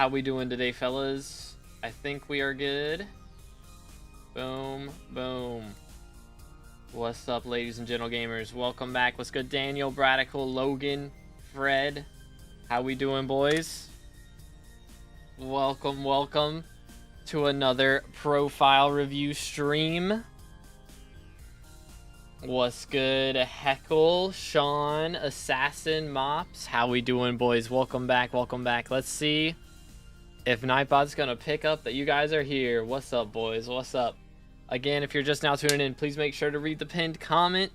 How we doing today, fellas? I think we are good. Boom, boom. What's up, ladies and gentle gamers? Welcome back. What's good, Daniel, Bradical, Logan, Fred? How we doing, boys? Welcome, welcome to another profile review stream. What's good, Heckle, Sean, Assassin, Mops? How we doing, boys? Welcome back, welcome back. Let's see if Nightbot's gonna pick up that you guys are here. What's up, boys? What's up? Again, if you're just now tuning in, please make sure to read the pinned comment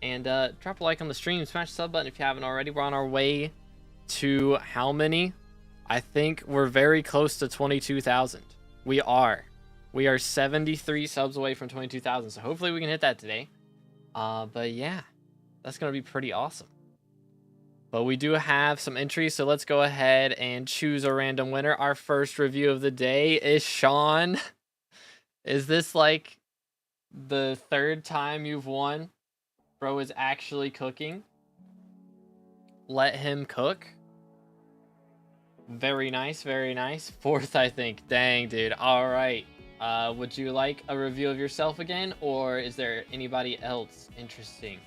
and drop a like on the stream. Smash the sub button if you haven't already. We're on our way to how many? I think we're very close to 22,000. We are 73 subs away from 22,000. So hopefully we can hit that today. But yeah, that's gonna be pretty awesome. But we do have some entries, so let's go ahead and choose a random winner. Our first review of the day is Sean. Is this like the third time you've won? Bro is actually cooking. Let him cook. Very nice, very nice. Fourth, I think. Dang, dude. All right. Would you like a review of yourself again, or is there anybody else interesting?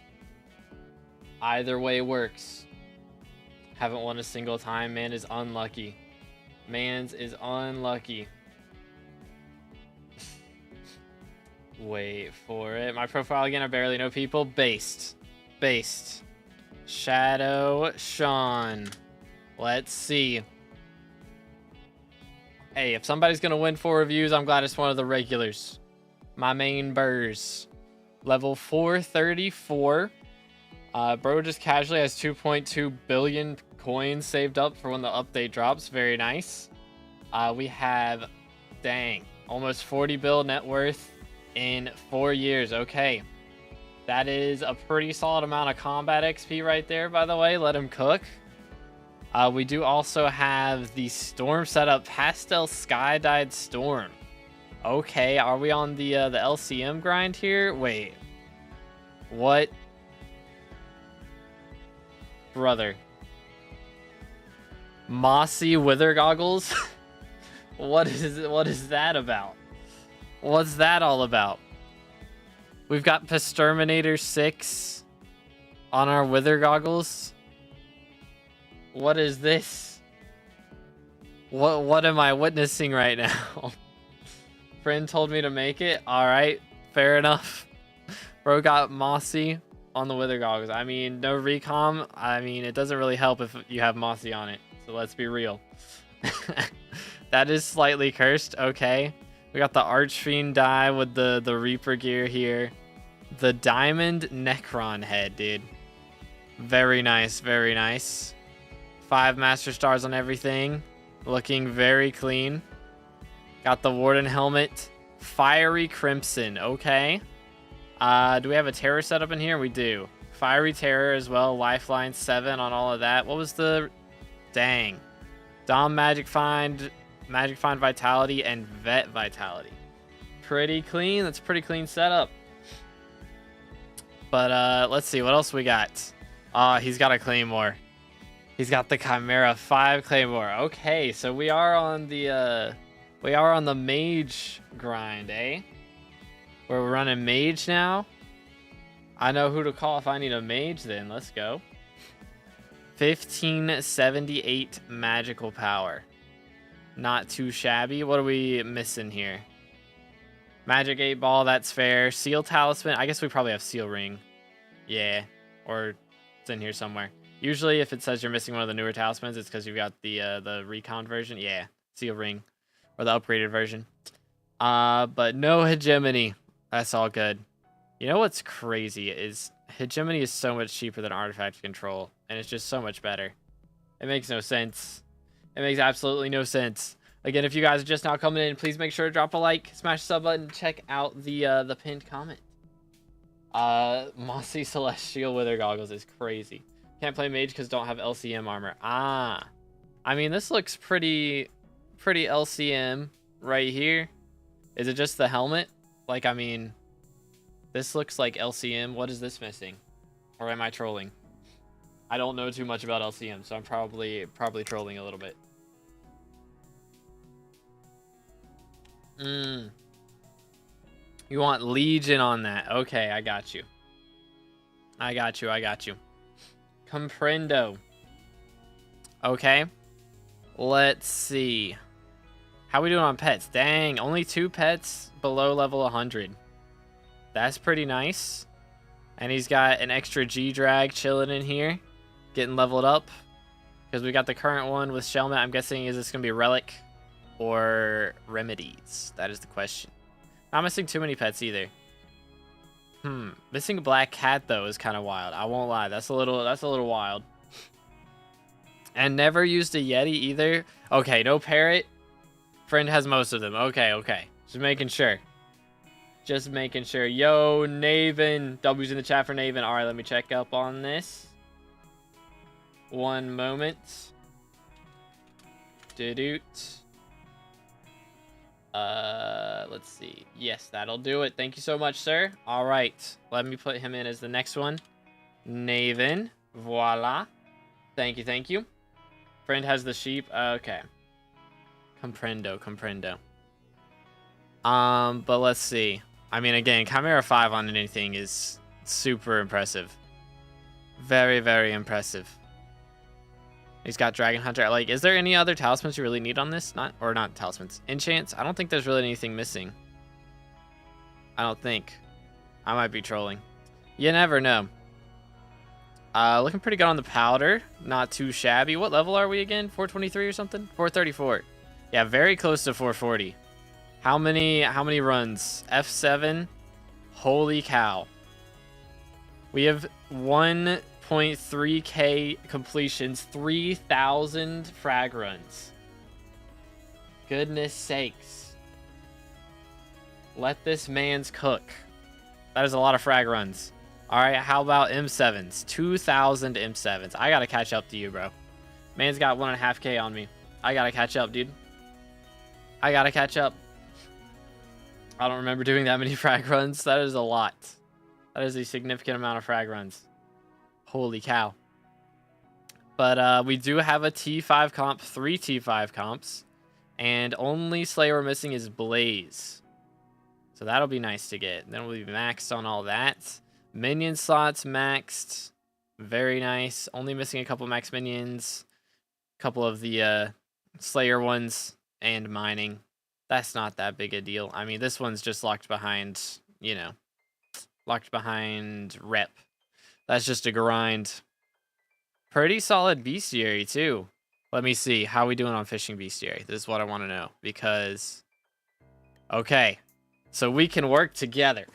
Either way works. Haven't won a single time. Man is unlucky. Mans is unlucky. Wait for it. My profile again. I barely know people. Based. Shadow Sean. Let's see. Hey, if somebody's gonna win 4 reviews, I'm glad it's one of the regulars. My main burrs. Level 434. Bro just casually has 2.2 billion coins saved up for when the update drops. Very nice. We have, dang, almost 40 bill net worth in 4 years. Okay. That is a pretty solid amount of combat XP right there, by the way. Let him cook. We do also have the storm setup, Pastel Sky Dyed Storm. Okay, are we on the LCM grind here? Wait, what? Brother. Mossy Wither Goggles? What is that about? What's that all about? We've got Pesterminator 6 on our Wither Goggles. What is this? What am I witnessing right now? Friend told me to make it. All right, fair enough. Bro got Mossy on the Wither Goggles. I mean, no recom. I mean, it doesn't really help if you have Mossy on it. So let's be real. That is slightly cursed. Okay. We got the Archfiend die with the Reaper gear here. The Diamond Necron head, dude. Very nice, very nice. 5 Master Stars on everything. Looking very clean. Got the Warden helmet. Fiery Crimson. Okay. Do we have a Terror setup in here? We do. Fiery Terror as well. Lifeline 7 on all of that. What was the... Dang. Dom Magic Find Vitality, and Vet Vitality. Pretty clean. That's a pretty clean setup. But let's see. What else we got? He's got a Claymore. He's got the Chimera 5 Claymore. Okay, so we are on the mage grind, eh? Where we're running mage now. I know who to call if I need a mage then. Let's go. 1578 magical power. Not too shabby. What are we missing here? Magic 8 ball, that's fair. Seal talisman. I guess we probably have seal ring. Yeah, or it's in here somewhere. Usually, if it says you're missing one of the newer talismans, it's because you've got the recon version. Yeah, seal ring, or the upgraded version. But no hegemony. That's all good. You know what's crazy is hegemony is so much cheaper than artifact control, and it's just so much better. It makes no sense. It makes absolutely no sense. Again, if you guys are just now coming in, please make sure to drop a like, smash the sub button, check out the pinned comment. Mossy Celestial Wither Goggles is crazy. Can't play mage because don't have LCM armor. Ah, I mean, this looks pretty LCM right here. Is it just the helmet? Like, I mean, this looks like LCM. What is this missing? Or am I trolling? I don't know too much about LCM, so I'm probably trolling a little bit. You want Legion on that. Okay, I got you. I got you. Comprendo. Okay. Let's see. How we doing on pets? Dang, only 2 pets below level 100. That's pretty nice. And he's got an extra G-Drag chilling in here. Getting leveled up. Because we got the current one with Shellmet. I'm guessing, is this going to be Relic or Remedies? That is the question. Not missing too many pets either. Missing a black cat though is kind of wild. I won't lie. That's a little wild. And never used a Yeti either. Okay, no parrot. Friend has most of them. Okay. Just making sure. Yo, Naven. W's in the chat for Naven. All right, let me check up on this. One moment. Let's see. Yes, that'll do it. Thank you so much, sir. All right, let me put him in as the next one. Naven. Voila. Thank you. Friend has the sheep. Okay. Comprendo. But let's see. I mean, again, Chimera 5 on anything is super impressive. Very, very impressive. He's got Dragon Hunter. Like, is there any other talismans you really need on this? Not talismans. Enchants? I don't think there's really anything missing. I don't think. I might be trolling. You never know. Looking pretty good on the powder. Not too shabby. What level are we again? 423 or something? 434. Yeah, very close to 440. How many runs? F7? Holy cow. We have 1.3k completions, 3,000 frag runs. Goodness sakes. Let this man's cook. That is a lot of frag runs. Alright, how about M7s? 2,000 M7s. I gotta catch up to you, bro. Man's got 1.5k on me. I gotta catch up, dude. I gotta catch up. I don't remember doing that many frag runs. That is a lot. That is a significant amount of frag runs. Holy cow. But we do have a T5 comp, 3 T5 comps. And only Slayer we're missing is Blaze. So that'll be nice to get. Then we'll be maxed on all that. Minion slots maxed. Very nice. Only missing a couple max minions. A couple of the Slayer ones. And mining. That's not that big a deal. I mean, this one's just locked behind, you know. Locked behind rep. That's just a grind. Pretty solid bestiary, too. Let me see. How are we doing on fishing bestiary? This is what I want to know. Because, okay. So we can work together.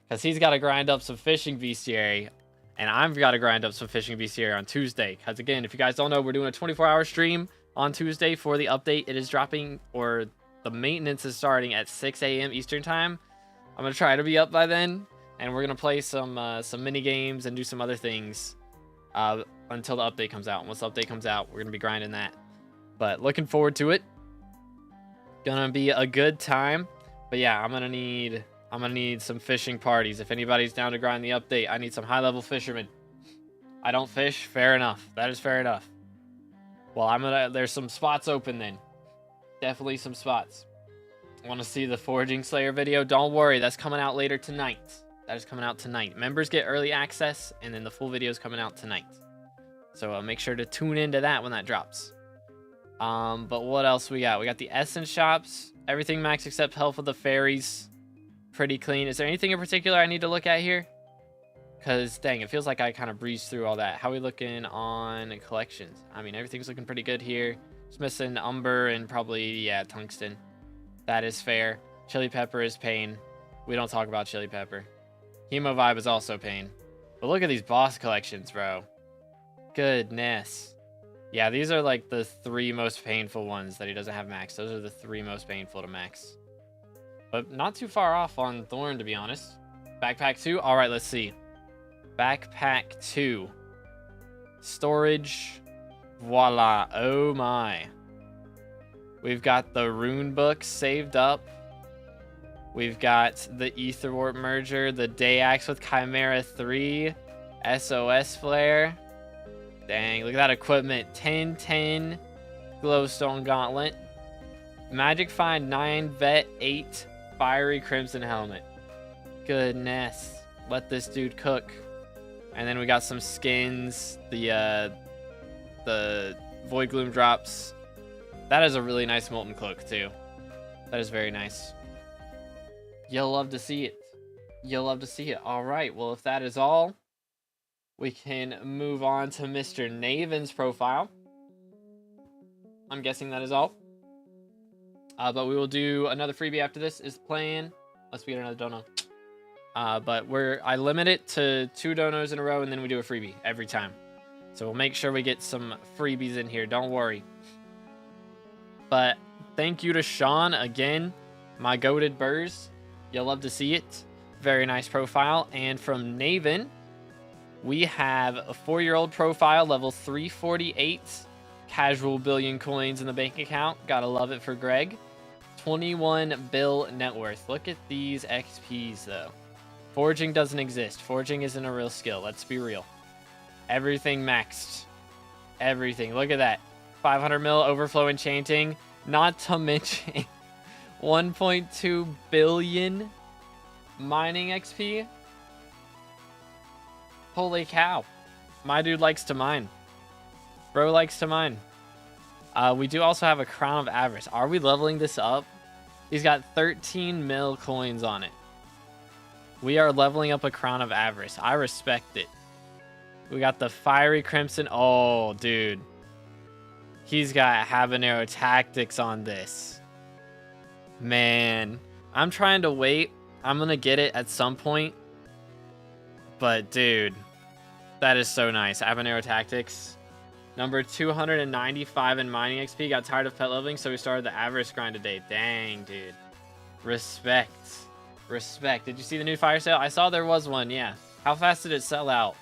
Because he's got to grind up some fishing bestiary. And I've got to grind up some fishing bestiary on Tuesday. Because, again, if you guys don't know, we're doing a 24-hour stream on Tuesday for the update. It is dropping, or the maintenance is starting at 6 a.m. Eastern Time. I'm going to try to be up by then. And we're going to play some mini games and do some other things until the update comes out. Once the update comes out, we're going to be grinding that. But looking forward to it. Gonna be a good time. But yeah, I'm gonna need some fishing parties. If anybody's down to grind the update, I need some high-level fishermen. I don't fish. Fair enough. That is fair enough. Well, there's some spots open then. Definitely some spots. Want to see the Foraging Slayer video? Don't worry, that's coming out later tonight. That is coming out tonight. Members get early access, and then the full video is coming out tonight. So make sure to tune into that when that drops. But what else we got? We got the essence shops. Everything max except health of the fairies. Pretty clean. Is there anything in particular I need to look at here? Because, dang, it feels like I kind of breezed through all that. How are we looking on collections? I mean, everything's looking pretty good here. Just missing Umber and probably, yeah, Tungsten. That is fair. Chili Pepper is pain. We don't talk about Chili Pepper. Hemo Vibe is also pain. But look at these boss collections, bro. Goodness. Yeah, these are like the 3 most painful ones that he doesn't have max. Those are the 3 most painful to max. But not too far off on Thorn, to be honest. Backpack 2? Alright, let's see. Backpack 2. Storage. Voila. Oh my. We've got the rune book saved up. We've got the Ether Warp Merger, the Day Axe with Chimera 3, SOS Flare. Dang, look at that equipment. 10-10 Glowstone Gauntlet. Magic Find 9 Vet 8 Fiery Crimson Helmet. Goodness. Let this dude cook. And then we got some skins. The Void Gloom drops. That is a really nice Molten Cloak too. That is very nice. You'll love to see it. You'll love to see it. All right. Well, if that is all, we can move on to Mr. Naven's profile. I'm guessing that is all. But we will do another freebie after this is the plan. Unless we get another dono. But I limit it to 2 donos in a row, and then we do a freebie every time. So we'll make sure we get some freebies in here. Don't worry. But thank you to Sean again, my goated burrs. You'll love to see it. Very nice profile. And from Naven, we have a 4-year-old profile, level 348. Casual billion coins in the bank account. Gotta love it for Greg. 21 bill net worth. Look at these XPs though. Forging doesn't exist. Forging isn't a real skill. Let's be real. Everything maxed. Everything. Look at that. 500 mil overflow enchanting. Not to mention 1.2 billion mining XP. Holy cow. My dude likes to mine. Bro likes to mine. We do also have a Crown of Avarice. Are we leveling this up? He's got 13 mil coins on it. We are leveling up a Crown of Avarice. I respect it. We got the Fiery Crimson. Oh, dude. He's got Habanero Tactics on this. Man. I'm trying to wait. I'm going to get it at some point. But, dude. That is so nice. Habanero Tactics. Number 295 in mining XP. Got tired of pet leveling, so we started the Avarice grind today. Dang, dude. Respect. Respect. Did you see the new fire sale? I saw there was one, yeah. How fast did it sell out?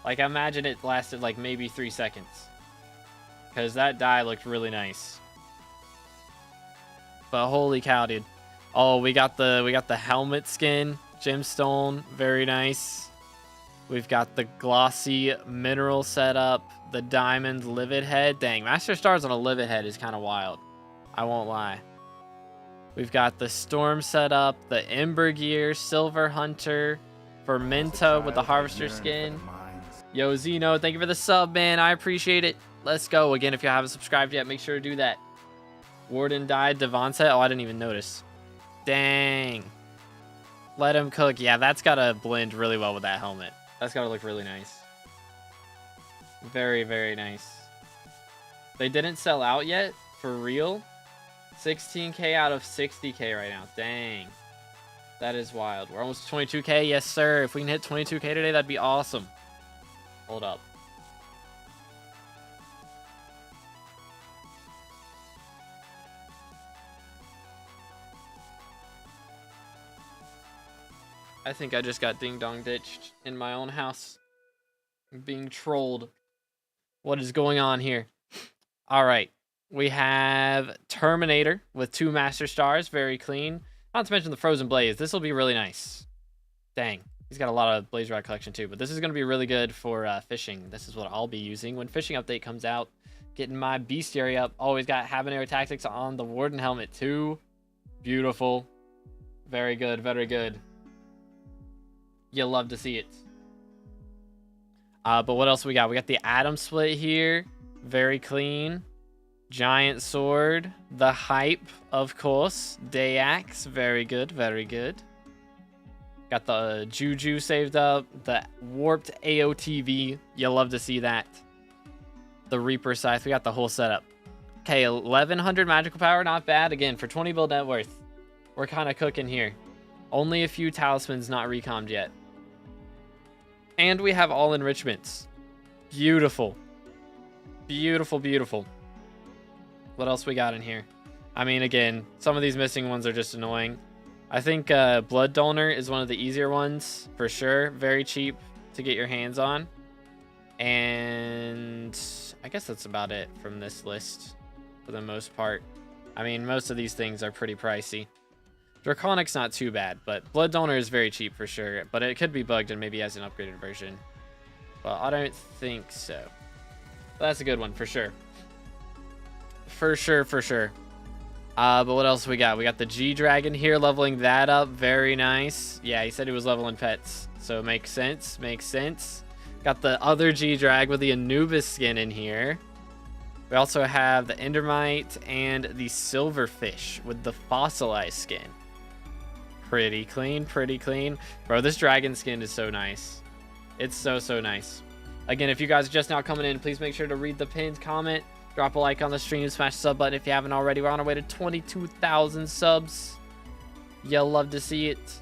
Like, I imagine it lasted like maybe 3 seconds. Because that die looked really nice. But holy cow, dude. Oh, we got the helmet skin. Gemstone. Very nice. We've got the glossy mineral setup. The diamond livid head. Dang, Master Stars on a livid head is kind of wild. I won't lie. We've got the storm setup, the Ember gear, Silver Hunter, Fermento with the Harvester skin. Yo, Zeno, thank you for the sub, man. I appreciate it. Let's go. Again, if you haven't subscribed yet, make sure to do that. Warden died. Devonta. Oh, I didn't even notice. Dang. Let him cook. Yeah, that's got to blend really well with that helmet. That's got to look really nice. Very, very nice. They didn't sell out yet, for real. 16k out of 60k right now. Dang. That is wild. We're almost 22k. Yes, sir. If we can hit 22k today, that'd be awesome. Hold up. I think I just got ding-dong ditched in my own house. I'm being trolled. What is going on here? All right. We have Terminator with 2 Master Stars. Very clean. Not to mention the Frozen Blaze. This will be really nice. Dang. He's got a lot of Blaze Rod collection too. But this is going to be really good for fishing. This is what I'll be using when fishing update comes out. Getting my bestiary up. Always got Habanero Tactics on the Warden helmet too. Beautiful. Very good. Very good. You'll love to see it. But what else we got? We got the Atom Split here. Very clean. Giant Sword. The Hype, of course. Day Axe. Very good. Very good. Got the Juju saved up. The Warped AOTV. You'll love to see that. The Reaper Scythe. We got the whole setup. Okay, 1100 magical power. Not bad. Again, for 20 build net worth. We're kind of cooking here. Only a few talismans not recommed yet. And we have all enrichments. Beautiful. Beautiful, beautiful. What else we got in here? I mean, again, some of these missing ones are just annoying. I think Blood Donor is one of the easier ones, for sure. Very cheap to get your hands on. And I guess that's about it from this list for the most part. I mean, most of these things are pretty pricey. Draconic's not too bad, but Blood Donor is very cheap for sure. But it could be bugged and maybe has an upgraded version. But I don't think so. But that's a good one for sure. For sure, for sure. But what else we got? We got the G-Dragon here, leveling that up. Very nice. Yeah, he said he was leveling pets, so it makes sense. Makes sense. Got the other G-Drag with the Anubis skin in here. We also have the Endermite and the Silverfish with the fossilized skin. Pretty clean, pretty clean. Bro, this dragon skin is so nice. It's so, so nice. Again, if you guys are just now coming in, please make sure to read the pinned comment. Drop a like on the stream, smash the sub button if you haven't already. We're on our way to 22,000 subs. You'll love to see it.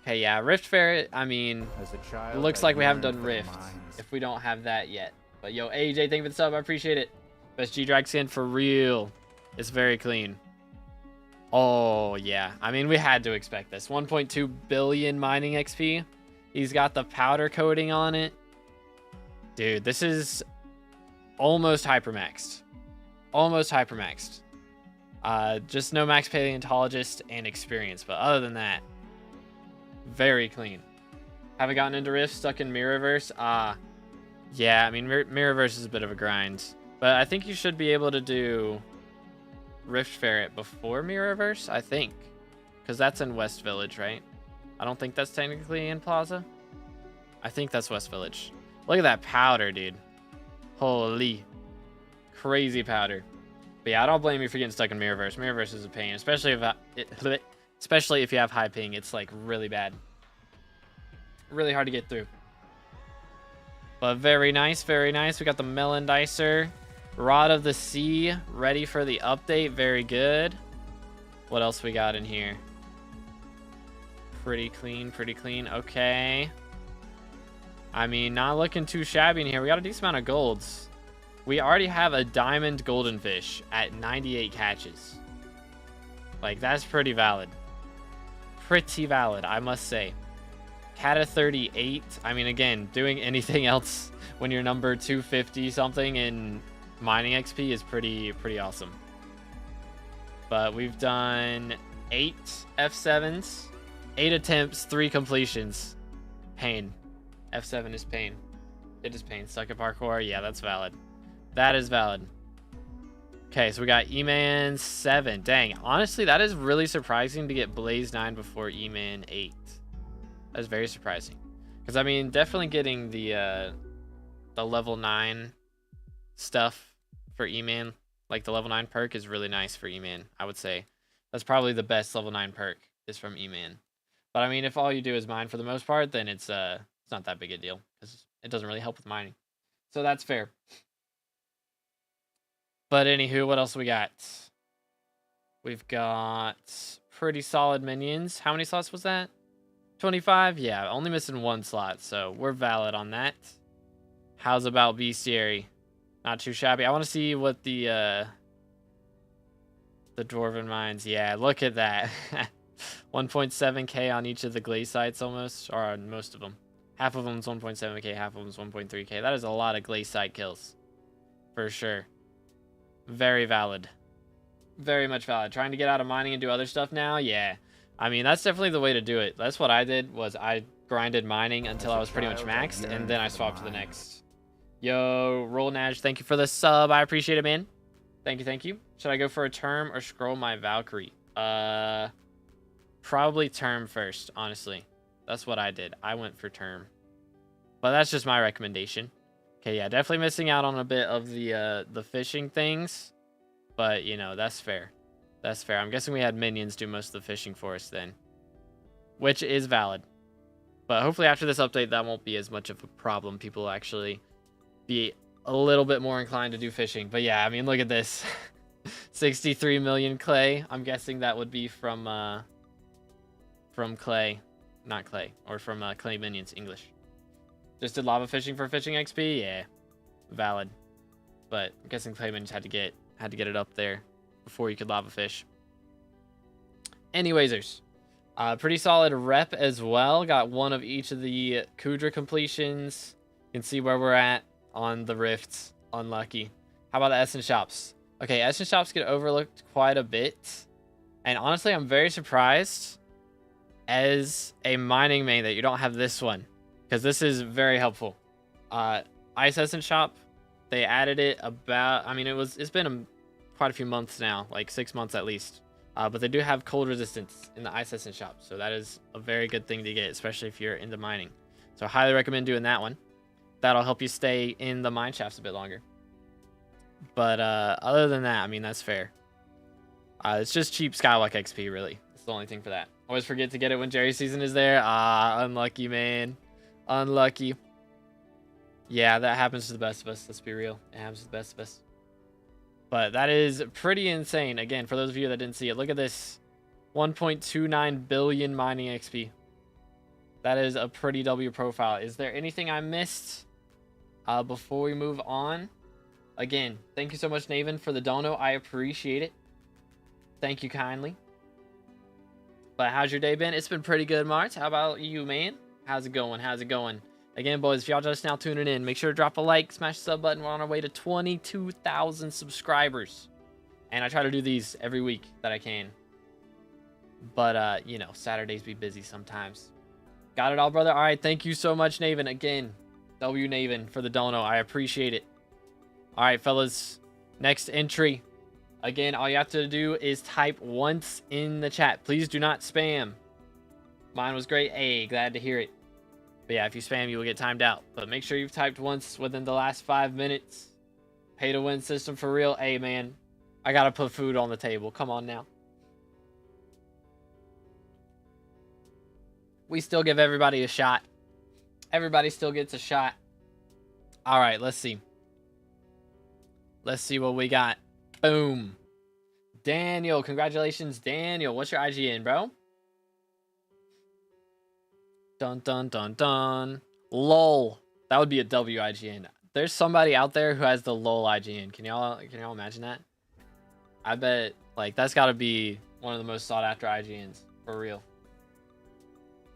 Okay, yeah, Rift Ferret, I mean, it looks like we haven't done Rift if we don't have that yet. But yo, AJ, thank you for the sub, I appreciate it. Best G-Drag skin for real. It's very clean. Oh, yeah. I mean, we had to expect this. 1.2 billion mining XP. He's got the powder coating on it. Dude, this is almost hypermaxed. Almost hypermaxed. Just no max paleontologist and experience. But other than that, very clean. Haven't gotten into Rift, stuck in Mirrorverse. Yeah, I mean, Mirrorverse is a bit of a grind. But I think you should be able to do Rift Ferret before Mirrorverse, I think. Because that's in West Village, right? I don't think that's technically in Plaza. I think that's West Village. Look at that powder, dude. Holy. Crazy powder. But yeah, I don't blame you for getting stuck in Mirrorverse. Mirrorverse is a pain, especially if you have high ping. It's like really bad. Really hard to get through. But very nice, very nice. We got the Melon Dicer. Rod of the Sea, ready for the update. Very good. What else we got in here? Pretty clean, pretty clean. Okay. I mean, not looking too shabby in here. We got a decent amount of golds. We already have a diamond golden fish at 98 catches. Like, that's pretty valid. Pretty valid, I must say. Cata 38. I mean, again, doing anything else when you're number 250 something in mining XP is pretty awesome. But we've done 8 F7s, 8 attempts, 3 completions. Pain. F7 is pain. It is pain. Stuck at parkour. Yeah, that's valid. That is valid. Okay, so we got E-Man 7. Dang, honestly, that is really surprising to get Blaze 9 before E-Man 8. That is very surprising. Because, I mean, definitely getting the level 9 stuff for E-Man, like the level 9 perk, is really nice for E-Man, I would say. That's probably the best level 9 perk is from E-Man. But, I mean, if all you do is mine for the most part, then it's not that big a deal. Because it doesn't really help with mining. So that's fair. But anywho, what else we got? We've got pretty solid minions. How many slots was that? 25? Yeah, only missing 1 slot, so we're valid on that. How's about bestiary? Not too shabby. I want to see what the dwarven mines. Yeah, look at that. 1.7k on each of the glaze sites almost, or on most of them. Half of them's 1.7k, half of them's 1.3k. That is a lot of glaze site kills, for sure. Very valid. Very much valid. Trying to get out of mining and do other stuff now? Yeah. I mean, that's definitely the way to do it. That's what I did, was I grinded mining until I was pretty much maxed, and then I swapped to the next. Yo, Roll Naj, thank you for the sub. I appreciate it, man. Thank you, thank you. Should I go for a term or scroll my Valkyrie? Probably term first, honestly. That's what I did. I went for term. But that's just my recommendation. Okay, yeah, definitely missing out on a bit of the fishing things. But, you know, that's fair. That's fair. I'm guessing we had minions do most of the fishing for us then. Which is valid. But hopefully after this update, that won't be as much of a problem. People will actually be a little bit more inclined to do fishing. But yeah, I mean, look at this. 63 million clay. I'm guessing that would be from clay. Not clay. Or from clay minions, English. Just did lava fishing for fishing XP? Yeah. Valid. But I'm guessing clay minions had to get it up there before you could lava fish. Anywaysers. Pretty solid rep as well. Got 1 of each of the Kudra completions. You can see where we're at on the rifts. Unlucky. How about the Essence shops? Okay, Essence shops get overlooked quite a bit. And honestly, I'm very surprised as a mining main that you don't have this one. Because this is very helpful. Ice Essence shop, they added it about, I mean, it's been quite a few months now, like 6 months at least. But they do have cold resistance in the Ice Essence shop, so that is a very good thing to get, especially if you're into mining. So highly recommend doing that one. That'll help you stay in the mine shafts a bit longer. But other than that, I mean, that's fair. It's just cheap Skyblock XP, really. That's the only thing for that. Always forget to get it when Jerry season is there. Unlucky, man. Unlucky. Yeah, that happens to the best of us. Let's be real. It happens to the best of us. But that is pretty insane. Again, for those of you that didn't see it, look at this. 1.29 billion mining XP. That is a pretty W profile. Is there anything I missed before we move on? Again, thank you so much, Naven, for the dono. I appreciate it. Thank you kindly. But how's your day been? It's been pretty good, Mart. How about you, man? How's it going? How's it going? Again, boys, if y'all just now tuning in, make sure to drop a like, smash the sub button. We're on our way to 22,000 subscribers. And I try to do these every week that I can. But, you know, Saturdays be busy sometimes. Got it all, brother? All right, thank you so much, Naven. Again, W Naven for the dono. I appreciate it. All right, fellas, next entry. Again, all you have to do is type once in the chat. Please do not spam. Mine was great. Hey, glad to hear it. But yeah, if you spam, you will get timed out. But make sure you've typed once within the last 5 minutes. Pay to win system for real. Hey, man, I got to put food on the table. Come on now. We still give everybody a shot. Everybody still gets a shot. All right, let's see. Let's see what we got. Boom. Daniel, congratulations, Daniel. What's your IGN, bro? Dun, dun, dun, dun. LOL. That would be a W IGN. There's somebody out there who has the LOL IGN. Can y'all imagine that? I bet, like, that's got to be one of the most sought after IGNs. For real.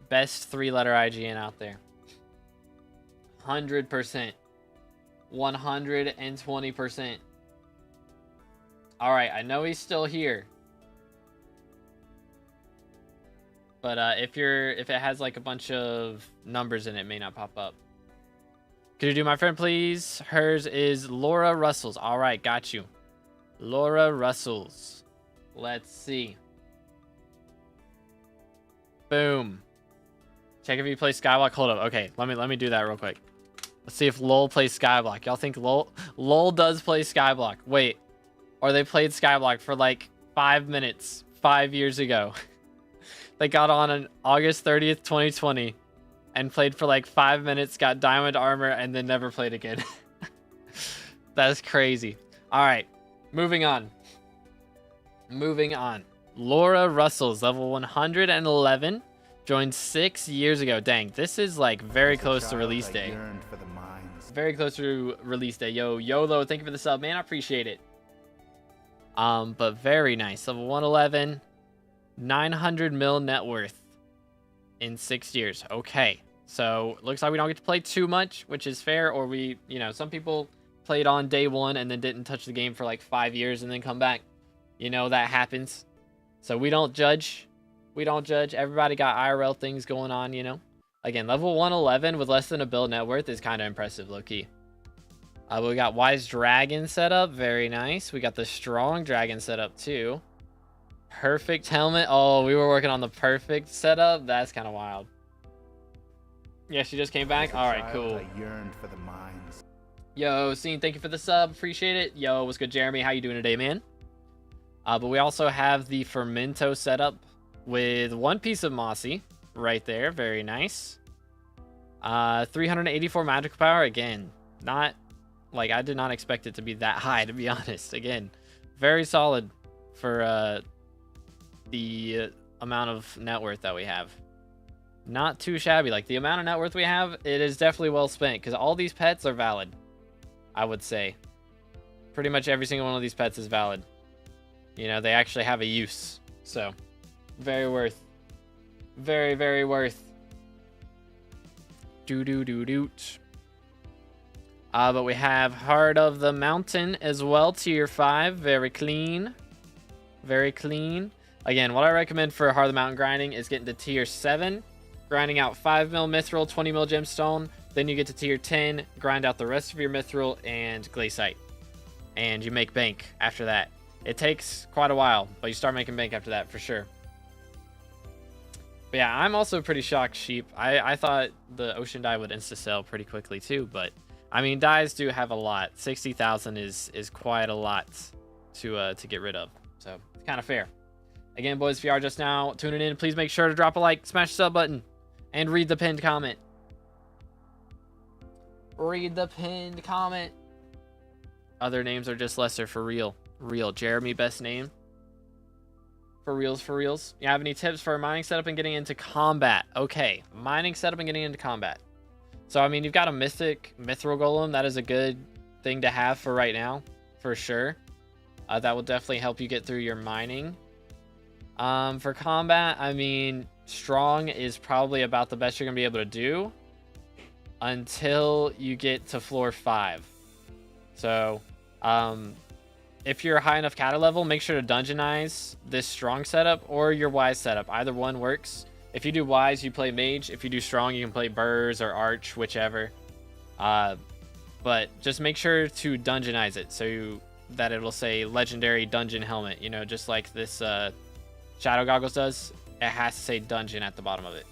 Best 3-letter IGN out there. 100%. 120%. All right, I know he's still here. But if it has like a bunch of numbers in it, it may not pop up. Could you do my friend, please? Hers is Laura Russells. All right, got you. Laura Russells. Let's see. Boom. Check if you play Skyblock. Hold up. Okay, let me do that real quick. Let's see if LOL plays Skyblock. Y'all think LOL does play Skyblock? Wait. Or they played Skyblock for like 5 minutes 5 years ago. They got on August 30th, 2020 and played for like 5 minutes, got diamond armor, and then never played again. That's crazy. All right, moving on. Moving on. Laura Russells, level 111, joined 6 years ago. Dang, this is like very close to release day. Very close to release day. Yo, YOLO, thank you for the sub, man. I appreciate it. But very nice. Level 111, 900 mil net worth in 6 years. Okay, so looks like we don't get to play too much, which is fair. Or we, you know, some people played on day one and then didn't touch the game for like 5 years and then come back. You know, that happens. So we don't judge. We don't judge. Everybody got IRL things going on, you know. Again, level 111 with less than a bill net worth is kind of impressive, low-key. We got Wise Dragon set up. Very nice. We got the Strong Dragon set up, too. Perfect helmet. Oh, we were working on the perfect setup. That's kind of wild. Yeah, she just came back. All right, cool. I yearned for the mines. Yo, Scene, thank you for the sub. Appreciate it. Yo, what's good, Jeremy? How you doing today, man? But we also have the Fermento setup with 1 piece of Mossy right there. Very nice. 384 magical power. Again, not like I did not expect it to be that high, to be honest. Again, very solid for the amount of net worth that we have. Not too shabby. Like the amount of net worth we have, it is definitely well spent because all these pets are valid, I would say. Pretty much every single one of these pets is valid. You know, they actually have a use. So, very worth. Very, very worth. Doot. But we have Heart of the Mountain as well, tier 5. Very clean. Very clean. Again, what I recommend for Heart of the Mountain grinding is getting to tier 7, grinding out 5 mil mithril, 20 mil gemstone. Then you get to tier 10, grind out the rest of your mithril and glaciite. And you make bank after that. It takes quite a while, but you start making bank after that for sure. But yeah, I'm also pretty shocked, Sheep. I thought the ocean dye would insta-sell pretty quickly too, but I mean, dyes do have a lot. 60,000 is quite a lot to get rid of, so it's kind of fair. Again, boys, if you are just now tuning in, please make sure to drop a like, smash the sub button, and read the pinned comment. Read the pinned comment. Other names are just lesser for real. Real. Jeremy, best name. For reals, for reals. You have any tips for mining setup and getting into combat? Okay, mining setup and getting into combat. So, I mean, you've got a mythic mithril golem. That is a good thing to have for right now, for sure. That will definitely help you get through your mining. For combat, I mean, strong is probably about the best you're going to be able to do until you get to floor 5. So, if you're a high enough kata level, make sure to dungeonize this strong setup or your wise setup. Either one works. If you do wise, you play mage. If you do strong, you can play burrs or arch, whichever. But just make sure to dungeonize it so that it'll say legendary dungeon helmet. You know, just like this Shadow Goggles does. It has to say dungeon at the bottom of it.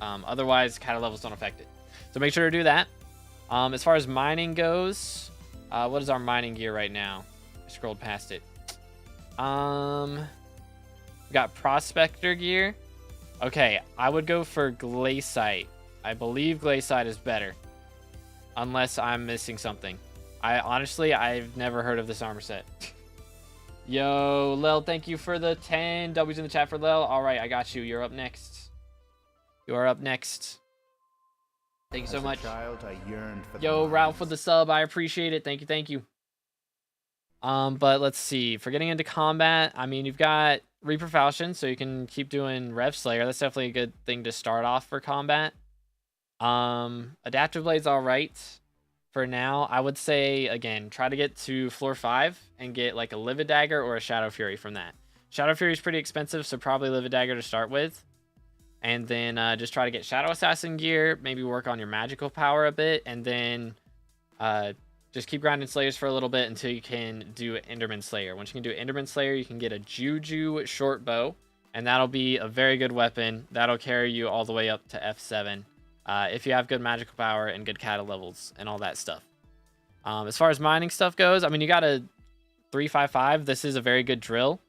Otherwise, kata levels don't affect it. So make sure to do that. As far as mining goes, what is our mining gear right now? I scrolled past it. We got prospector gear. Okay, I would go for glaciite. I believe glaciite is better, unless I'm missing something. I've never heard of this armor set. Yo, Lel, thank you for the 10 W's in the chat for Lel. All right, I got you. You're up next. You are up next. Thank you so much. Child, I yearned for Yo, Ralph with the sub. I appreciate it. Thank you. Thank you. But let's see. For getting into combat, I mean, you've got Reaper Falchion, so you can keep doing Rev Slayer. That's definitely a good thing to start off for combat. Adaptive Blade's all right for now. I would say, again, try to get to floor 5 and get like a Livid Dagger or a Shadow Fury from that. Shadow Fury is pretty expensive, so probably Livid Dagger to start with. And then just try to get Shadow Assassin gear, maybe work on your magical power a bit, and then just keep grinding Slayers for a little bit until you can do Enderman Slayer. Once you can do Enderman Slayer, you can get a Juju short bow, and that'll be a very good weapon. That'll carry you all the way up to F7 if you have good magical power and good kata levels and all that stuff. As far as mining stuff goes, I mean, you got a 355. This is a very good drill.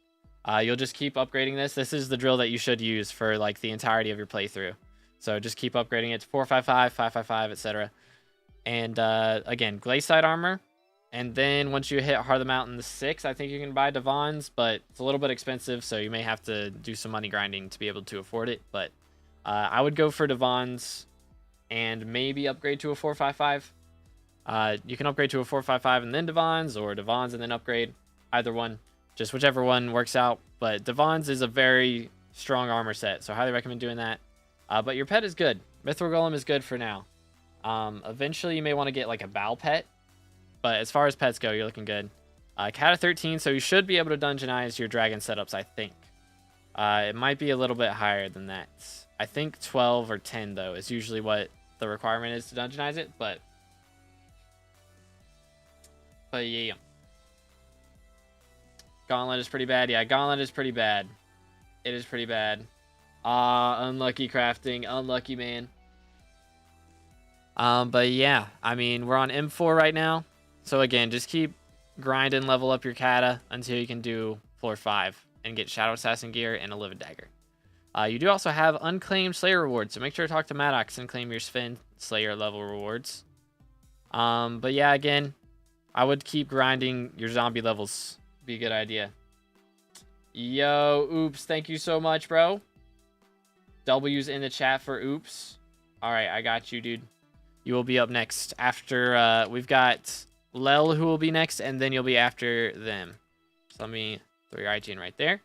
You'll just keep upgrading this. This is the drill that you should use for like the entirety of your playthrough. So just keep upgrading it to 455, 555, etc. And again, glaciite armor. And then once you hit Heart of the Mountain 6, I think you can buy Devon's, but it's a little bit expensive, so you may have to do some money grinding to be able to afford it. But I would go for Devon's and maybe upgrade to a 455. You can upgrade to a 455 and then Devon's, or Devon's and then upgrade. Either one. Just whichever one works out. But Devon's is a very strong armor set, so I highly recommend doing that. But your pet is good. Mithril Golem is good for now. Eventually you may want to get like a Bow pet, but as far as pets go, you're looking good. Kata 13, so you should be able to dungeonize your dragon setups, I think. It might be a little bit higher than that. I think 12 or 10 though is usually what the requirement is to dungeonize it, but yeah. Gauntlet is pretty bad. Yeah, Gauntlet is pretty bad. It is pretty bad. Unlucky crafting. Unlucky, man. But yeah, I mean, we're on M4 right now. So again, just keep grinding, level up your kata until you can do floor 5 and get Shadow Assassin gear and a Livid Dagger. You do also have unclaimed Slayer rewards, so make sure to talk to Maddox and claim your Sven Slayer level rewards. But yeah, again, I would keep grinding your zombie levels. Be a good idea. Yo, Oops, thank you so much, bro. W's in the chat for Oops. All right, I got you, dude. You will be up next after we've got Lel, who will be next, and then you'll be after them. So let me throw your IG in right there.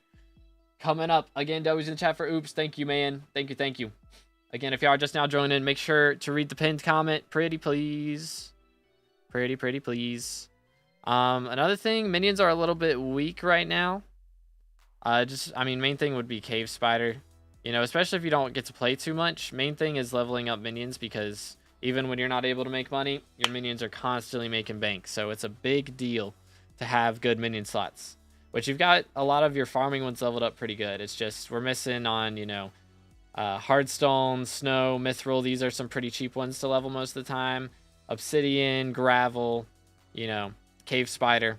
Coming up again, W's in the chat for Oops. Thank you, man. Thank you, thank you. Again, if y'all are just now joining in, make sure to read the pinned comment, pretty please. Pretty please. Another thing, minions are a little bit weak right now. I mean, main thing would be Cave Spider. You know, especially if you don't get to play too much. Main thing is leveling up minions, because even when you're not able to make money, your minions are constantly making bank. So it's a big deal to have good minion slots. which you've got a lot of your farming ones leveled up pretty good. It's just we're missing on, you know, hardstone, snow, mithril. These are some pretty cheap ones to level most of the time. Obsidian, gravel, you know, cave spider.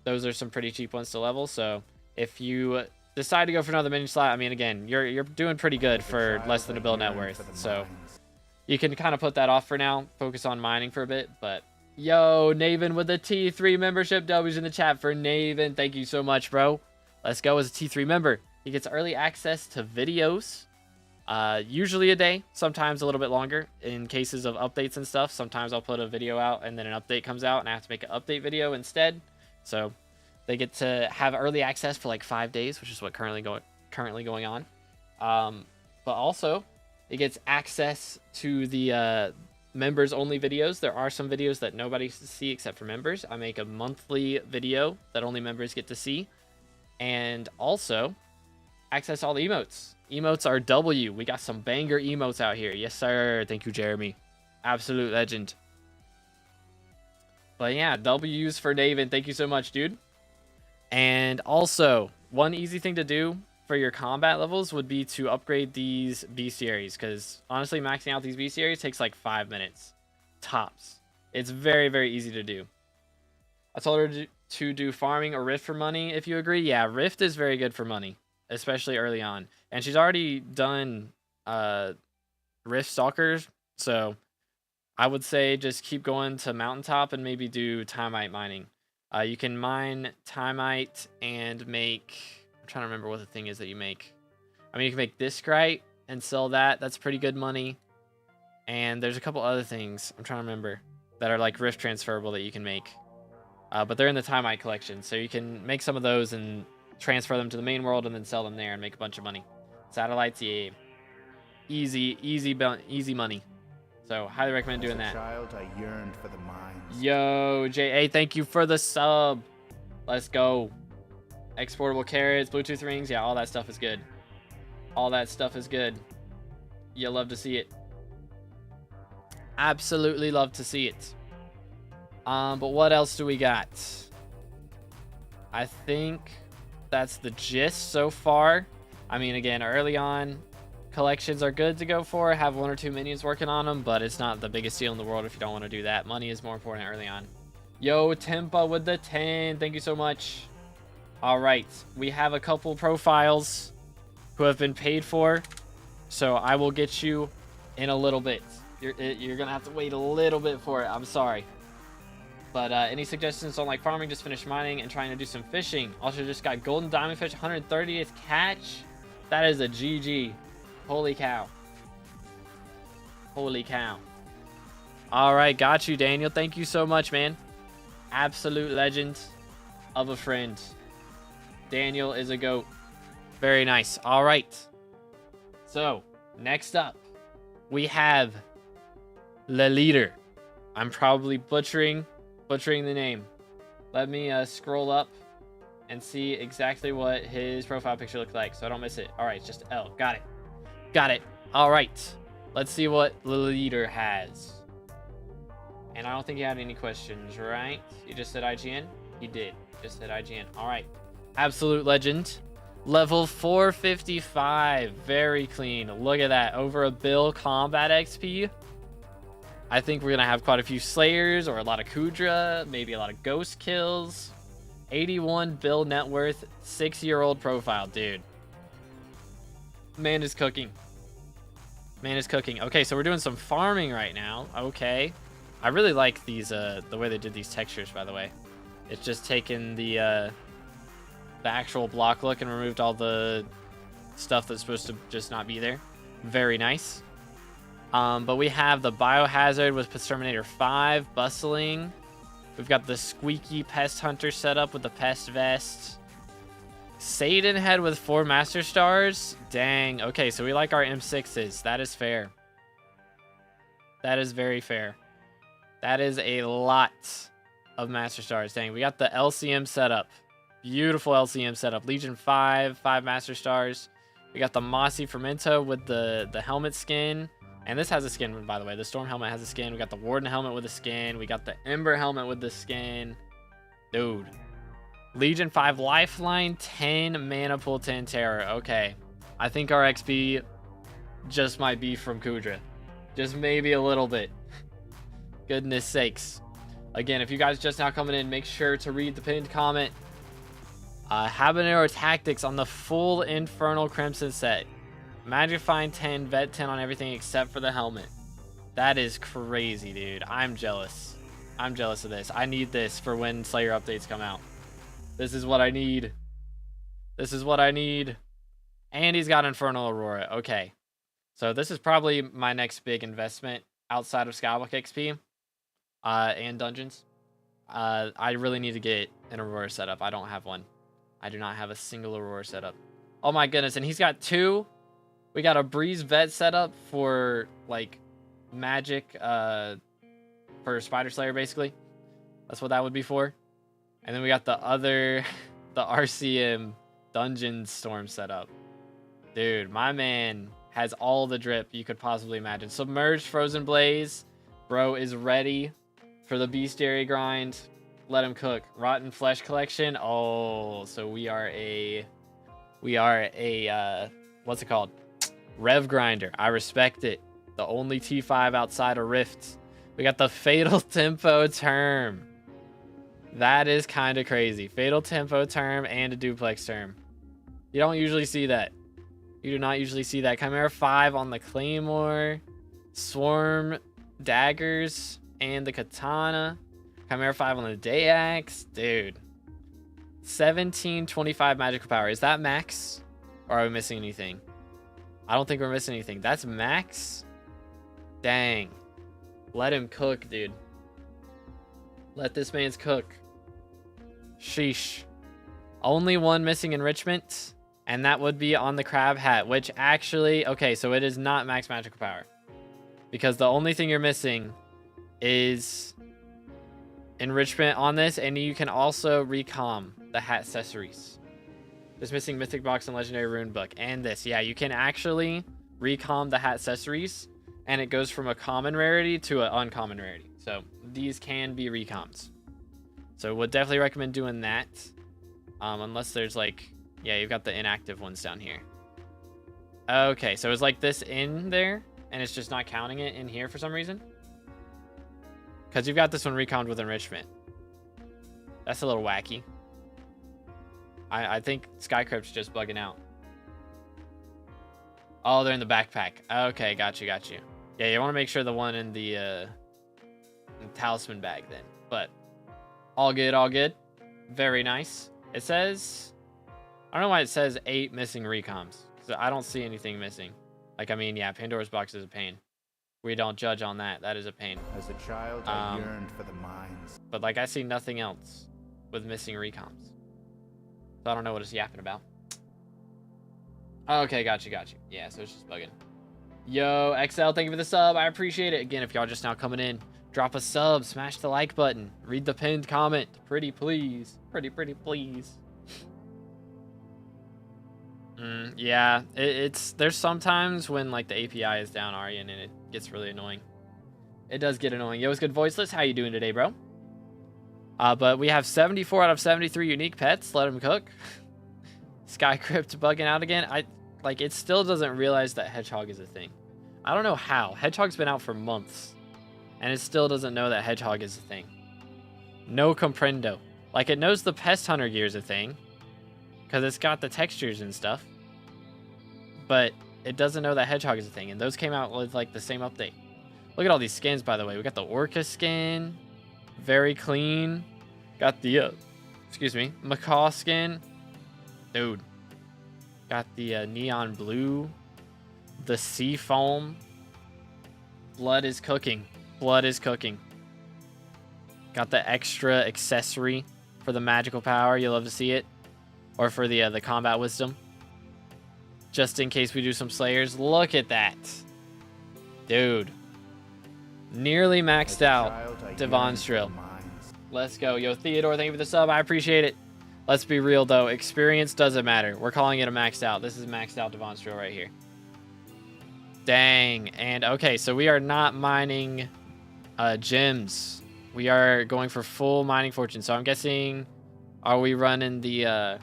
Those are some pretty cheap ones to level. So if you decide to go for another mini slot, I mean, again, you're doing pretty good for less than a bill net worth. So you can kind of put that off for now. Focus on mining for a bit. But yo, Naven with the T3 membership. W's in the chat for Naven. Thank you so much, bro. Let's go. As a T3 member, he gets early access to videos. Usually a day, sometimes a little bit longer in cases of updates and stuff. Sometimes I'll put a video out and then an update comes out and I have to make an update video instead. So they get to have early access for like 5 days, which is what currently going on. But also it gets access to the members only videos. There are some videos that nobody see except for members. I make a monthly video that only members get to see, and also access to all the emotes. Emotes are W. We got some banger emotes out here. Yes, sir. Thank you, Jeremy. Absolute legend. But yeah, W's for David. Thank you so much, dude. And also, one easy thing to do for your combat levels would be to upgrade these bestiaries, because honestly, maxing out these bestiaries takes like 5 minutes. Tops. It's very, very easy to do. I told her to do farming or Rift for money, if you agree. Yeah, Rift is very good for money, especially early on. And she's already done Rift Stalkers, so I would say just keep going to Mountaintop and maybe do Timeite mining. You can mine Timeite and make... I'm trying to remember what the thing is that you make. I mean, you can make Discrete and sell that. That's pretty good money. And there's a couple other things I'm trying to remember that are like Rift transferable that you can make. But they're in the Timeite collection, so you can make some of those and transfer them to the main world and then sell them there and make a bunch of money. Satellites, yeah. Easy money. So highly recommend doing that. Child, I yearned for the mines. Yo, JA, thank you for the sub. Let's go. Exportable carrots, Bluetooth rings, yeah, all that stuff is good. All that stuff is good. You love to see it. Absolutely love to see it. But what else do we got? I think that's the gist so far. I mean, again, early on, collections are good to go for. Have 1 or 2 minions working on them, but it's not the biggest deal in the world if you don't want to do that. Money is more important early on. Yo, Tempa with the 10. Thank you so much. All right, we have a couple profiles who have been paid for, so I will get you in a little bit. You're gonna have to wait a little bit for it. I'm sorry. But any suggestions on like farming? Just finished mining and trying to do some fishing. Also just got golden diamond fish, 130th catch. That is a GG. Holy cow. Holy cow. All right, got you, Daniel. Thank you so much, man. Absolute legend of a friend. Daniel is a GOAT. Very nice. All right. So next up, we have Le Leader. I'm probably butchering the name. Let me scroll up and see exactly what his profile picture looked like so I don't miss it. All right, it's just L. Got it. Got it. All right. Let's see what the leader has. And I don't think he had any questions, right? He just said IGN? He did. Just said IGN. All right. Absolute legend. Level 455. Very clean. Look at that. Over a bill combat XP. I think we're going to have quite a few Slayers or a lot of Kudra, maybe a lot of Ghost kills. 81 bill net worth, 6-year-old profile, dude. Man is cooking. Man is cooking. Okay, so we're doing some farming right now. Okay. I really like these, the way they did these textures, by the way. It's just taken the actual block look and removed all the stuff that's supposed to just not be there. Very nice. But we have the Biohazard with Exterminator 5, Bustling. We've got the Squeaky Pest Hunter set up with the Pest Vest. Satan Head with 4 Master Stars. Dang. Okay, so we like our M6s. That is fair. That is very fair. That is a lot of Master Stars. Dang, we got the LCM setup. Beautiful LCM setup. Legion 5, 5 Master Stars. We got the Mossy Fermento with the helmet skin. And this has a skin, by the way. The Storm helmet has a skin. We got the Warden helmet with a skin. We got the Ember helmet with the skin. Dude. Legion 5 Lifeline, 10 Mana Pool, 10 Terror. Okay. I think our XP just might be from Kudra. Just maybe a little bit. Goodness sakes. Again, if you guys just now coming in, make sure to read the pinned comment. Habanero Tactics on the full Infernal Crimson set. Magifying 10, Vet 10 on everything except for the helmet. That is crazy, dude. I'm jealous. I'm jealous of this. I need this for when Slayer updates come out. This is what I need. This is what I need. And he's got Infernal Aurora. Okay. So this is probably my next big investment outside of Skyblock XP and dungeons. I really need to get an Aurora setup. I don't have one. I do not have a single Aurora setup. Oh my goodness. And he's got 2. We got a Breeze Vet setup for like magic for Spider Slayer basically. That's what that would be for. And then we got the other, the RCM Dungeon Storm setup. Dude, my man has all the drip you could possibly imagine. Submerged Frozen Blaze. Bro is ready for the Bestiary grind. Let him cook. Rotten Flesh Collection. Oh, so we are a what's it called? Rev Grinder. I respect it. The only T5 outside of Rift. We got the Fatal Tempo Term. That is kind of crazy. Fatal Tempo Term and a Duplex Term. You don't usually see that. You do not usually see that. Chimera 5 on the Claymore. Swarm Daggers and the Katana. Chimera 5 on the Dayax. Dude. 1725 magical power. Is that max? Or are we missing anything? I don't think we're missing anything. That's max? Dang. Let him cook, dude. Let this man's cook. Sheesh. Only one missing enrichment, and that would be on the crab hat, which actually, okay, so it is not max magical power. Because the only thing you're missing is enrichment on this, and you can also recom the hat accessories. There's missing mythic box and legendary rune book, and this. Yeah, you can actually recom the hat accessories, and it goes from a common rarity to an uncommon rarity. So these can be recoms. So would definitely recommend doing that. Unless there's like, yeah, you've got the inactive ones down here. Okay, so it's like this in there, and it's just not counting it in here for some reason. Because you've got this one recommed with enrichment. That's a little wacky. I think Skycrypt's just bugging out. Oh, they're in the backpack. Okay, got you, got you. Yeah, you want to make sure the one in the talisman bag then. But all good, all good. Very nice. It says, I don't know why it says 8 missing recoms. Because I don't see anything missing. Like, I mean, yeah, Pandora's box is a pain. We don't judge on that. That is a pain. As a child, I yearned for the mines. But like, I see nothing else with missing recoms. So I don't know what it's yapping about. Okay, got you, got you. Yeah, so it's just bugging. Yo, XL, thank you for the sub. I appreciate it. Again, if y'all just now coming in, drop a sub, smash the like button, read the pinned comment. Pretty please. Pretty please. Yeah, there's sometimes when like the API is down, Aryan, and it gets really annoying. It does get annoying. Yo, it's good voiceless. How you doing today, bro? But we have 74 out of 73 unique pets. Let them cook. Skycrypt bugging out again. Like, it still doesn't realize that Hedgehog is a thing. I don't know how. Hedgehog's been out for months, and it still doesn't know that Hedgehog is a thing. No comprendo. Like, it knows the Pest Hunter gear is a thing, because it's got the textures and stuff, but it doesn't know that Hedgehog is a thing, and those came out with, like, the same update. Look at all these skins, by the way. We got the Orca skin. Very clean. Got the, excuse me, Macaw skin. Dude. Got the neon blue. The sea foam. Blood is cooking. Blood is cooking. Got the extra accessory for the magical power. You love to see it. Or for the combat wisdom. Just in case we do some slayers. Look at that. Dude. Nearly maxed out Devon Strill. Let's go. Yo, Theodore, thank you for the sub. I appreciate it. Let's be real, though. Experience doesn't matter. We're calling it a maxed out. This is maxed out Devon Strill right here. Dang. And, okay, so we are not mining gems. We are going for full mining fortune. So I'm guessing Are we running the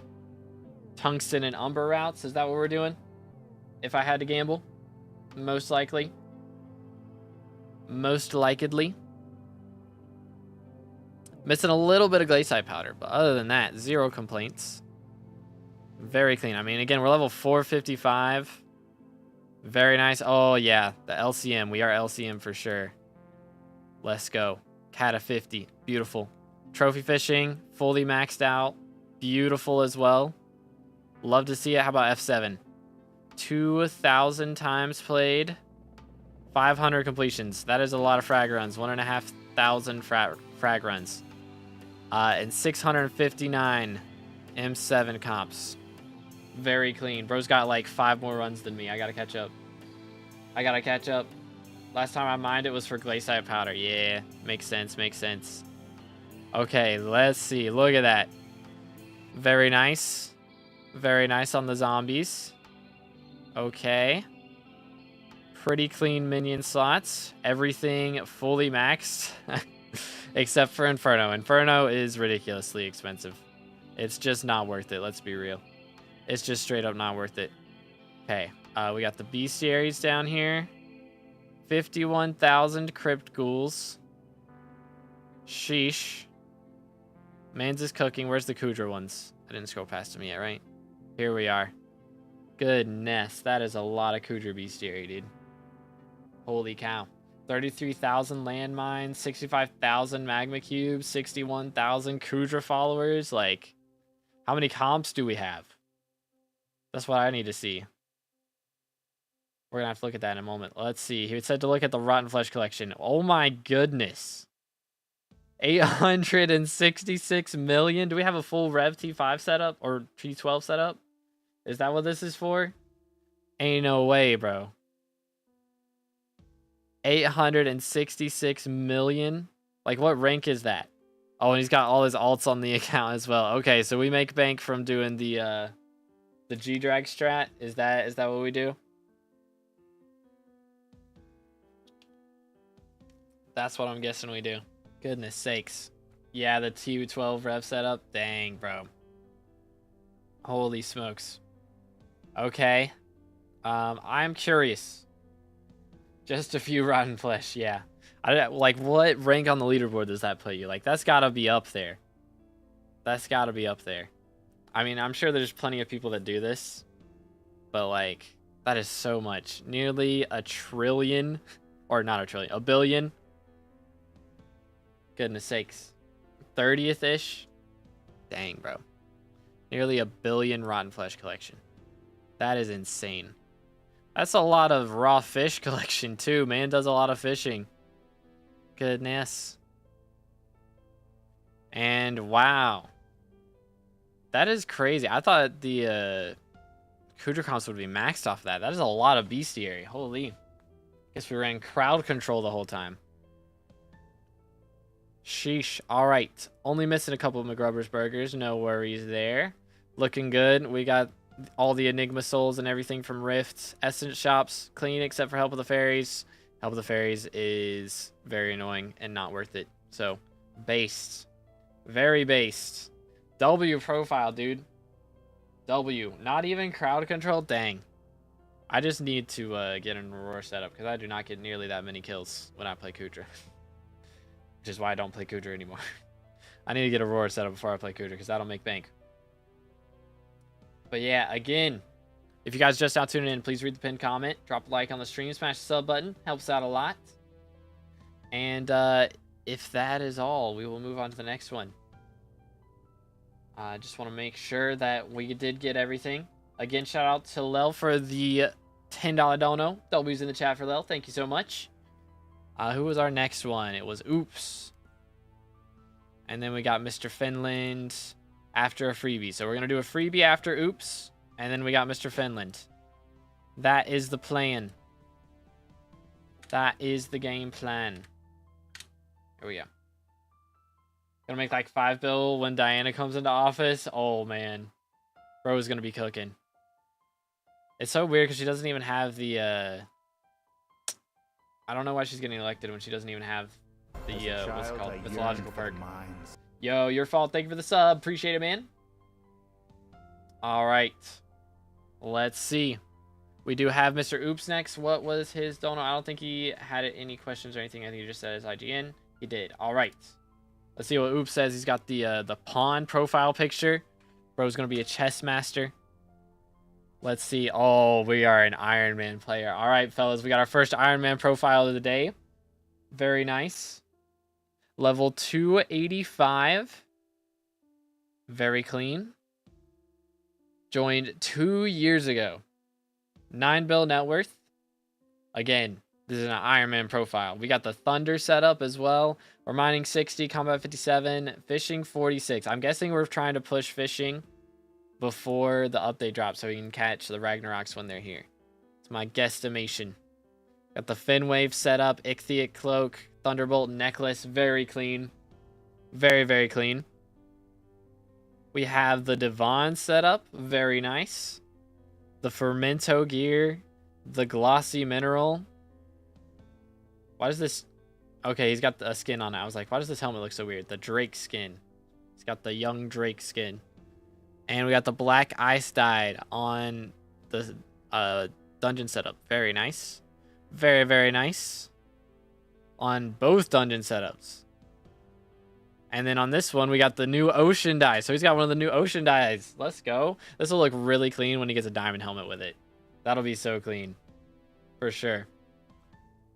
tungsten and umber routes? Is that what we're doing? If I had to gamble? Most likely. Most likedly. Missing a little bit of glacier powder, but other than that, zero complaints. Very clean. I mean, again, we're level 455. Very nice. Oh, yeah, the LCM. We are LCM for sure. Let's go. Cat of 50. Beautiful. Trophy fishing, fully maxed out. Beautiful as well. Love to see it. How about F7? 2,000 times played. 500 completions. That is a lot of frag runs. 1,500 frag runs. And 659 M7 comps. Very clean. Bro's got like 5 more runs than me. I gotta catch up. Last time I mined it was for glacier powder. Yeah, makes sense, makes sense. Okay, let's see. Look at that. Very nice. Very nice on the zombies. Okay. Pretty clean minion slots. Everything fully maxed. Except for Inferno. Inferno is ridiculously expensive. It's just not worth it, let's be real. It's just straight up not worth it. Okay, we got the bestiaries down here. 51,000 crypt ghouls. Sheesh. Mans is cooking. Where's the Kudra ones? I didn't scroll past them yet, right? Here we are. Goodness, that is a lot of Kudra bestiary, dude. Holy cow. 33,000 landmines, 65,000 magma cubes, 61,000 Kudra followers. Like, how many comps do we have? That's what I need to see. We're gonna have to look at that in a moment. Let's see. He said to look at the Rotten Flesh collection. Oh my goodness. 866 million. Do we have a full Rev T5 setup or T12 setup? Is that what this is for? Ain't no way, bro. 866 million. Like, what rank is that? Oh, and he's got all his alts on the account as well. Okay, so we make bank from doing the G-Drag strat. Is that what we do? That's what I'm guessing we do. Goodness sakes. Yeah, the T12 rev setup. Dang, bro. Holy smokes. Okay. I'm curious. Just a few rotten flesh, yeah. Like, what rank on the leaderboard does that put you? Like, that's gotta be up there. That's gotta be up there. I mean, I'm sure there's plenty of people that do this. But, like, that is so much. Nearly a trillion. Or not a trillion. A billion. Goodness sakes. 30th-ish? Dang, bro. Nearly a billion rotten flesh collection. That is insane. That's a lot of raw fish collection, too. Man does a lot of fishing. Goodness. And wow. That is crazy. I thought the Kudra comps would be maxed off that. That is a lot of bestiary. Holy. Guess we ran crowd control the whole time. Sheesh. All right. Only missing a couple of McGrubbers burgers. No worries there. Looking good. We got all the Enigma souls and everything from Rifts. Essence shops. Clean except for Help of the Fairies. Help of the Fairies is very annoying and not worth it. So, based. Very based. W profile, dude. W. Not even crowd control? Dang. I just need to get an Aurora setup because I do not get nearly that many kills when I play Kudra. Which is why I don't play Kudra anymore. I need to get Aurora set up before I play Kudra because that'll make bank. But yeah, again, if you guys just now tuning in, please read the pinned comment, drop a like on the stream, smash the sub button, helps out a lot. And if that is all, we will move on to the next one. I just want to make sure that we did get everything. Again, shout out to Lel for the $10 dono. W's in the chat for Lel. Thank you so much. Who was our next one? It was Oops. And then we got Mr. Finland after a freebie. So we're going to do a freebie after Oops. And then we got Mr. Finland. That is the plan. That is the game plan. Here we go. Gonna make like 5 bill when Diana comes into office. Oh, man. Bro is gonna be cooking. It's so weird because she doesn't even have the... I don't know why she's getting elected when she doesn't even have the what's it called? Mythological perk. Yo, your fault. Thank you for the sub. Appreciate it, man. All right. Let's see. We do have Mr. Oops next. What was his dono? I don't think he had any questions or anything. I think he just said his IGN. He did. All right. Let's see what Oops says. He's got the pawn profile picture. Bro's going to be a chess master. Let's see. Oh, we are an Iron Man player. All right, fellas. We got our first Iron Man profile of the day. Very nice. Level 285. Very clean. Joined 2 years ago. 9 bill net worth. Again, this is an Iron Man profile. We got the Thunder setup as well. We're mining 60, combat 57, fishing 46. I'm guessing we're trying to push fishing before the update drops so we can catch the Ragnaroks when they're here. It's my guesstimation. Got the fin wave setup, Ichthyet cloak, Thunderbolt necklace. Very clean. Very, very clean. We have the Divan setup. Very nice. The Fermento gear. The glossy mineral. Why does this... Okay, he's got a skin on it. I was like, why does this helmet look so weird? The Drake skin. He's got the young Drake skin. And we got the black ice dyed on the dungeon setup. Very nice. Very, very nice. On both dungeon setups. And then on this one, we got the new ocean dye. So he's got one of the new ocean dyes. Let's go. This will look really clean when he gets a diamond helmet with it. That'll be so clean. For sure.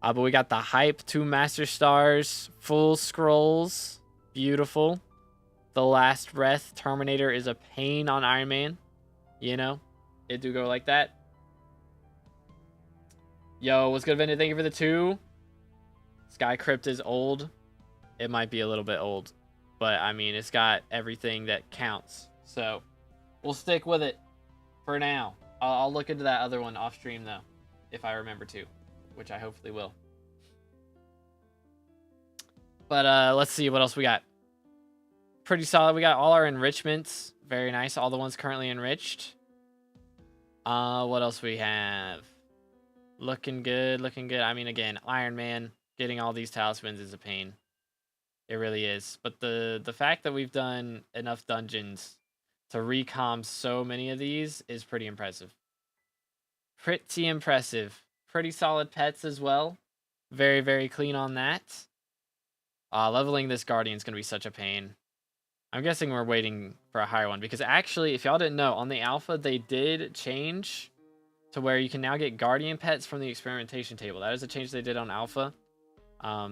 But we got the hype, 2 master stars, full scrolls. Beautiful. The last breath. Terminator is a pain on Iron Man. You know, it do go like that. Yo, what's good, Vinny? Thank you for the 2. Sky Crypt is old. It might be a little bit old. But, I mean, it's got everything that counts. So, we'll stick with it for now. I'll look into that other one off stream, though. If I remember to. Which I hopefully will. But, let's see what else we got. Pretty solid. We got all our enrichments. Very nice. All the ones currently enriched. What else we have? Looking good. Looking good. I mean, again, Iron Man. Getting all these talismans is a pain. It really is. But the fact that we've done enough dungeons to recom so many of these is pretty impressive. Pretty impressive. Pretty solid pets as well. Very, very clean on that. Leveling this Guardian is going to be such a pain. I'm guessing we're waiting for a higher one. Because actually, if y'all didn't know, on the alpha, they did change to where you can now get Guardian pets from the experimentation table. That is a change they did on alpha.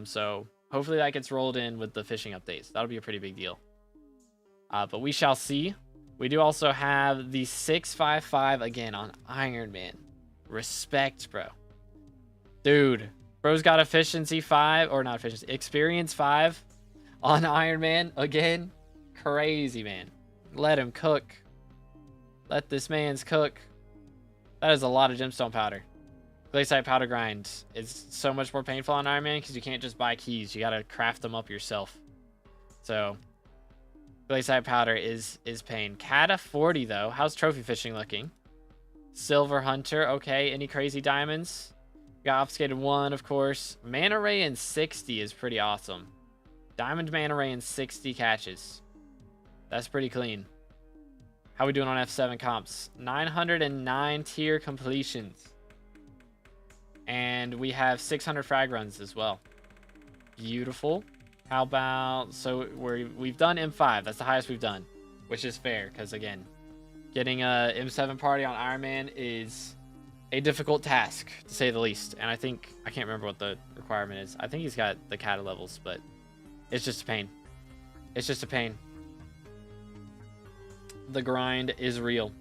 So hopefully that gets rolled in with the fishing updates. That'll be a pretty big deal. But we shall see. We do also have the 655 again on Iron Man. Respect, bro. Dude, bro's got efficiency 5, or not efficiency, experience 5 on Iron Man again. Crazy, man. Let him cook. Let this man's cook. That is a lot of gemstone powder. Glaciite powder grind is so much more painful on Iron Man because you can't just buy keys. You gotta craft them up yourself. So, glaciite powder is pain. Cata 40 though. How's trophy fishing looking? Silver Hunter. Okay. Any crazy diamonds? Got obfuscated 1, of course. Manta Ray in 60 is pretty awesome. Diamond Manta Ray in 60 catches. That's pretty clean. How we doing on F7 comps? 909 tier completions. And we have 600 frag runs as well. Beautiful. How about... So we've done M5. That's the highest we've done. Which is fair. Because again, getting a M7 party on Iron Man is a difficult task, to say the least. And I think... I can't remember what the requirement is. I think he's got the Kata levels. But it's just a pain. It's just a pain. The grind is real.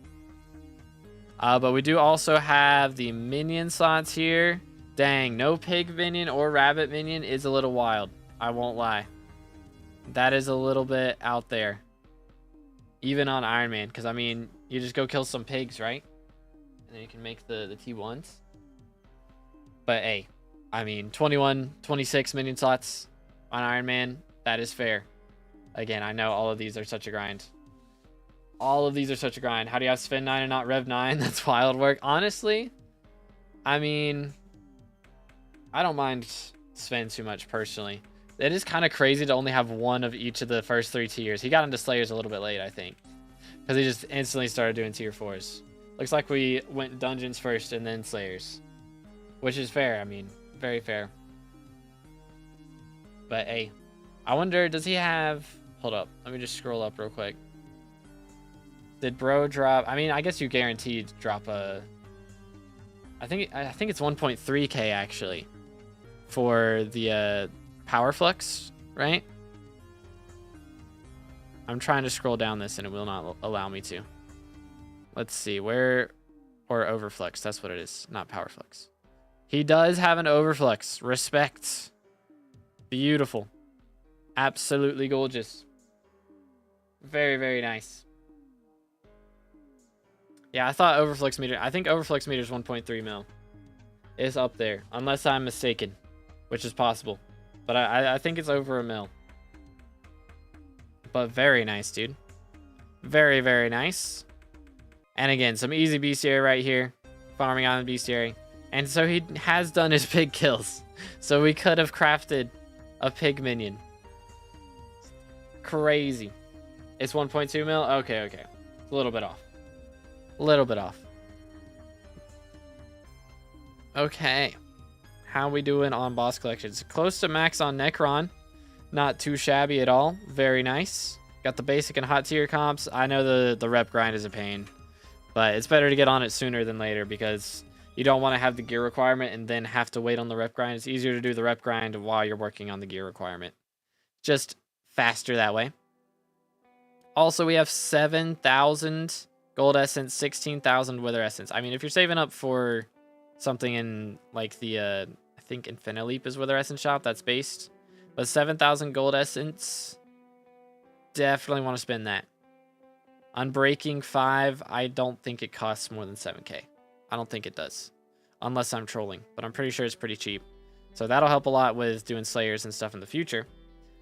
But we do also have the minion slots here. Dang, no pig minion or rabbit minion is a little wild. I won't lie. That is a little bit out there. Even on Iron Man. Because, I mean, you just go kill some pigs, right? And then you can make the T1s. But, hey, I mean, 21, 26 minion slots on Iron Man. That is fair. Again, I know all of these are such a grind. All of these are such a grind. How do you have Sven 9 and not Rev 9? That's wild work. Honestly, I mean, I don't mind Sven too much personally. It is kind of crazy to only have one of each of the first 3 tiers. He got into Slayers a little bit late, I think, because he just instantly started doing tier 4s. Looks like we went Dungeons first and then Slayers, which is fair. I mean, very fair. But hey, I wonder, does he have... Hold up. Let me just scroll up real quick. Did bro drop... I mean, I guess you guaranteed drop a... I think it's 1.3k actually for the power flux, right? I'm trying to scroll down this and it will not allow me to. Let's see, where... Or overflux, that's what it is, not power flux. He does have an overflux. Respect. Beautiful. Absolutely gorgeous. Very, very nice. Yeah, I thought overflux meter... I think overflux meter is 1.3 mil. It's up there, unless I'm mistaken, which is possible. But I think it's over a mil. But very nice, dude. Very, very nice. And again, some easy bestiary right here. Farming on the bestiary. And so he has done his pig kills. So we could have crafted a pig minion. Crazy. It's 1.2 mil? Okay, okay. It's a little bit off. A little bit off. Okay. How we doing on boss collections? Close to max on Necron. Not too shabby at all. Very nice. Got the basic and hot tier comps. I know the rep grind is a pain, but it's better to get on it sooner than later because you don't want to have the gear requirement and then have to wait on the rep grind. It's easier to do the rep grind while you're working on the gear requirement. Just faster that way. Also, we have 7,000 gold essence, 16,000 wither essence. I mean, if you're saving up for something in like the, I think Infinity is wither essence shop, that's based. But 7,000 gold essence, definitely want to spend that. Unbreaking 5, I don't think it costs more than 7k. I don't think it does. Unless I'm trolling, but I'm pretty sure it's pretty cheap. So that'll help a lot with doing Slayers and stuff in the future.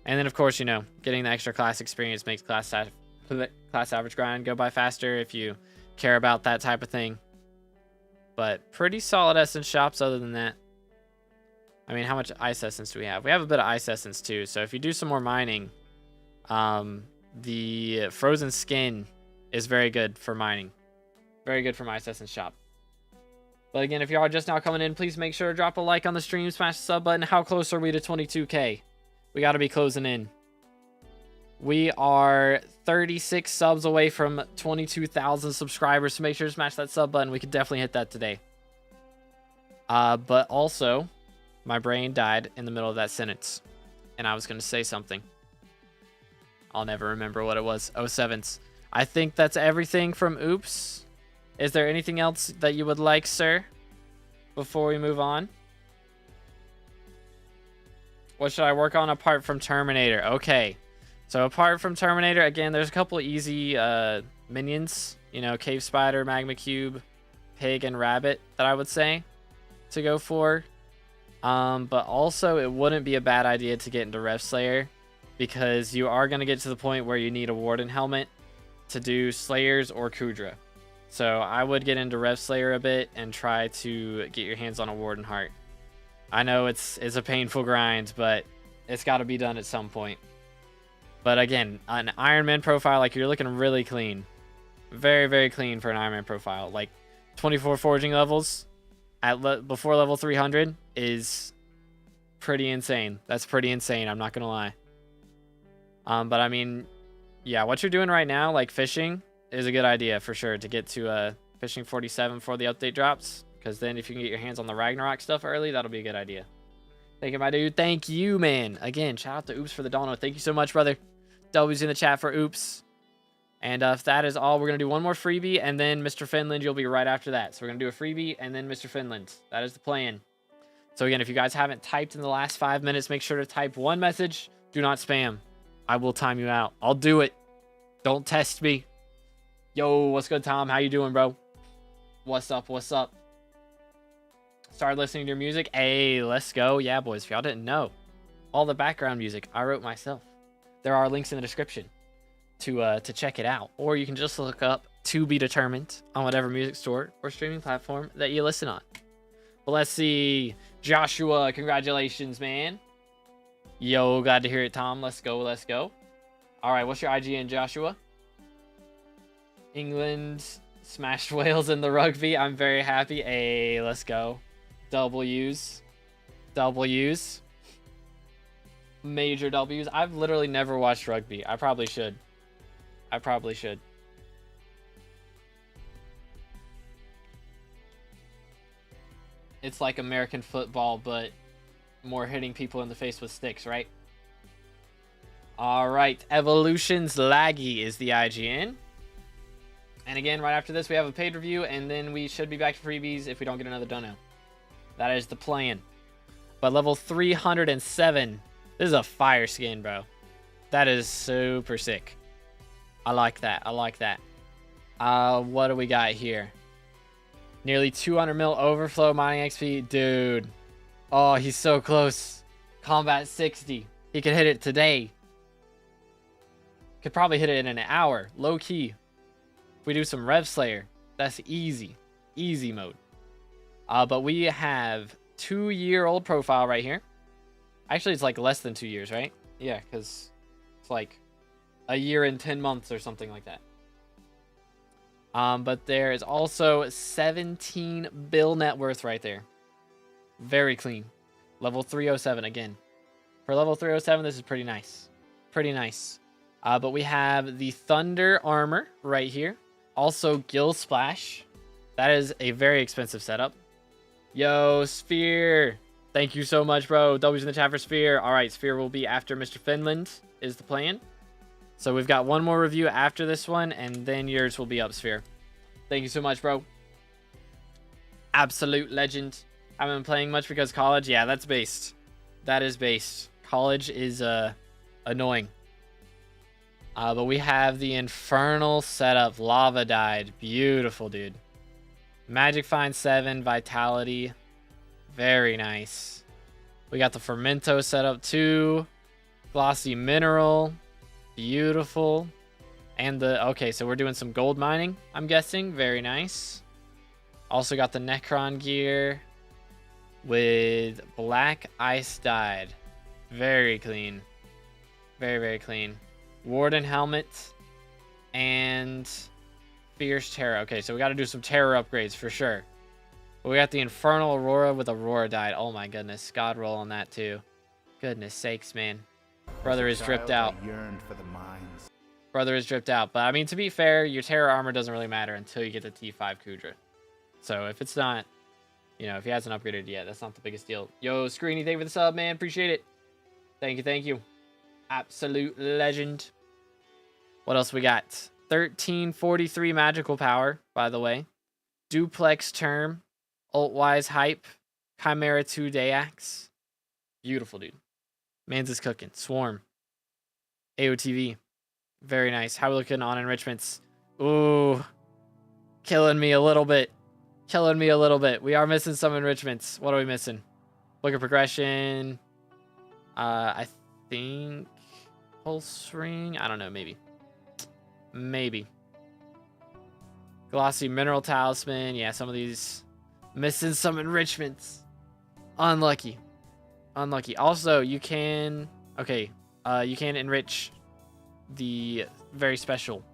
And then, of course, you know, getting the extra class experience makes class average grind go by faster if you care about that type of thing. But pretty solid essence shops other than that. I mean, how much ice essence do we have? We have a bit of ice essence too. So if you do some more mining, the frozen skin is very good for mining. Very good for my ice essence shop. But again, if y'all are just now coming in, please make sure to drop a like on the stream, smash the sub button. How close are we to 22k? We got to be closing in. We are 36 subs away from 22,000 subscribers, so make sure to smash that sub button. We could definitely hit that today. But also, my brain died in the middle of that sentence, and I was going to say something. I'll never remember what it was. 07s. I think that's everything from Oops. Is there anything else that you would like, sir, before we move on? What should I work on apart from Terminator? Okay. So apart from Terminator, again, there's a couple of easy minions. You know, Cave Spider, Magma Cube, Pig, and Rabbit that I would say to go for. But also, it wouldn't be a bad idea to get into Rev Slayer because you are going to get to the point where you need a Warden Helmet to do Slayers or Kudra. So I would get into Rev Slayer a bit and try to get your hands on a Warden Heart. I know it's a painful grind, but it's got to be done at some point. But again, an Iron Man profile, like you're looking really clean. Very, very clean for an Iron Man profile. Like 24 forging levels at before level 300 is pretty insane. That's pretty insane, I'm not going to lie. But I mean, yeah, what you're doing right now, like fishing, is a good idea for sure to get to fishing 47 before the update drops. Because then if you can get your hands on the Ragnarok stuff early, that'll be a good idea. Thank you, my dude. Thank you, man. Again, shout out to Oops for the dono. Thank you so much, brother. W's in the chat for Oops. And if that is all, we're going to do one more freebie, and then Mr. Finland, you'll be right after that. So we're going to do a freebie, and then Mr. Finland. That is the plan. So again, if you guys haven't typed in the last 5 minutes, make sure to type one message. Do not spam. I will time you out. I'll do it. Don't test me. Yo, what's good, Tom? How you doing, bro? What's up? What's up? Started listening to your music. Hey, let's go. Yeah, boys, if y'all didn't know, all the background music I wrote myself. There are links in the description to check it out. Or you can just look up To Be Determined on whatever music store or streaming platform that you listen on. Well, let's see. Joshua, congratulations, man. Yo, glad to hear it, Tom. Let's go, let's go. All right, what's your IGN, Joshua? England smashed Wales in the rugby. I'm very happy. Hey, let's go. W's. W's. Major W's. I've literally never watched rugby. I probably should. I probably should. It's like American football, but more hitting people in the face with sticks, right? All right. Evolution's Laggy is the IGN. And again, right after this, we have a paid review, and then we should be back to freebies if we don't get another dono. That is the plan. But level 307. This is a fire skin, bro. That is super sick. I like that. I like that. What do we got here? Nearly 200 mil overflow mining XP. Dude. Oh, he's so close. Combat 60. He could hit it today. Could probably hit it in an hour. Low key. If we do some Rev Slayer, that's easy. Easy mode. But we have 2-year-old profile right here. Actually, it's like less than 2 years, right? Yeah, because it's like a year and 10 months or something like that. But there is also 17 bill net worth right there. Very clean. Level 307 again. For level 307, this is pretty nice. Pretty nice. But we have the Thunder Armor right here. Also, Gill Splash. That is a very expensive setup. Yo, Sphere. Thank you so much, bro. W's in the chat for Sphere. All right, Sphere will be after Mr. Finland is the plan. So we've got one more review after this one, and then yours will be up, Sphere. Thank you so much, bro. Absolute legend. I haven't been playing much because college. Yeah, that's based. That is based. College is annoying. But we have the Infernal setup. Lava Died. Beautiful, dude. Magic Find 7. Vitality. Very nice. We got the Fermento setup too. Glossy Mineral. Beautiful. And the... Okay, so we're doing some gold mining, I'm guessing. Very nice. Also got the Necron gear with Black Ice Dyed. Very clean. Very, very clean. Warden Helmet and Fierce Terror. Okay, so we got to do some terror upgrades for sure. But we got the Infernal Aurora with Aurora Dyed. Oh my goodness. God roll on that too. Goodness sakes, man. Brother is dripped out. Yearned for the mines. Brother is dripped out. But I mean, to be fair, your terror armor doesn't really matter until you get the T5 Kudra. So if it's not, you know, if he hasn't upgraded yet, that's not the biggest deal. Yo, Screeny, thank you for the sub, man. Appreciate it. Thank you, thank you. Absolute legend. What else we got? 1343 magical power, by the way. Duplex Term. Altwise Hype. Chimera 2 Dayax. Beautiful, dude. Mans is cooking. Swarm. AOTV. Very nice. How we looking on enrichments? Ooh. Killing me a little bit. Killing me a little bit. We are missing some enrichments. What are we missing? Book of Progression. I think Pulse Ring. I don't know. Maybe. Maybe. Glossy Mineral Talisman. Yeah, some of these missing some enrichments. Unlucky. Unlucky. Also, you can... Okay. You can enrich the very special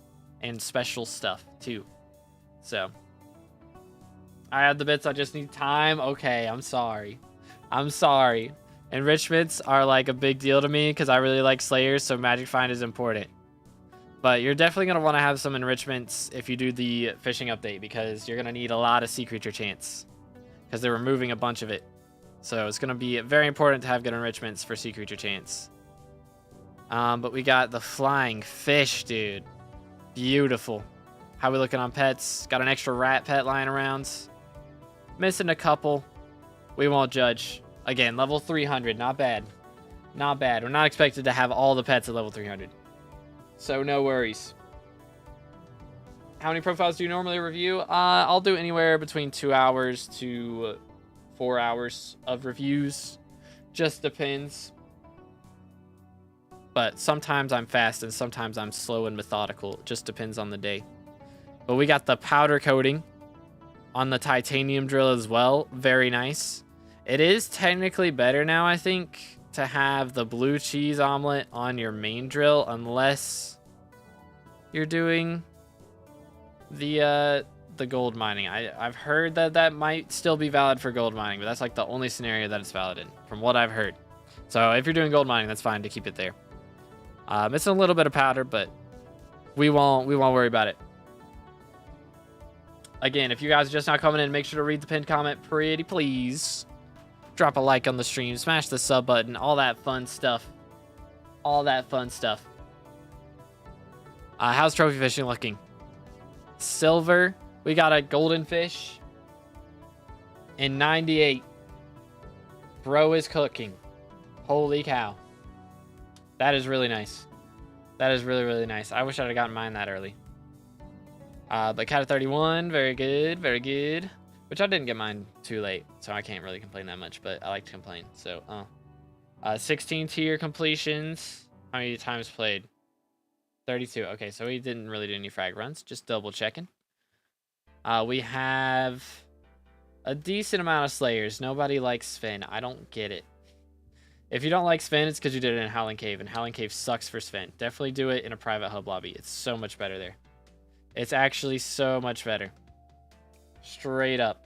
and special stuff too. So... I have the bits, I just need time. Okay, I'm sorry. I'm sorry. Enrichments are like a big deal to me because I really like Slayers, so Magic Find is important. But you're definitely going to want to have some enrichments if you do the fishing update because you're going to need a lot of sea creature chance because they're removing a bunch of it. So it's going to be very important to have good enrichments for sea creature chance. But we got the Flying Fish, dude. Beautiful. How we looking on pets? Got an extra rat pet lying around. Missing a couple. We won't judge. Again, level 300. Not bad. Not bad. We're not expected to have all the pets at level 300. So no worries. How many profiles do you normally review? I'll do anywhere between 2 hours to 4 hours of reviews. Just depends. But sometimes I'm fast and sometimes I'm slow and methodical. It just depends on the day. But we got the powder coating on the titanium drill as well. Very nice. It is technically better now, I think. to have the blue cheese omelet on your main drill unless you're doing the gold mining. I've heard that might still be valid for gold mining, but that's like the only scenario that it's valid in, from what I've heard. So if you're doing gold mining, that's fine to keep it there. Missing a little bit of powder, but we won't worry about it. Again, if you guys are just not coming in, make sure to read the pinned comment, pretty please. Drop a like on the stream, smash the sub button, all that fun stuff. All that fun stuff. How's trophy fishing looking? Silver. We got a golden fish in 98. Bro is cooking. Holy cow. That is really nice. That is really, really nice. I wish I'd have gotten mine that early. But cat of 31, very good, very good. Which I didn't get mine too late, so I can't really complain that much, but I like to complain. So, 16 tier completions. How many times played? 32. Okay, so we didn't really do any frag runs. Just double checking. We have a decent amount of slayers. Nobody likes Sven. I don't get it. If you don't like Sven, it's because you did it in Howling Cave, and Howling Cave sucks for Sven. Definitely do it in a private hub lobby. It's so much better there. It's actually so much better. Straight up.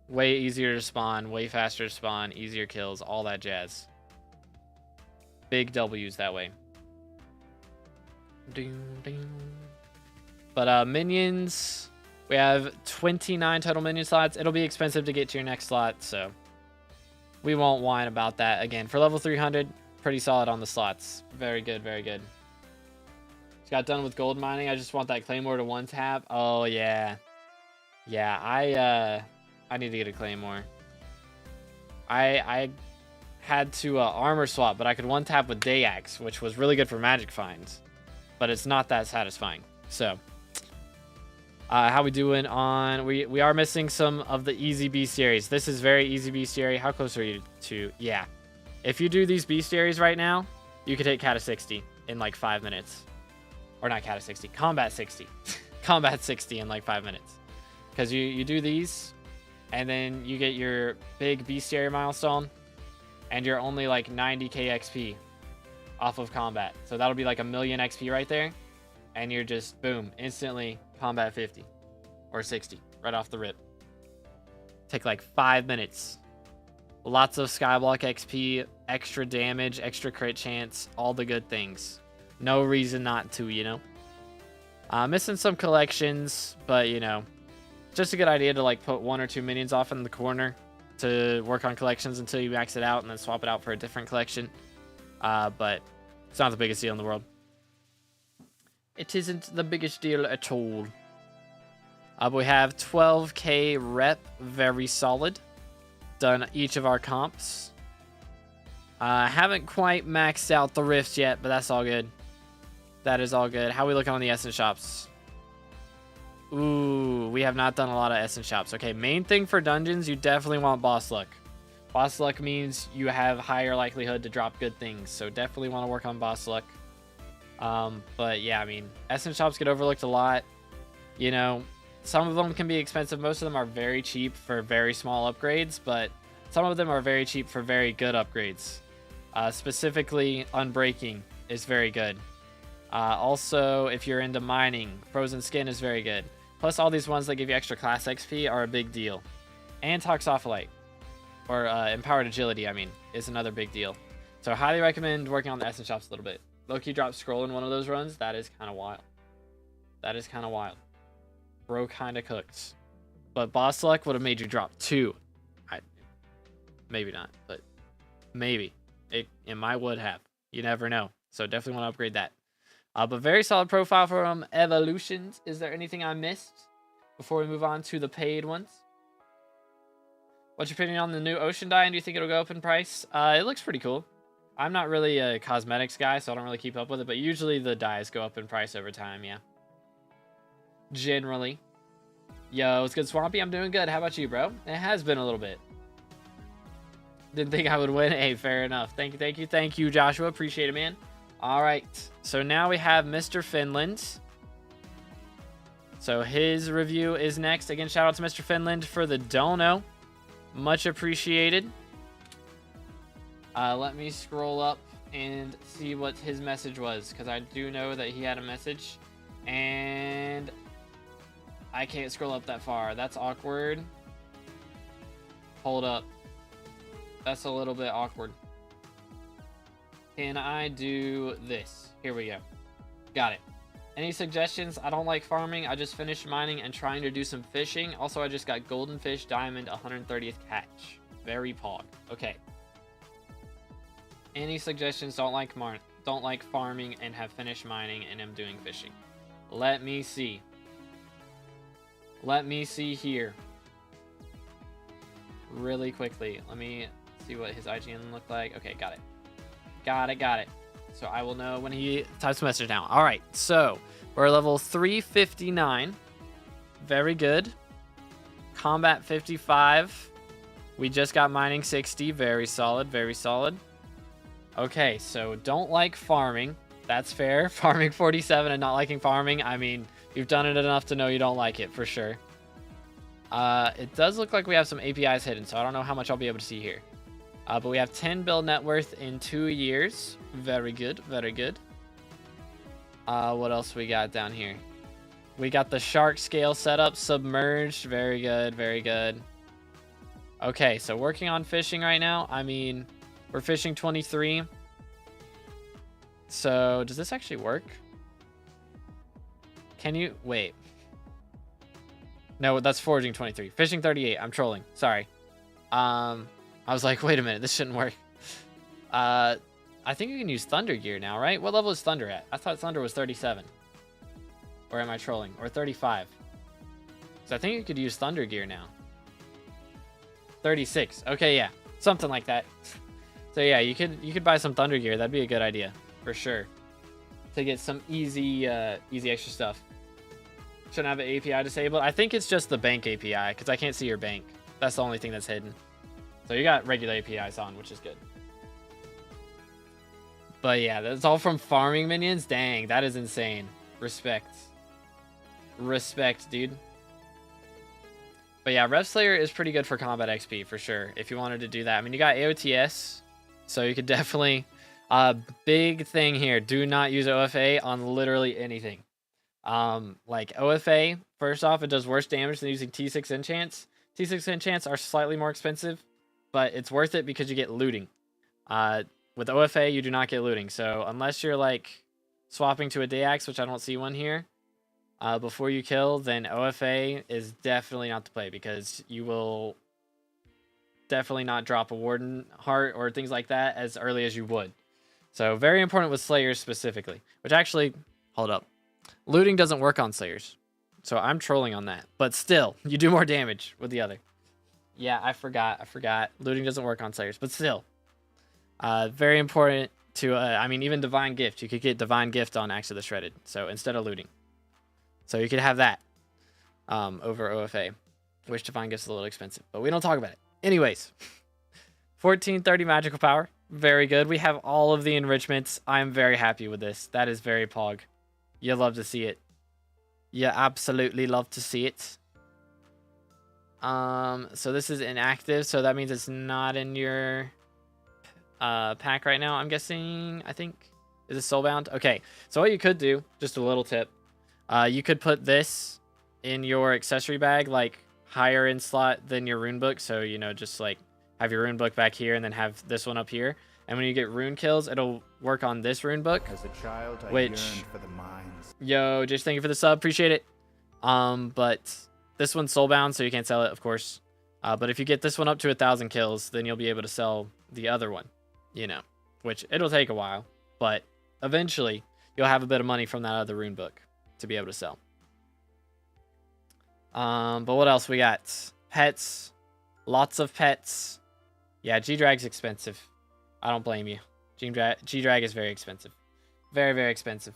Way easier to spawn, way faster to spawn, easier kills, all that jazz. Big W's that way. Ding, ding. But minions, we have 29 total minion slots. It'll be expensive to get to your next slot, so we won't whine about that. Again, for level 300, pretty solid on the slots. Very good, very good. Just got done with gold mining. I just want that claymore to one tap. Oh yeah. Yeah, I need to get a claymore. I had to armor swap, but I could one tap with day axe, which was really good for magic finds, but it's not that satisfying. So how we doing on we are missing some of the easy bestiaries. This is very easy bestiary. How close are you to? Yeah, if you do these bestiaries right now, you could hit cat of 60 in like 5 minutes. Or not cat of 60, combat 60. Combat 60 in like 5 minutes. Because you do these, and then you get your big bestiary milestone, and you're only like 90k XP off of combat. So that'll be like 1,000,000 XP right there, and you're just, boom, instantly combat 50 or 60 right off the rip. Take like 5 minutes. Lots of skyblock XP, extra damage, extra crit chance, all the good things. No reason not to, you know. Missing some collections, but you know, just a good idea to like put 1 or 2 minions off in the corner to work on collections until you max it out and then swap it out for a different collection. But it's not the biggest deal in the world. It isn't the biggest deal at all. But we have 12k rep, very solid. Done each of our comps. Haven't quite maxed out the rifts yet, but that's all good. That is all good. How are we looking on the Essence shops? Ooh, we have not done a lot of Essence shops. Okay, main thing for dungeons, you definitely want boss luck. Boss luck means you have higher likelihood to drop good things, so definitely want to work on boss luck. But yeah, I mean, Essence shops get overlooked a lot. You know, some of them can be expensive. Most of them are very cheap for very small upgrades, but some of them are very cheap for very good upgrades. Specifically, Unbreaking is very good. Also, if you're into mining, Frozen Skin is very good. Plus, all these ones that give you extra class XP are a big deal. And Toxopholite, or Empowered Agility, I mean, is another big deal. So, highly recommend working on the Essence shops a little bit. Loki dropped Scroll in one of those runs. That is kind of wild. That is kind of wild. Bro kind of cooks. But Boss Luck would have made you drop 2. Maybe not, but maybe. It might would have. You never know. So, definitely want to upgrade that. But very solid profile from Evolutions. Is there anything I missed before we move on to the paid ones? What's your opinion on the new ocean dye, and do you think it'll go up in price? It looks pretty cool. I'm not really a cosmetics guy, so I don't really keep up with it, but usually the dyes go up in price over time, yeah. Generally. Yo, it's good, Swampy. I'm doing good. How about you, bro? It has been a little bit. Didn't think I would win. Hey, fair enough. Thank you, Joshua. Appreciate it, man. All right, so now we have Mr. Finland. So his review is next. Again, shout out to Mr. Finland for the dono. Much appreciated. Let me scroll up and see what his message was, because I do know that he had a message, and I can't scroll up that far. That's awkward. Hold up. That's a little bit awkward. Can I do this? Here we go. Got it. Any suggestions? I don't like farming. I just finished mining and trying to do some fishing. Also, I just got golden fish, diamond, 130th catch. Very pog. Okay. Any suggestions? Don't like farming and have finished mining and am doing fishing. Let me see. Let me see here. Really quickly. Let me see what his IGN looked like. Okay, got it. Got it. So I will know when he types a message now. All right, so we're level 359. Very good. Combat 55. We just got mining 60. Very solid, very solid. Okay, so don't like farming. That's fair. Farming 47 and not liking farming. I mean, you've done it enough to know you don't like it for sure. It does look like we have some APIs hidden, so I don't know how much I'll be able to see here. But we have 10 bill net worth in 2 years. Very good, very good. What else we got down here? We got the shark scale setup, submerged. Very good, very good. Okay, so working on fishing right now. I mean, we're fishing 23. So does this actually work? Can you wait? No, that's foraging 23. Fishing 38. I'm trolling. Sorry. I was like, wait a minute, this shouldn't work. I think you can use Thunder Gear now, right? What level is Thunder at? I thought Thunder was 37. Or am I trolling? Or 35. So I think you could use Thunder Gear now. 36. Okay, yeah. Something like that. So yeah, you could buy some Thunder Gear. That'd be a good idea. For sure. To get some easy extra stuff. Shouldn't have an API disabled. I think it's just the bank API, because I can't see your bank. That's the only thing that's hidden. So you got regular APIs on, which is good. But yeah, that's all from farming minions. Dang, that is insane. Respect. Respect, dude. But yeah, Rev Slayer is pretty good for combat XP, for sure, if you wanted to do that. I mean, you got AOTS, so you could definitely... big thing here, do not use OFA on literally anything. Like OFA, first off, it does worse damage than using T6 enchants. T6 enchants are slightly more expensive, but it's worth it because you get looting. With OFA, you do not get looting. So unless you're like swapping to a Dayax, which I don't see one here, before you kill, then OFA is definitely not to play, because you will definitely not drop a Warden Heart or things like that as early as you would. So very important with Slayers specifically, which actually, hold up. Looting doesn't work on Slayers. So I'm trolling on that. But still, you do more damage with the other. Yeah, I forgot. Looting doesn't work on Slayers, but still. Very important to, I mean, even Divine Gift. You could get Divine Gift on Axe of the Shredded. So instead of looting. So you could have that over OFA. Which Divine Gift's a little expensive, but we don't talk about it. Anyways. 1430 magical power. Very good. We have all of the enrichments. I'm very happy with this. That is very pog. You love to see it. You absolutely love to see it. So this is inactive, so that means it's not in your pack right now, I'm guessing. I think. Is it soulbound? Okay. So what you could do, just a little tip, you could put this in your accessory bag, like higher in slot than your rune book. So, you know, just like have your rune book back here and then have this one up here. And when you get rune kills, it'll work on this rune book. As a child, I which, yearned for the mines. Yo, just thank you for the sub. Appreciate it. But this one's soulbound, so you can't sell it, of course. But if you get this one up to 1,000 kills, then you'll be able to sell the other one, you know, which it'll take a while. But eventually, you'll have a bit of money from that other rune book to be able to sell. But what else we got? Pets. Lots of pets. Yeah, G-Drag's expensive. I don't blame you. G-Drag is very expensive. Very, very expensive.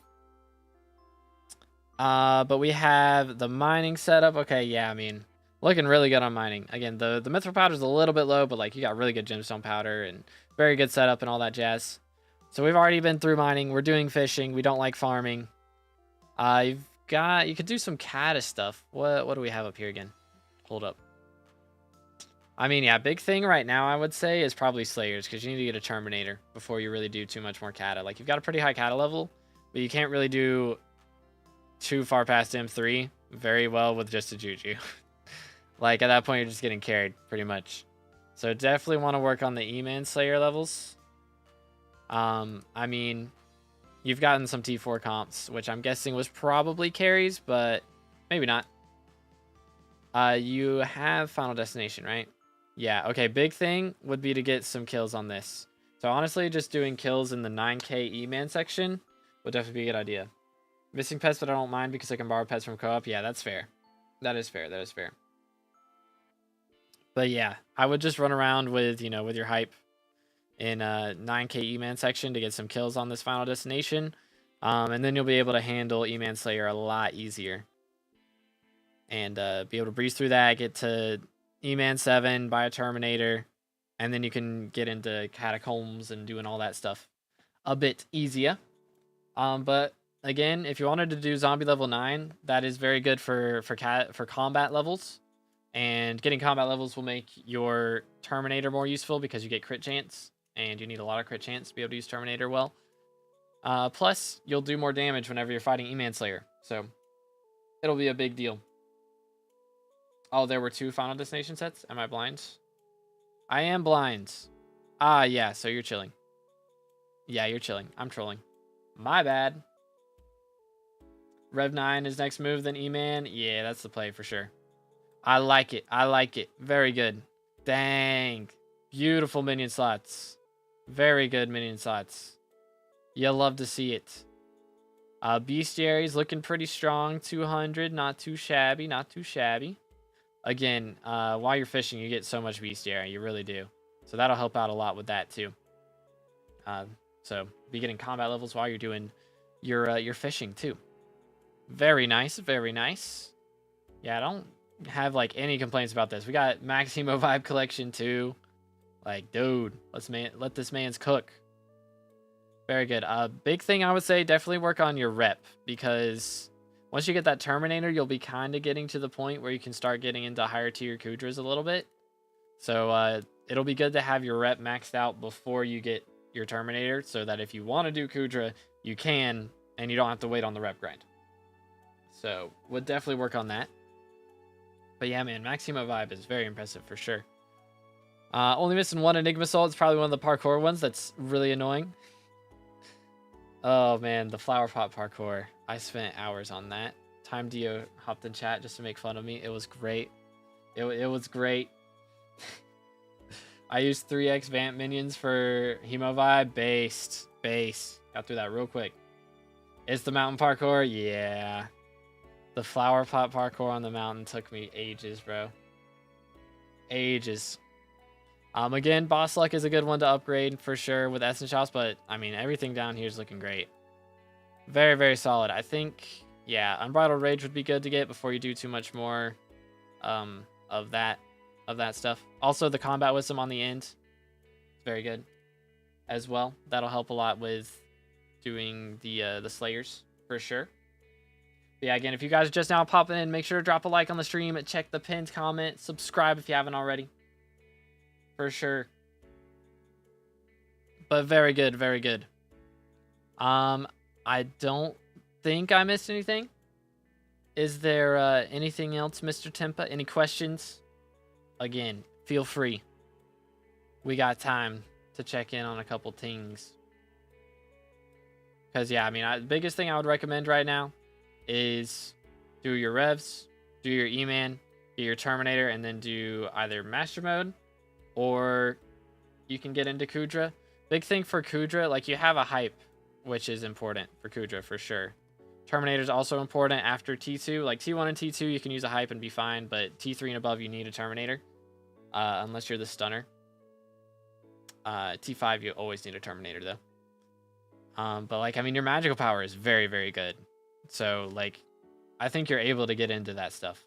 But we have the mining setup. Okay, yeah, I mean, looking really good on mining. Again, the mithril powder is a little bit low, but like you got really good gemstone powder and very good setup and all that jazz. So we've already been through mining. We're doing fishing. We don't like farming. You could do some caddis stuff. What do we have up here again? Hold up. I mean, yeah, big thing right now I would say is probably Slayers, because you need to get a Terminator before you really do too much more Kata. Like, you've got a pretty high Kata level, but you can't really do too far past M3 very well with just a Juju. Like, at that point, you're just getting carried, pretty much. So definitely want to work on the E-Man Slayer levels. I mean, you've gotten some T4 comps, which I'm guessing was probably carries, but maybe not. You have Final Destination, right? Yeah, okay, big thing would be to get some kills on this. So honestly, just doing kills in the 9k E-Man section would definitely be a good idea. Missing pets, but I don't mind because I can borrow pets from co-op. Yeah, that's fair. That is fair, that is fair. But yeah, I would just run around with, you know, with your hype in 9k E-Man section to get some kills on this Final Destination. And then you'll be able to handle E-Man Slayer a lot easier. And be able to breeze through that, get to E-Man 7, buy a Terminator, and then you can get into Catacombs and doing all that stuff a bit easier. But again, if you wanted to do Zombie level 9, that is very good for combat levels. And getting combat levels will make your Terminator more useful because you get crit chance, and you need a lot of crit chance to be able to use Terminator well. Plus, you'll do more damage whenever you're fighting E-Man Slayer, so it'll be a big deal. Oh, there were 2 Final Destination sets? Am I blind? I am blind. Ah, yeah, so you're chilling. Yeah, you're chilling. I'm trolling. My bad. Rev 9 is next move, then E-Man. Yeah, that's the play for sure. I like it. I like it. Very good. Dang. Beautiful minion slots. Very good minion slots. You'll love to see it. Bestiary's looking pretty strong. 200. Not too shabby. Not too shabby. Again, while you're fishing, you get so much bestiary. You really do. So that'll help out a lot with that too. So be getting combat levels while you're doing your fishing too. Very nice. Very nice. Yeah, I don't have like any complaints about this. We got Maximo Vibe Collection too. Like, dude, let this man's cook. Very good. Big thing I would say, definitely work on your rep, because once you get that Terminator, you'll be kind of getting to the point where you can start getting into higher tier Kudras a little bit. So it'll be good to have your rep maxed out before you get your Terminator, so that if you want to do Kudra, you can, and you don't have to wait on the rep grind. So would definitely work on that. But yeah, man, Maximo Vibe is very impressive for sure. Only missing 1 Enigma Soul. It's probably one of the parkour ones that's really annoying. Oh man, the flower pot parkour. I spent hours on that. Time Dio hopped in chat just to make fun of me. It was great. It was great. I used 3x Vamp minions for Hemo Vibe. Base. Got through that real quick. It's the mountain parkour. Yeah. The flower pot parkour on the mountain took me ages, bro. Ages. Again, Boss Luck is a good one to upgrade for sure with Essence Shops, but I mean, everything down here is looking great. Very, very solid. I think, yeah, Unbridled Rage would be good to get before you do too much more of that stuff. Also, the Combat Wisdom on the end is very good as well. That'll help a lot with doing the Slayers for sure. But yeah, again, if you guys are just now popping in, make sure to drop a like on the stream, check the pinned comment, subscribe if you haven't already. For sure. But very good, very good. I don't think I missed anything. Is there anything else, Mr. Tempa? Any questions? Again, feel free. We got time to check in on a couple things. Because, yeah, I mean, the biggest thing I would recommend right now is do your revs, do your E-Man, do your Terminator, and then do either Master Mode, or you can get into Kudra. Big thing for Kudra, like, you have a hype, which is important for Kudra for sure. Terminator is also important after T2. Like, T1 and T2, you can use a hype and be fine, but T3 and above, you need a Terminator. Unless you're the stunner. T5, you always need a Terminator, though. But, like, I mean, your magical power is very, very good. So, like, I think you're able to get into that stuff.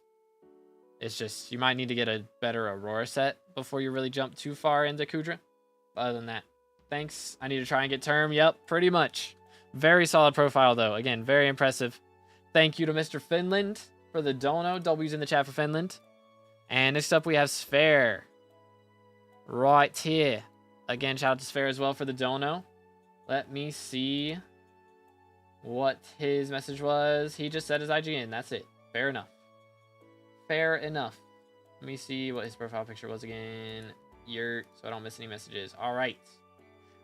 It's just, you might need to get a better Aurora set before you really jump too far into Kudra. Other than that, thanks. I need to try and get Term. Yep, pretty much. Very solid profile, though. Again, very impressive. Thank you to Mr. Finland for the dono. W's in the chat for Finland. And next up, we have Sphere. right here. Again, shout out to Sphere as well for the dono. Let me see what his message was. He just said his IGN. That's it. Fair enough. Fair enough. Let me see what his profile picture was again. So I don't miss any messages. All right.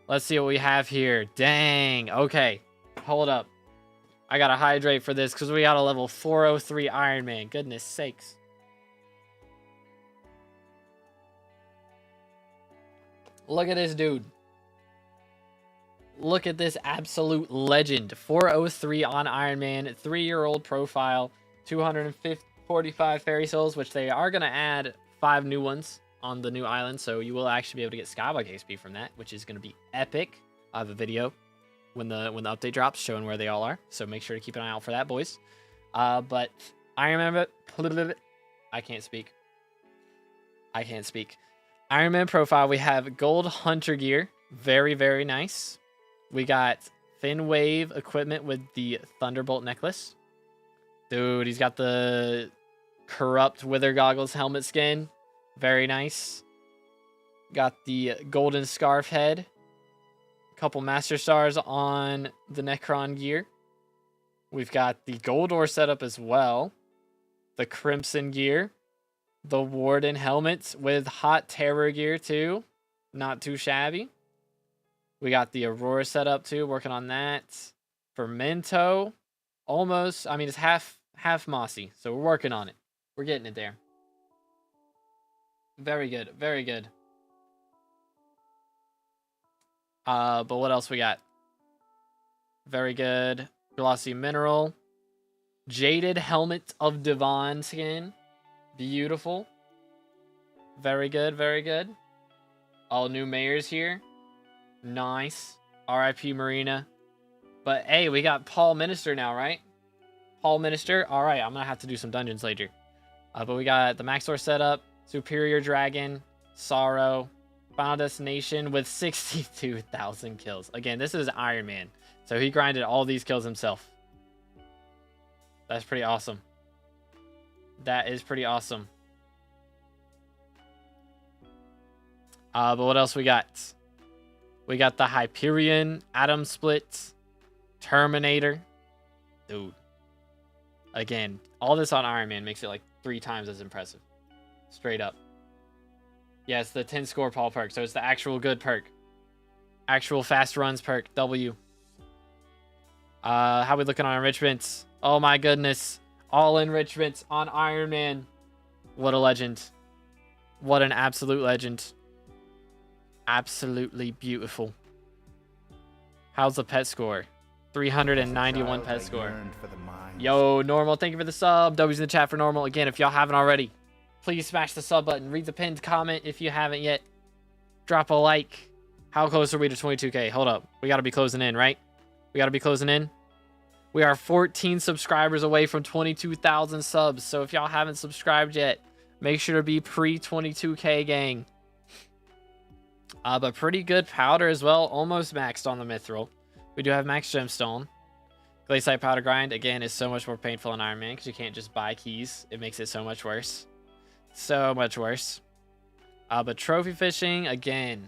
Let's see what we have here. Dang. Okay. Hold up. I gotta hydrate for this because we got a level 403 Iron Man. Goodness sakes. Look at this dude. Look at this absolute legend. 403 on Iron Man. 3-year-old profile. 245 fairy souls, which they are going to add 5 new ones on the new island. So you will actually be able to get SkyBlock XP from that, which is going to be epic. I have a video when the update drops showing where they all are. So make sure to keep an eye out for that, boys. But Iron Man... I can't speak. Iron Man profile, we have gold hunter gear. Very, very nice. We got Fin Wave equipment with the Thunderbolt necklace. Dude, he's got the corrupt Wither Goggles helmet skin. Very nice. Got the golden scarf head. A couple master stars on the Necron gear. We've got the gold ore setup as well. The crimson gear. The Warden helmets with hot terror gear too. Not too shabby. We got the Aurora setup too, working on that. Fermento, almost, I mean, it's half mossy, so we're working on it. We're getting it there. Very good, very good. But what else we got? Very good. Glossy mineral. Jaded helmet of Devon skin. Beautiful. Very good, very good. All new mayors here. Nice. RIP Marina. But hey, we got Paul Minister now, right? Paul Minister. All right, I'm going to have to do some dungeons later. But we got the Maxor setup, Superior Dragon, Sorrow, Final Destination with 62,000 kills. Again, this is Iron Man. So he grinded all these kills himself. That's pretty awesome. That is pretty awesome. But what else we got? We got the Hyperion, Atom Split, Terminator. Dude. Again, all this on Iron Man makes it like 3 times as impressive. Straight up. Yeah, it's the 10 score Paul perk. So it's the actual good perk. Actual fast runs perk. W. How we looking on enrichments? Oh my goodness. All enrichments on Iron Man. What a legend. What an absolute legend. Absolutely beautiful. How's the pet score? 391 pet score. Yo, Normal, thank you for the sub. W's in the chat for Normal. Again, if y'all haven't already, please smash the sub button. Read the pinned comment if you haven't yet. Drop a like. How close are we to 22K? Hold up. We got to be closing in, right? We got to be closing in. We are 14 subscribers away from 22,000 subs. So if y'all haven't subscribed yet, make sure to be pre-22K gang. But pretty good powder as well. Almost maxed on the Mithril. We do have max gemstone. Glaciite powder grind, again, is so much more painful in Iron Man because you can't just buy keys. It makes it so much worse. So much worse. But trophy fishing, again,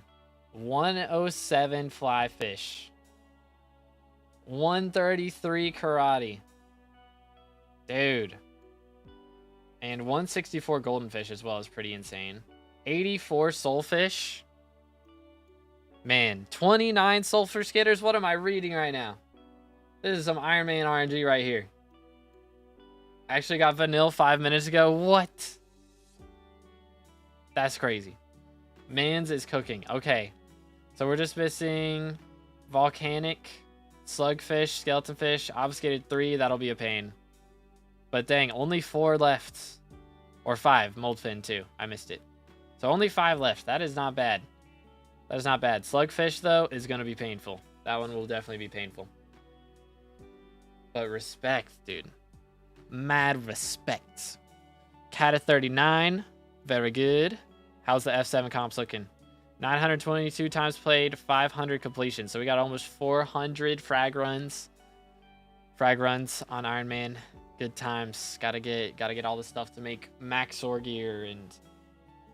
107 fly fish. 133 karate. Dude. And 164 golden fish as well is pretty insane. 84 soulfish. Man, 29 sulfur skitters. What am I reading right now? This is some Iron Man RNG right here. Actually got vanilla 5 minutes ago. What? That's crazy. Mans is cooking. Okay. So we're just missing volcanic, slugfish, skeleton fish, obfuscated 3. That'll be a pain. But dang, only 4 left. Or 5. Moldfin 2. I missed it. So only 5 left. That is not bad. That is not bad. Slugfish, though, is going to be painful. That one will definitely be painful. But respect, dude. Mad respect. Cat at 39. Very good. How's the F7 comps looking? 922 times played, 500 completion. So we got almost 400 frag runs. Frag runs on Iron Man. Good times. Gotta get all the stuff to make Maxor gear and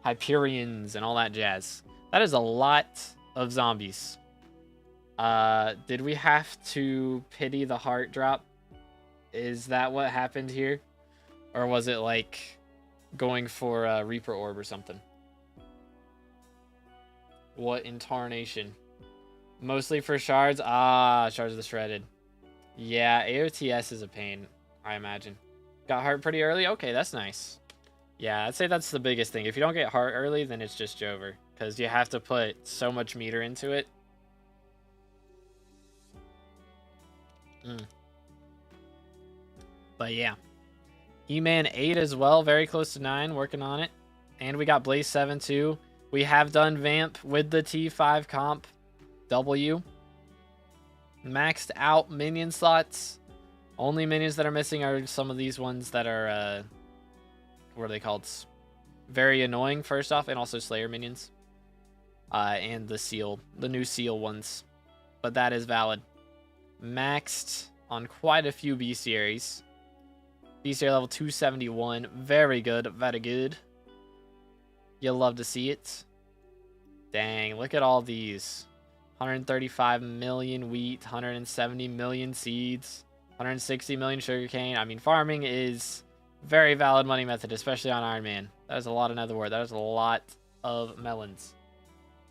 Hyperions and all that jazz. That is a lot of zombies. Did we have to pity the heart drop? Is that what happened here? Or was it like going for a Reaper Orb or something? What in tarnation? Mostly for shards? Ah, shards of the shredded. Yeah, AOTS is a pain, I imagine. Got heart pretty early? Okay, that's nice. Yeah, I'd say that's the biggest thing. If you don't get heart early, then it's just Jover. Because you have to put so much meter into it. But yeah. E-Man 8 as well. Very close to 9. Working on it. And we got Blaze 7 too. We have done Vamp with the T5 comp. W. Maxed out minion slots. Only minions that are missing are some of these ones that are... what are they called? Very annoying, first off. And also Slayer minions. And the Seal. The new Seal ones. But that is valid. Maxed on quite a few bestiaries. Bestiary level 271. Very good. Very good. You'll love to see it. Dang, look at all these. 135 million wheat. 170 million seeds. 160 million sugarcane. I mean, farming is very valid money method, especially on Iron Man. That is a lot of netherwort. That is a lot of melons.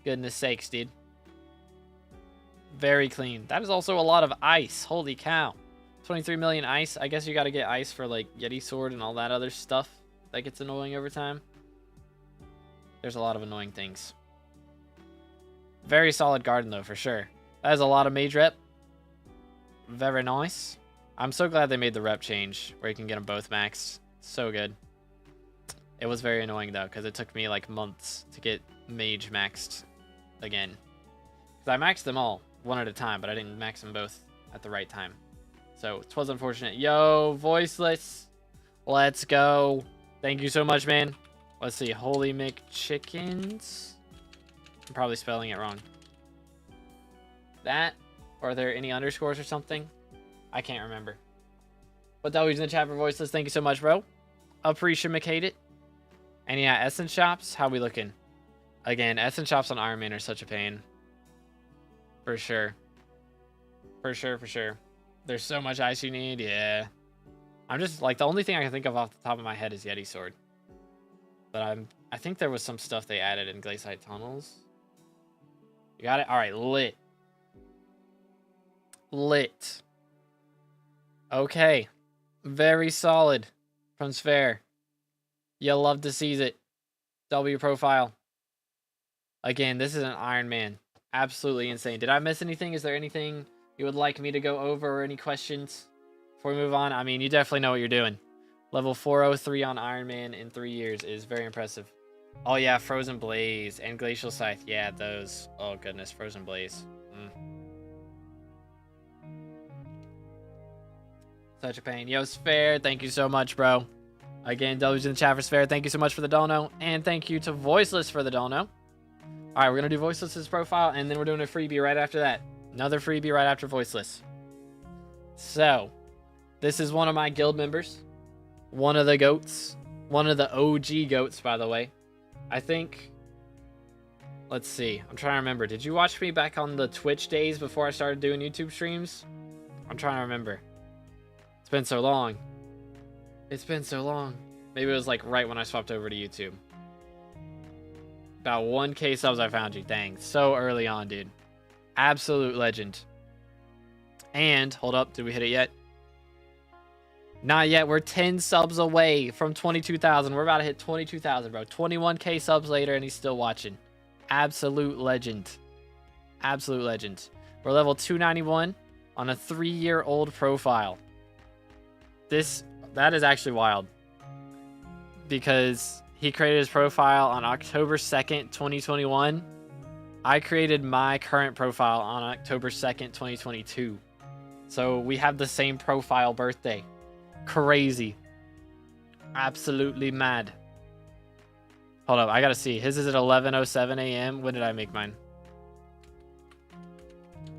Goodness sakes, dude. Very clean. That is also a lot of ice. Holy cow. 23 million ice. I guess you got to get ice for like Yeti Sword and all that other stuff that gets annoying over time. There's a lot of annoying things. Very solid garden though, for sure. That is a lot of mage rep. Very nice. I'm so glad they made the rep change where you can get them both maxed. So good. It was very annoying though, because it took me like months to get mage maxed again. Because I maxed them all one at a time, but I didn't max them both at the right time. So it was unfortunate. Yo, Voiceless. Let's go. Thank you so much, man. Let's see. Holy McChickens. I'm probably spelling it wrong. That? Or are there any underscores or something? I can't remember. But W's in the chat for Voiceless. Thank you so much, bro. Appreciate it. And yeah, Essence Shops. How we looking? Again, Essence Shops on Iron Man are such a pain. For sure. For sure, for sure. There's so much ice you need. Yeah. I'm just like, the only thing I can think of off the top of my head is Yeti Sword. But I think there was some stuff they added in Glaciate Tunnels. You got it? All right, lit. Lit. Okay. Very solid from Sphere. You'll love to seize it. W profile. Again, this is an Iron Man. Absolutely insane. Did I miss anything? Is there anything you would like me to go over or any questions before we move on? I mean, you definitely know what you're doing. Level 403 on Iron Man in 3 years is very impressive. Oh yeah, Frozen Blaze and Glacial Scythe. Yeah, those. Oh goodness, Frozen Blaze. Such a pain. Yo, Sphere, thank you so much, bro. Again, W's in the chat for Sphere. Thank you so much for the dono. And thank you to Voiceless for the dono. Alright, we're going to do Voiceless's profile, and then we're doing a freebie right after that. Another freebie right after Voiceless. So, this is one of my guild members. One of the goats. One of the OG goats, by the way. I think... Let's see. I'm trying to remember. Did you watch me back on the Twitch days before I started doing YouTube streams? I'm trying to remember. It's been so long. It's been so long. Maybe it was like right when I swapped over to YouTube. About 1K subs I found you. Dang. So early on, dude. Absolute legend. And, hold up. Did we hit it yet? Not yet. We're 10 subs away from 22,000. We're about to hit 22,000, bro. 21K subs later, and he's still watching. Absolute legend. Absolute legend. We're level 291 on a 3-year-old profile. That is actually wild. Because he created his profile on October 2nd, 2021. I created my current profile on October 2nd, 2022. So we have the same profile birthday. Crazy. Absolutely mad. Hold up, I gotta see. His is at 11:07 a.m. When did I make mine?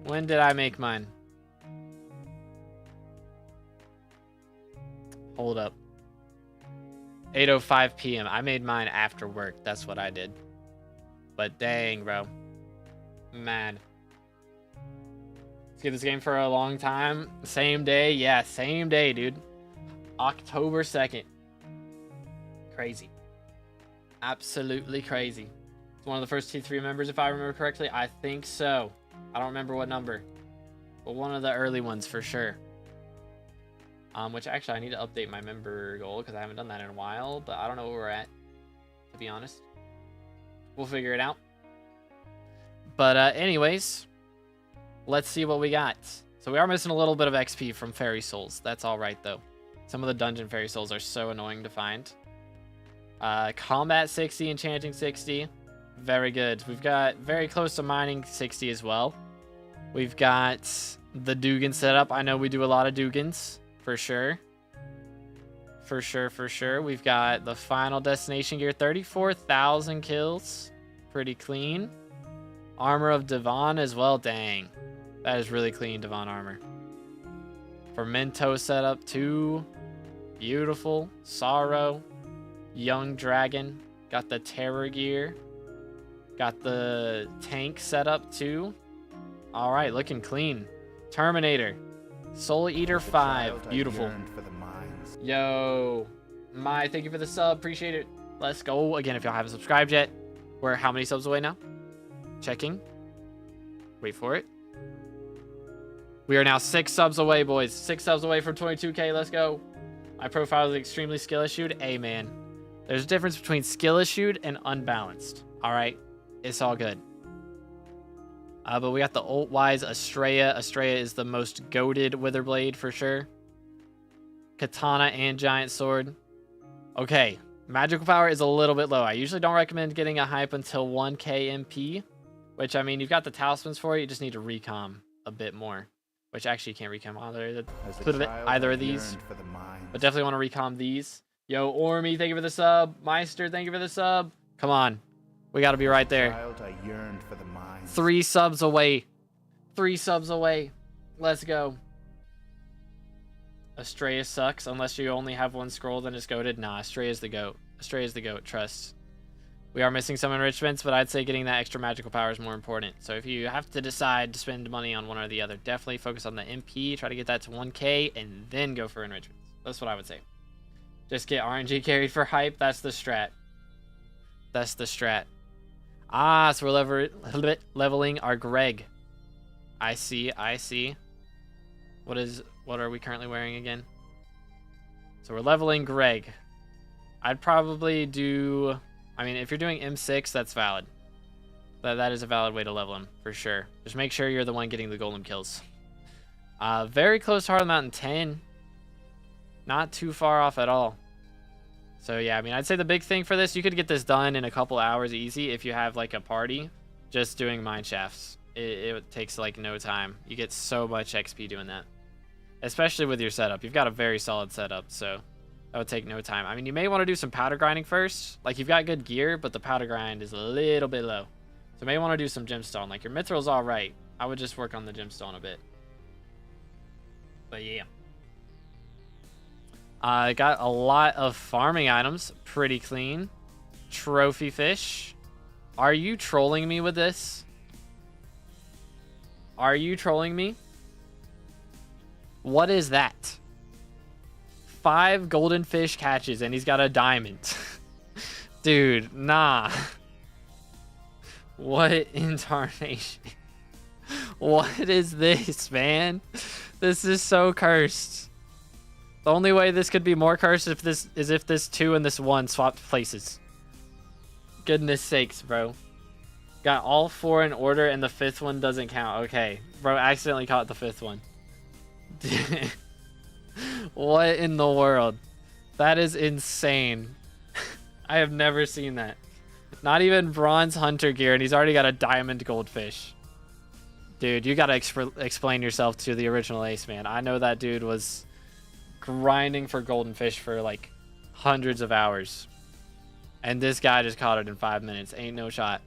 When did I make mine? Hold up. 8:05 p.m. I made mine after work. That's what I did. But dang, bro. Man. Let's get this game for a long time. Same day. Yeah, same day, dude. October 2nd. Crazy. Absolutely crazy. It's one of the first T3 members, if I remember correctly. I think so. I don't remember what number. But one of the early ones for sure. Which actually I need to update my member goal because I haven't done that in a while. But I don't know where we're at, to be honest. We'll figure it out. But anyways, let's see what we got. So we are missing a little bit of XP from Fairy Souls. That's all right, though. Some of the dungeon Fairy Souls are so annoying to find. Combat 60, Enchanting 60. Very good. We've got very close to Mining 60 as well. We've got the Dugan setup. I know we do a lot of Dugans, for sure. For sure. We've got the Final Destination gear. 34,000 kills. Pretty clean. Armor of Devon as well. Dang. That is really clean, Devon armor. Fermento setup too. Beautiful. Sorrow. Young Dragon. Got the Terror gear. Got the tank setup too. All right, looking clean. Terminator. Soul Eater 5. Beautiful. Yo. My, thank you for the sub. Appreciate it. Let's go. Again, if y'all haven't subscribed yet, we're how many subs away now? Checking. Wait for it. We are now 6 subs away, boys. 6 subs away from 22K. Let's go. My profile is extremely skill issued. Hey, man. There's a difference between skill issued and unbalanced. All right. It's all good. But we got the ult-wise Estrella. Estrella is the most goated Witherblade for sure. Katana and Giant Sword. Okay. Magical power is a little bit low. I usually don't recommend getting a hype until 1K MP. Which, I mean, you've got the talismans for it. You just need to recom a bit more. Which actually you can't recom either of these. But definitely want to recom these. Yo, Ormy, thank you for the sub. Meister, thank you for the sub. Come on. We got to be right there. 3 subs away. 3 subs away. Let's go. Estrella sucks. Unless you only have 1 scroll, then it's goated. Nah, Estrella's the goat. Estrella's the goat. Trust. We are missing some enrichments, but I'd say getting that extra magical power is more important. So if you have to decide to spend money on one or the other, definitely focus on the MP. Try to get that to 1K, and then go for enrichments. That's what I would say. Just get RNG carried for hype. That's the strat. That's the strat. Ah, so we're leveling our Greg. I see. What are we currently wearing again? So we're leveling Greg. I'd probably do... I mean, if you're doing M6, that's valid. That is a valid way to level him, for sure. Just make sure you're the one getting the golem kills. Very close to Heart of the Mountain 10. Not too far off at all. So yeah, I mean, I'd say the big thing for this, you could get this done in a couple hours easy if you have like a party just doing mine shafts. It takes like no time. You get so much XP doing that. Especially with your setup. You've got a very solid setup, so that would take no time. I mean, you may want to do some powder grinding first. Like, you've got good gear, but the powder grind is a little bit low. So you may want to do some gemstone. Like, your mithril's all right. I would just work on the gemstone a bit. But yeah. I got a lot of farming items. Pretty clean. Trophy fish. Are you trolling me with this? Are you trolling me? What is that? 5 golden fish catches and he's got a diamond. Dude, nah. What in tarnation? What is this, man? This is so cursed. The only way this could be more cursed if this 2 and this 1 swapped places. Goodness sakes, bro. Got all 4 in order and the 5th one doesn't count. Okay. Bro accidentally caught the 5th one. What in the world? That is insane. I have never seen that. Not even bronze hunter gear and he's already got a diamond goldfish. Dude, you gotta explain yourself to the original Ace, man. I know that dude was grinding for golden fish for like hundreds of hours. And this guy just caught it in 5 minutes. Ain't no shot.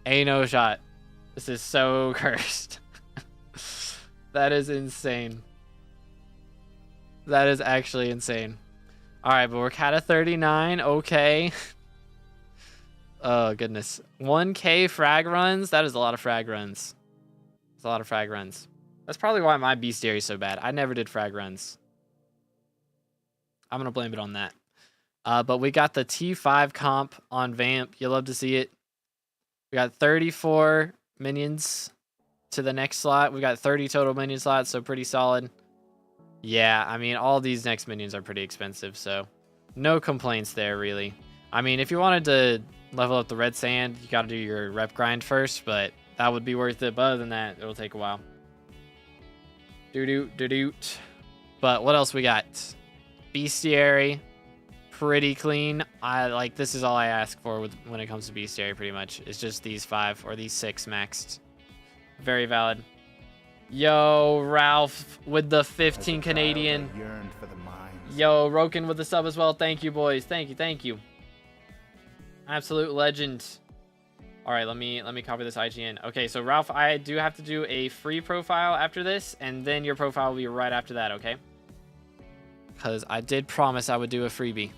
Ain't no shot. This is so cursed. That is insane. That is actually insane. All right, but we're cat of 39. Okay. Oh, goodness. 1K frag runs? That is a lot of frag runs. That's a lot of frag runs. That's probably why my bestiary is so bad. I never did frag runs. I'm going to blame it on that. But we got the T5 comp on Vamp. You'll love to see it. We got 34 minions to the next slot. We got 30 total minion slots, so pretty solid. Yeah, I mean, all these next minions are pretty expensive, so no complaints there, really. I mean, if you wanted to level up the red sand, you got to do your rep grind first, but that would be worth it. But other than that, it'll take a while. Doo-doot. But what else we got? Bestiary. Pretty clean. This is all I ask for when it comes to bestiary, pretty much. It's just these 5 or these 6 maxed. Very valid. Yo, Ralph with the 15 Canadian. Yo, Roken with the sub as well. Thank you, boys. Thank you. Absolute legend. All right, let me copy this IGN. Okay, so Ralph, I do have to do a free profile after this, and then your profile will be right after that, okay? Because I did promise I would do a freebie.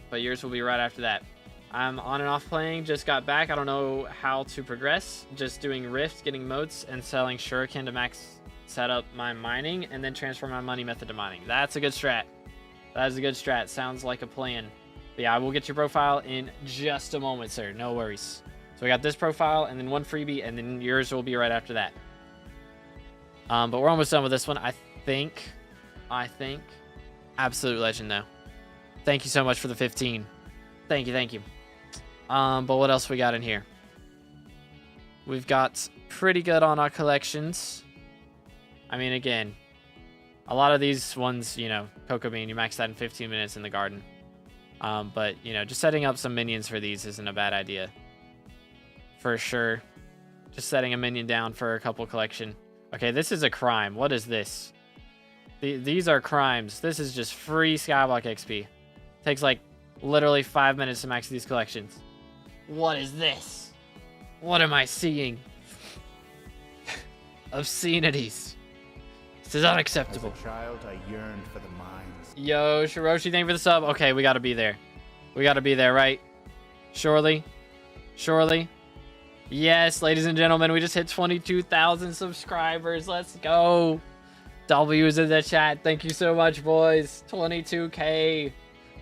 But yours will be right after that. I'm on and off playing, just got back. I don't know how to progress. Just doing Rift, getting motes, and selling Shuriken to max set up my mining, and then transfer my money method to mining. That's a good strat. That is a good strat. Sounds like a plan. But yeah, I will get your profile in just a moment, sir. No worries. So we got this profile, and then one freebie, and then yours will be right after that. But we're almost done with this one, I think. Absolute legend, though. Thank you so much for the 15. Thank you. But what else we got in here? We've got pretty good on our collections. I mean, again, a lot of these ones, you know, Cocoa Bean, you max that in 15 minutes in the garden. But, you know, just setting up some minions for these isn't a bad idea. For sure. Just setting a minion down for a couple collection. Okay, this is a crime. What is this? These are crimes. This is just free Skyblock XP. Takes like literally 5 minutes to max these collections. What is this? What am I seeing? Obscenities. This is unacceptable. As a child, I yearned for the mines. Yo, Shiroshi, thank you for the sub. Okay, we gotta be there. We gotta be there, right? Surely. Yes, ladies and gentlemen, we just hit 22,000 subscribers. Let's go. W's in the chat. Thank you so much, boys. 22K.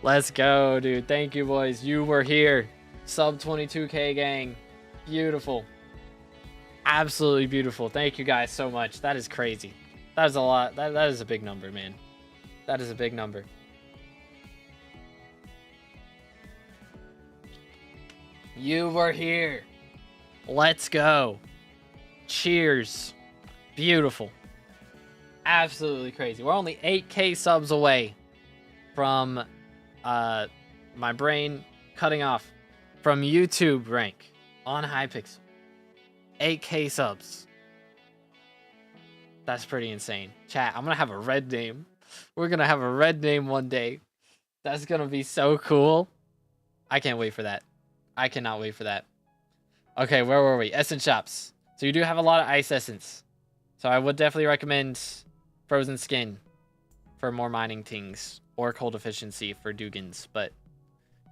Let's go, dude. Thank you, boys. You were here. Sub 22K gang. Beautiful. Absolutely beautiful. Thank you guys so much. That is crazy. That is a lot. That is a big number, man. That is a big number. You were here. Let's go. Cheers. Beautiful. Absolutely crazy. We're only 8K subs away from my brain cutting off from YouTube rank on Hypixel. 8K subs. That's pretty insane. Chat, I'm gonna have a red name. We're gonna have a red name one day. That's gonna be so cool. I can't wait for that. I cannot wait for that. Okay, where were we? Essence shops. So you do have a lot of ice essence. So I would definitely recommend frozen skin for more mining things, or cold efficiency for Dugans, but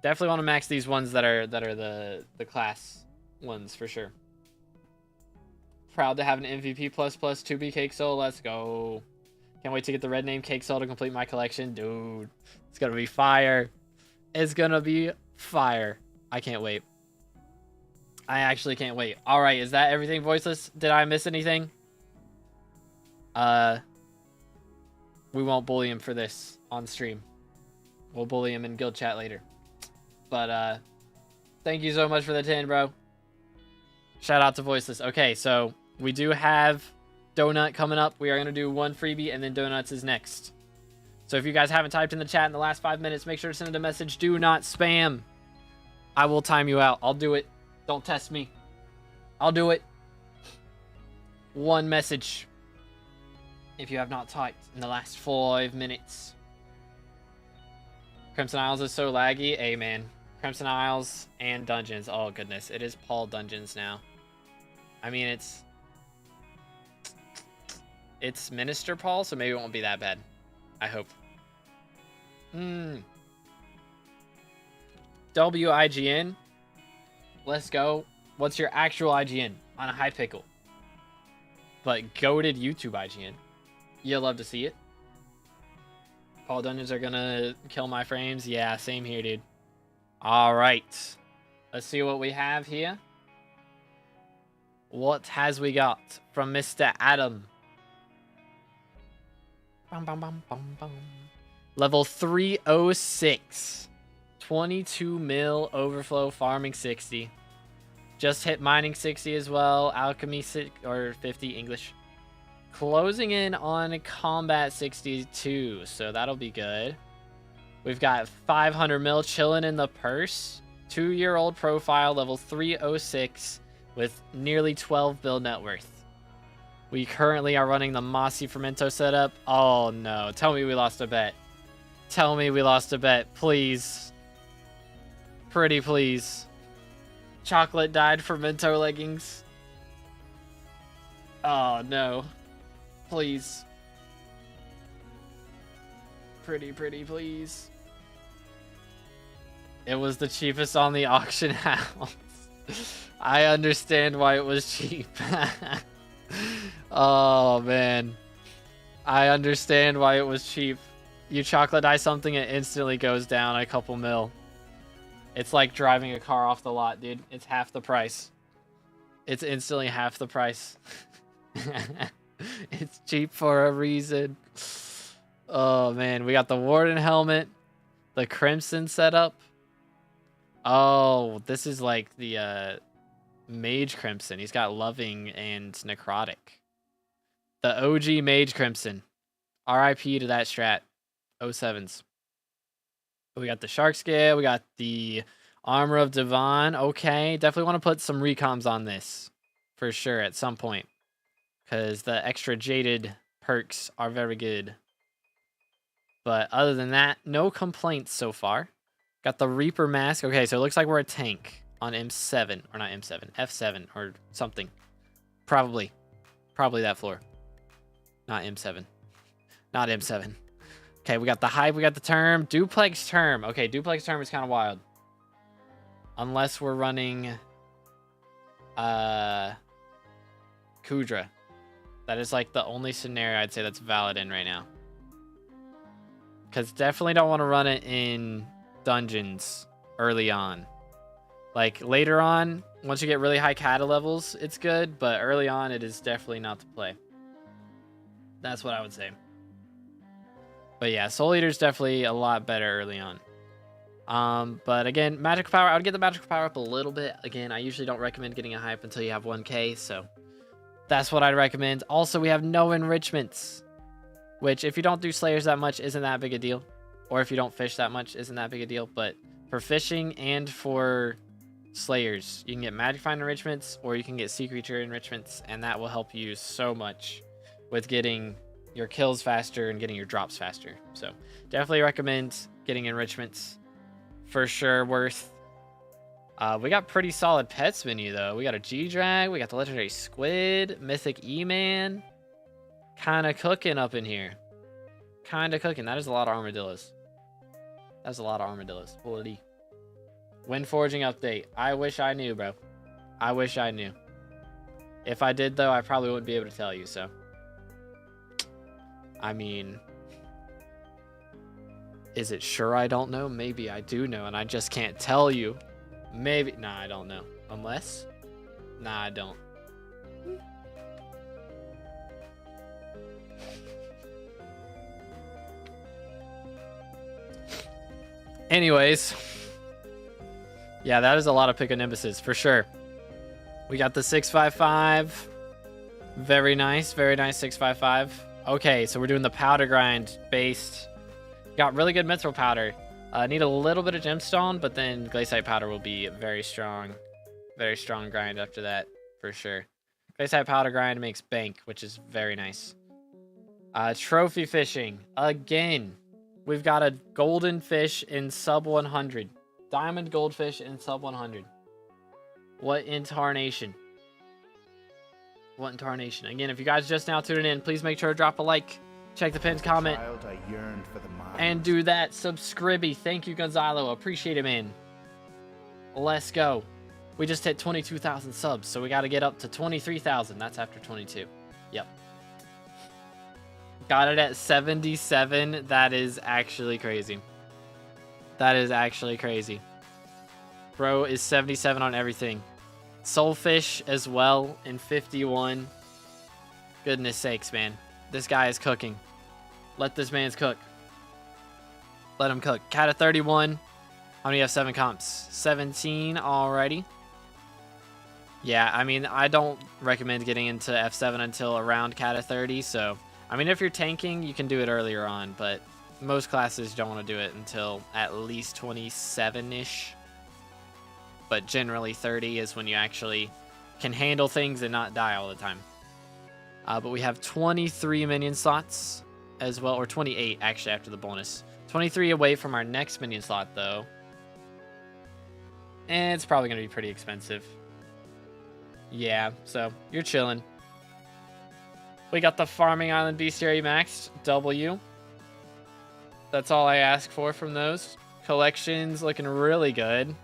definitely want to max these ones that are the class ones for sure. Proud to have an MVP++ 2B Cake Soul. Let's go. Can't wait to get the red name Cake Soul to complete my collection. Dude, it's gonna be fire. It's gonna be fire. I can't wait. I actually can't wait. All right, is that everything, Voiceless? Did I miss anything? We won't bully him for this on stream. We'll bully him in guild chat later. But thank you so much for the 10, bro. Shout out to Voiceless. Okay, so we do have Donut coming up. We are going to do one freebie, and then Donuts is next. So if you guys haven't typed in the chat in the last 5 minutes, make sure to send a message. Do not spam. I will time you out. I'll do it. Don't test me. I'll do it. One message. If you have not typed in the last 5 minutes. Crimson Isles is so laggy. Hey, man. Crimson Isles and Dungeons. Oh, goodness. It is Paul Dungeons now. I mean, it's Minister Paul, so maybe it won't be that bad. I hope. WIGN. Let's go. What's your actual IGN on a Hypixel? But goated YouTube IGN. You'll love to see it. All dungeons are gonna kill my frames. Yeah, same here, dude. All right. Let's see what we have here. What has we got from Mr. Adam? Bum, bum, bum, bum, bum. Level 306. 22 mil overflow, farming 60. Just hit mining 60 as well. Alchemy 50 English. Closing in on combat 62, so that'll be good. We've got 500 mil chilling in the purse. 2-year-old profile, level 306 with nearly 12 build net worth. We currently are running the Mossy Fermento setup. Oh no, tell me we lost a bet. Tell me we lost a bet, please. Pretty please. Chocolate dyed Fermento leggings. Oh no. Please. Pretty please. It was the cheapest on the auction house. I understand why it was cheap. Oh man. I understand why it was cheap. You chocolate dye something, it instantly goes down a couple mil. It's like driving a car off the lot, dude. It's half the price. It's instantly half the price. It's cheap for a reason. Oh man, we got the Warden helmet, the Crimson setup. Oh, this is like the Mage Crimson. He's got Loving and Necrotic. The OG Mage Crimson. RIP to that strat. 07s. We got the Shark Scale. We got the Armor of Devon. Okay, definitely want to put some recoms on this for sure at some point, because the extra jaded perks are very good. But other than that, no complaints so far. Got the Reaper Mask. Okay, so it looks like we're a tank on M7. Or not M7. F7 or something. Probably that floor. Not M7. Not M7. Okay, we got the Hive. We got the Term. Duplex Term. Okay, Duplex Term is kind of wild. Unless we're running Kudra. That is like the only scenario I'd say that's valid in right now. Because definitely don't want to run it in dungeons early on. Like later on, once you get really high kata levels, it's good. But early on, it is definitely not to play. That's what I would say. But yeah, Soul Eater is definitely a lot better early on. But again, magical power, I would get the magical power up a little bit. Again, I usually don't recommend getting a hype until you have 1k, so that's what I'd recommend. Also, we have no enrichments, which if you don't do Slayers that much, isn't that big a deal. Or if you don't fish that much, isn't that big a deal. But for fishing and for Slayers, you can get Magic Find enrichments, or you can get Sea Creature enrichments, and that will help you so much with getting your kills faster and getting your drops faster. So definitely recommend getting enrichments. For sure worth. We got pretty solid pets menu though. We got a G-Drag, we got the legendary Squid, Mythic E-Man. Kind of cooking up in here. Kind of cooking. That is a lot of armadillos. That's a lot of armadillos. Holy. Wind Forging update. I wish I knew, bro. I wish I knew. If I did though, I probably wouldn't be able to tell you, so. I mean, is it sure I don't know? Maybe I do know and I just can't tell you. Maybe. Nah, I don't know. Unless? Nah, I don't. Anyways. Yeah, that is a lot of Pickonimbuses for sure. We got the 655. Very nice. Very nice 655. Okay, so we're doing the powder grind based. Got really good mithril powder. Need a little bit of gemstone, but then glaciite powder will be very strong grind after that for sure. Glaciite powder grind makes bank, which is very nice. Trophy fishing again. We've got a golden fish in sub 100, diamond goldfish in sub 100. What in tarnation? What in tarnation? Again, if you guys just now tuning in, please make sure to drop a like. check the pinned comment, Child, I yearned for the mines. and do that subscribey. Thank you, Gonzalo. Appreciate it, man. Let's go. We just hit 22,000 subs, so we got to get up to 23,000. That's after 22. Yep. Got it at 77. That is actually crazy. That is actually crazy. Bro is 77 on everything. Soulfish as well in 51. Goodness sakes, man. This guy is cooking. Let this man's cook. Let him cook. Cat at 31. How many have 7 comps? 17 already. Yeah, I mean, I don't recommend getting into F7 until around Cat at 30. So, I mean, if you're tanking, you can do it earlier on. But most classes don't want to do it until at least 27-ish. But generally 30 is when you actually can handle things and not die all the time. But we have 23 minion slots as well, or 28 actually after the bonus. 23 away from our next minion slot though. And it's probably going to be pretty expensive. Yeah, so you're chilling. We got the Farming Island Bestiary maxed W. That's all I ask for from those. Collections looking really good.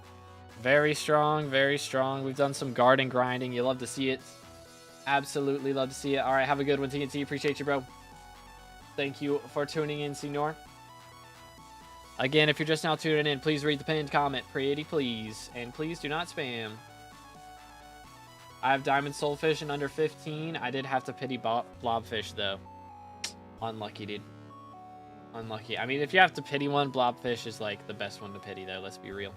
Very strong, very strong. We've done some garden grinding. You love to see it. Absolutely love to see it. All right, have a good one, TNT. Appreciate you, bro. Thank you for tuning in, Senor. Again, if you're just now tuning in, please read the pinned comment. Pretty please. And please do not spam. I have Diamond Soulfish in under 15. I did have to pity Blobfish, though. Unlucky, dude. Unlucky. I mean, if you have to pity one, Blobfish is, like, the best one to pity, though. Let's be real.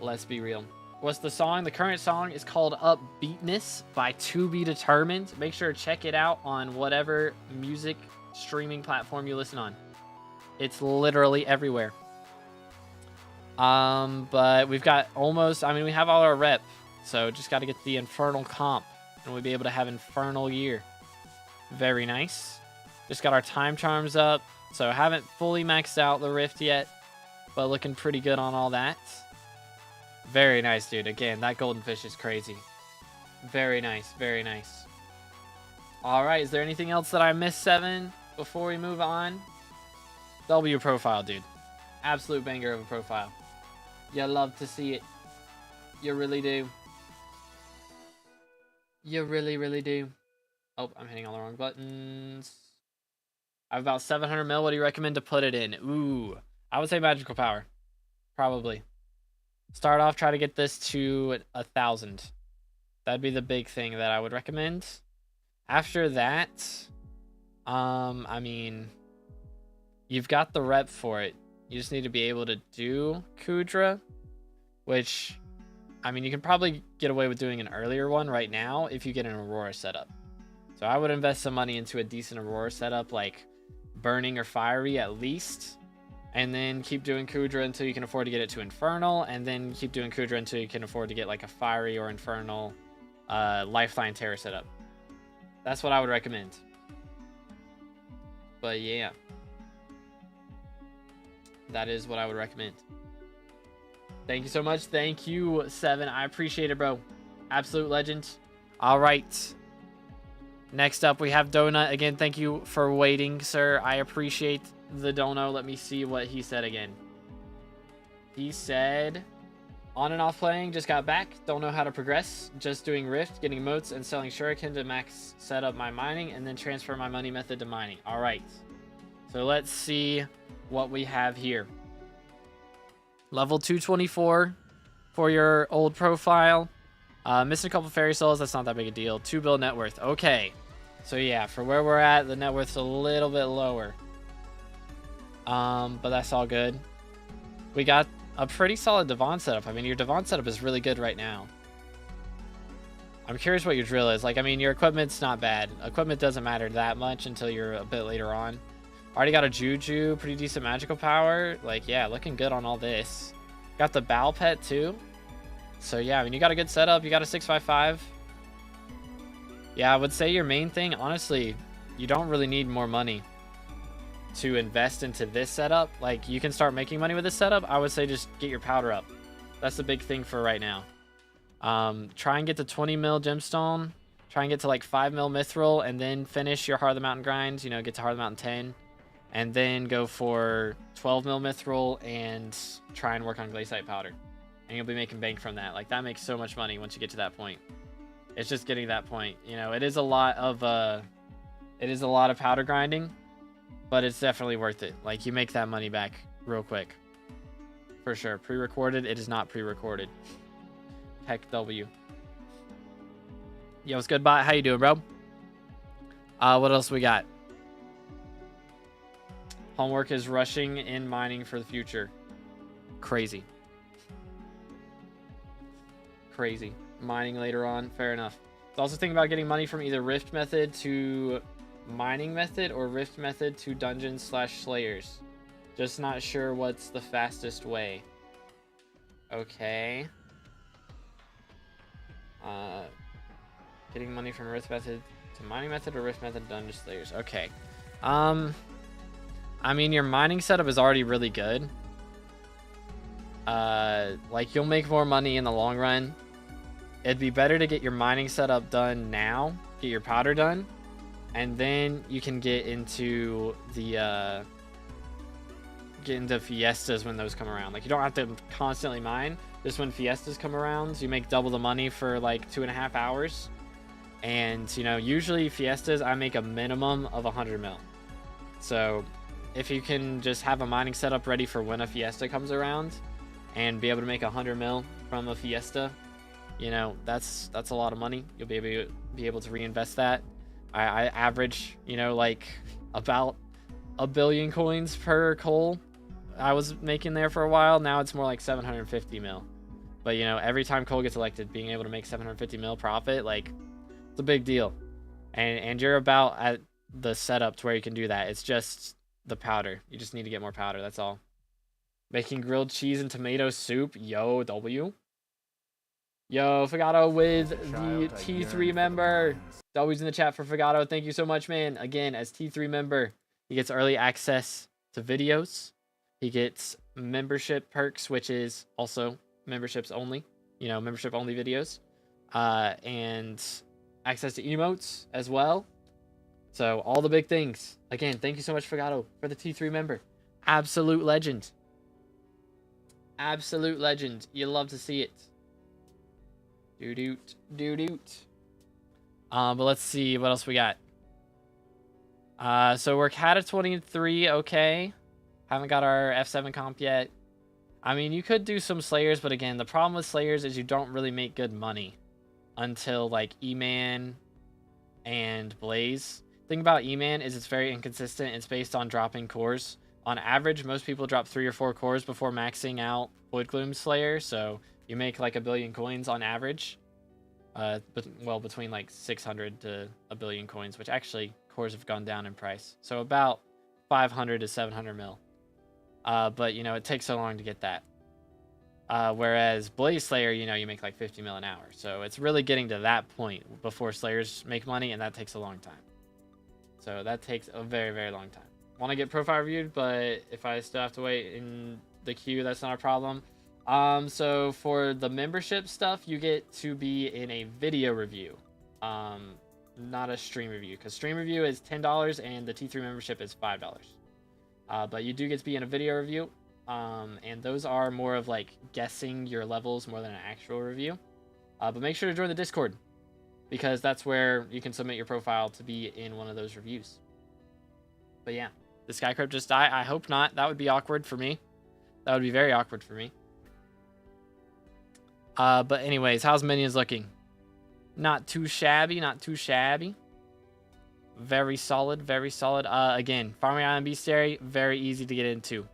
Let's be real. What's the song? The current song is called Upbeatness by To Be Determined. Make sure to check it out on whatever music streaming platform you listen on. It's literally everywhere. But we've got almost, I mean, we have all our rep. So just got to get the Infernal comp. And we'll be able to have Infernal Year. Very nice. Just got our Time Charms up. So I haven't fully maxed out the Rift yet. But looking pretty good on all that. Very nice, dude. Again, that golden fish is crazy. Very nice. Very nice. All right. Is there anything else that I missed, 7, before we move on? W profile, dude. Absolute banger of a profile. You love to see it. You really do. You really, really do. Oh, I'm hitting all the wrong buttons. I have about 700 mil. What do you recommend to put it in? Ooh. I would say magical power. Probably. Start off, try to get this to 1,000. That'd be the big thing that I would recommend. After that, I mean, you've got the rep for it. You just need to be able to do Kudra, which, I mean, you can probably get away with doing an earlier one right now if you get an Aurora setup. So I would invest some money into a decent Aurora setup, like Burning or Fiery at least. And then keep doing Kudra until you can afford to get it to Infernal. And then keep doing Kudra until you can afford to get like a Fiery or Infernal Lifeline Terror setup. That's what I would recommend. But yeah. That is what I would recommend. Thank you so much. Thank you, 7. I appreciate it, bro. Absolute legend. All right. Next up, we have Donut. Again, thank you for waiting, sir. I appreciate the dono. Let me see what he said again. He said, on and off playing, just got back. Don't know how to progress. Just doing Rift, getting emotes, and selling Shuriken to max set up my mining, and then transfer my money method to mining. All right. So let's see what we have here. Level 224 for your old profile. Missing a couple fairy souls. That's not that big a deal. 2 bill net worth. Okay. So yeah, for where we're at, the net worth's a little bit lower. But that's all good. We got a pretty solid Devon setup. I mean, your Devon setup is really good right now. I'm curious what your drill is. Like, I mean, your equipment's not bad. Equipment doesn't matter that much until you're a bit later on. Already got a Juju, pretty decent magical power. Like, yeah, looking good on all this. Got the Bow Pet too. So yeah, I mean, you got a good setup. You got a 655. Yeah, I would say your main thing, honestly, you don't really need more money to invest into this setup. Like, you can start making money with this setup. I would say just get your powder up. That's the big thing for right now. Try and get to 20 mil gemstone. Try and get to like 5 mil mithril and then finish your Heart of the Mountain grind. You know, get to Heart of the Mountain 10. And then go for 12 mil mithril and try and work on glaciite powder. And you'll be making bank from that. Like, that makes so much money once you get to that point. It's just getting that point. You know, it is a lot of powder grinding, but it's definitely worth it. Like, you make that money back real quick. For sure. Pre-recorded, it is not pre-recorded. Heck W. Yo, what's good, bot? How you doing, bro? What else we got? Homework is rushing in mining for the future. Crazy. Crazy. Mining later on. Fair enough. So also think about getting money from either Rift method to mining method or Rift method to dungeons/slayers. Just not sure what's the fastest way. Okay. Getting money from Rift method to mining method or Rift method to dungeon slayers. Okay. I mean, your mining setup is already really good. Like, you'll make more money in the long run. It'd be better to get your mining setup done now, get your powder done, and then you can get into the fiestas when those come around. Like, you don't have to constantly mine. Just when fiestas come around, you make double the money for like 2.5 hours. And, you know, usually fiestas, I make a minimum of 100 mil. So if you can just have a mining setup ready for when a fiesta comes around and be able to make 100 mil from a fiesta, you know, that's a lot of money. You'll be able to reinvest that. I average, you know, like about 1 billion coins per coal. I was making there for a while. Now it's more like 750 mil. But, you know, every time coal gets elected, being able to make 750 mil profit, like, it's a big deal. And you're about at the setup to where you can do that. It's just the powder. You just need to get more powder. That's all. Making grilled cheese and tomato soup. Yo, W. Yo, Fagato with the T3 member. W's in the chat for Fagato. Thank you so much, man. Again, as T3 member, he gets early access to videos. He gets membership perks, which is also memberships only. You know, membership only videos. And access to emotes as well. So all the big things. Again, thank you so much, Fagato, for the T3 member. Absolute legend. Absolute legend. You love to see it. Doo-doot. Doo-doot. But let's see what else we got. So we're cat at 23. Okay. Haven't got our F7 comp yet. I mean, you could do some Slayers, but again, the problem with Slayers is you don't really make good money until like E-Man and Blaze. Thing about E-Man is it's very inconsistent. It's based on dropping cores. On average, most people drop 3 or 4 cores before maxing out Void Gloom Slayer, so you make like 1 billion coins on average. But well, between like 600 to 1 billion coins, which actually cores have gone down in price. So about 500 to 700 mil. But you know, it takes so long to get that. Whereas Blaze Slayer, you know, you make like 50 mil an hour. So it's really getting to that point before Slayers make money, and that takes a long time. So that takes a very, very long time. Want to get profile reviewed, but if I still have to wait in the queue, that's not a problem. So for the membership stuff, you get to be in a video review, not a stream review, because stream review is $10 and the T3 membership is $5. But you do get to be in a video review, and those are more of like guessing your levels more than an actual review. But make sure to join the Discord, because that's where you can submit your profile to be in one of those reviews. But yeah, the Skycrypt just died. I hope not. That would be awkward for me. That would be very awkward for me. But anyways, how's Minions looking? Not too shabby, not too shabby. Very solid, very solid. Again, Farming Island Bestiary, very easy to get into.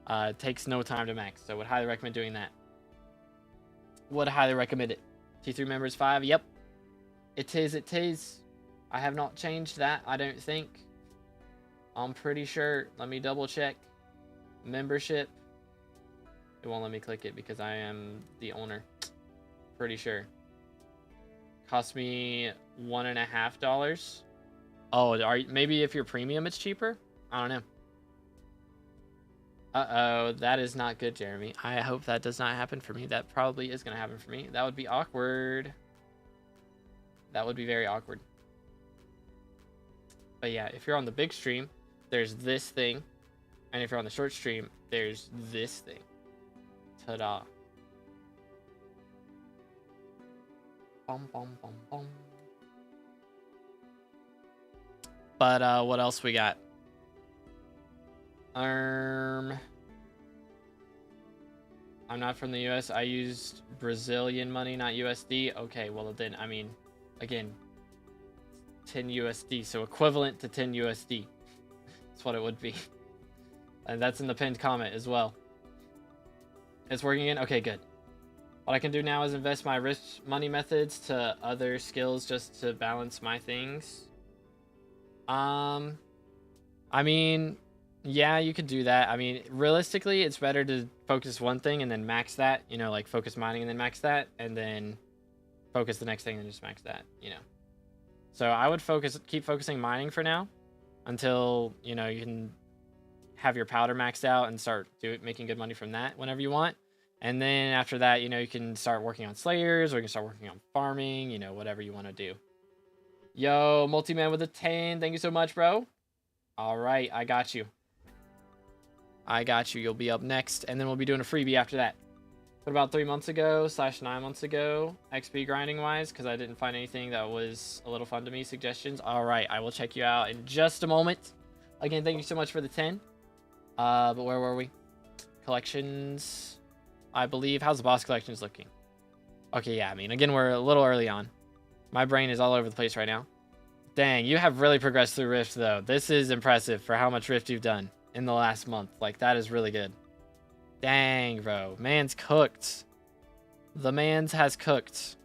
It takes no time to max, so would highly recommend doing that. Would highly recommend it. T3 members 5, yep. It is, it is. I have not changed that, I don't think. I'm pretty sure. Let me double check. Membership. It won't let me click it because I am the owner. Pretty sure. Cost me $1.50. Oh, maybe if you're premium, it's cheaper? I don't know. Uh-oh, that is not good, Jeremy. I hope that does not happen for me. That probably is going to happen for me. That would be awkward. That would be very awkward. But yeah, if you're on the big stream, there's this thing. And if you're on the short stream, there's this thing. Ta-da. Bum, bum, bum, bum. But what else we got? I'm not from the US. I used Brazilian money, not USD. Okay, well then, I mean, again, 10 USD, so equivalent to 10 USD. That's what it would be. And that's in the pinned comment as well. It's working in? Okay, good. What I can do now is invest my rich money methods to other skills just to balance my things. I mean, yeah, you could do that. I mean, realistically, it's better to focus one thing and then max that, you know, like focus mining and then max that, and then focus the next thing and just max that, you know. So I would keep focusing mining for now until, you know, you can have your powder maxed out and start making good money from that whenever you want. And then after that, you know, you can start working on slayers, or you can start working on farming, you know, whatever you want to do. Yo, Multi-Man with a 10. Thank you so much, bro. All right, I got you. I got you. You'll be up next, and then we'll be doing a freebie after that. But about 3 months ago / 9 months ago, XP grinding wise, because I didn't find anything that was a little fun to me. Suggestions. All right, I will check you out in just a moment. Again, thank you so much for the 10. But where were we? Collections, I believe. How's the boss collections looking? Okay, yeah, I mean, again, we're a little early on. My brain is all over the place right now. Dang, you have really progressed through Rift, though. This is impressive for how much Rift you've done in the last month. Like, that is really good. Dang, bro. Man's cooked. The man's has cooked.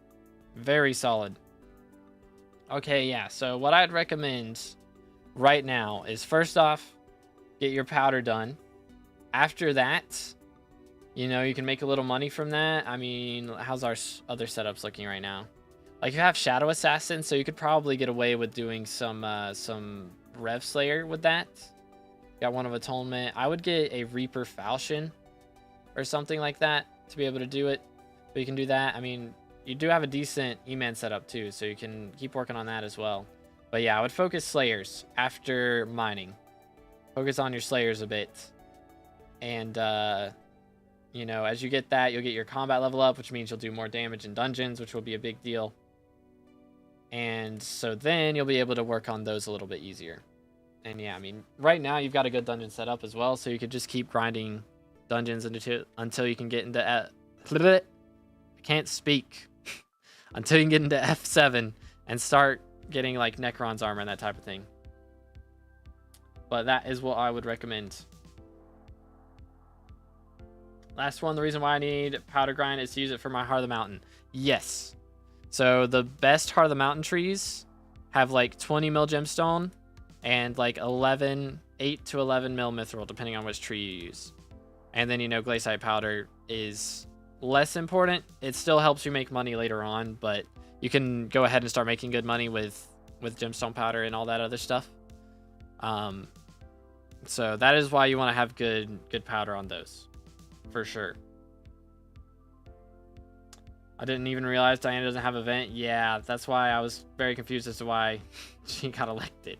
Very solid. Okay, yeah. So what I'd recommend right now is, first off, get your powder done. After that, you know, you can make a little money from that. I mean, how's our other setups looking right now? Like, you have Shadow Assassin, so you could probably get away with doing some Rev Slayer with that. Got one of Atonement. I would get a Reaper Falchion or something like that to be able to do it. But you can do that. I mean, you do have a decent E-Man setup too, so you can keep working on that as well. But yeah, I would focus Slayers after mining. Focus on your Slayers a bit. And, you know, as you get that, you'll get your combat level up, which means you'll do more damage in dungeons, which will be a big deal. And so then you'll be able to work on those a little bit easier. And yeah, I mean, right now you've got a good dungeon set up as well, so you could just keep grinding dungeons until you can get into I can't speak until you can get into F7 and start getting like Necron's armor and that type of thing. But that is what I would recommend. Last one, the reason why I need powder grind is to use it for my Heart of the Mountain. Yes. So the best Heart of the Mountain trees have like 20 mil gemstone and like 8 to 11 mil mithril, depending on which tree you use. And then, you know, glaciite powder is less important. It still helps you make money later on, but you can go ahead and start making good money with gemstone powder and all that other stuff. So that is why you want to have good powder on those, for sure. I didn't even realize Diana doesn't have a vent. Yeah, that's why I was very confused as to why she got elected.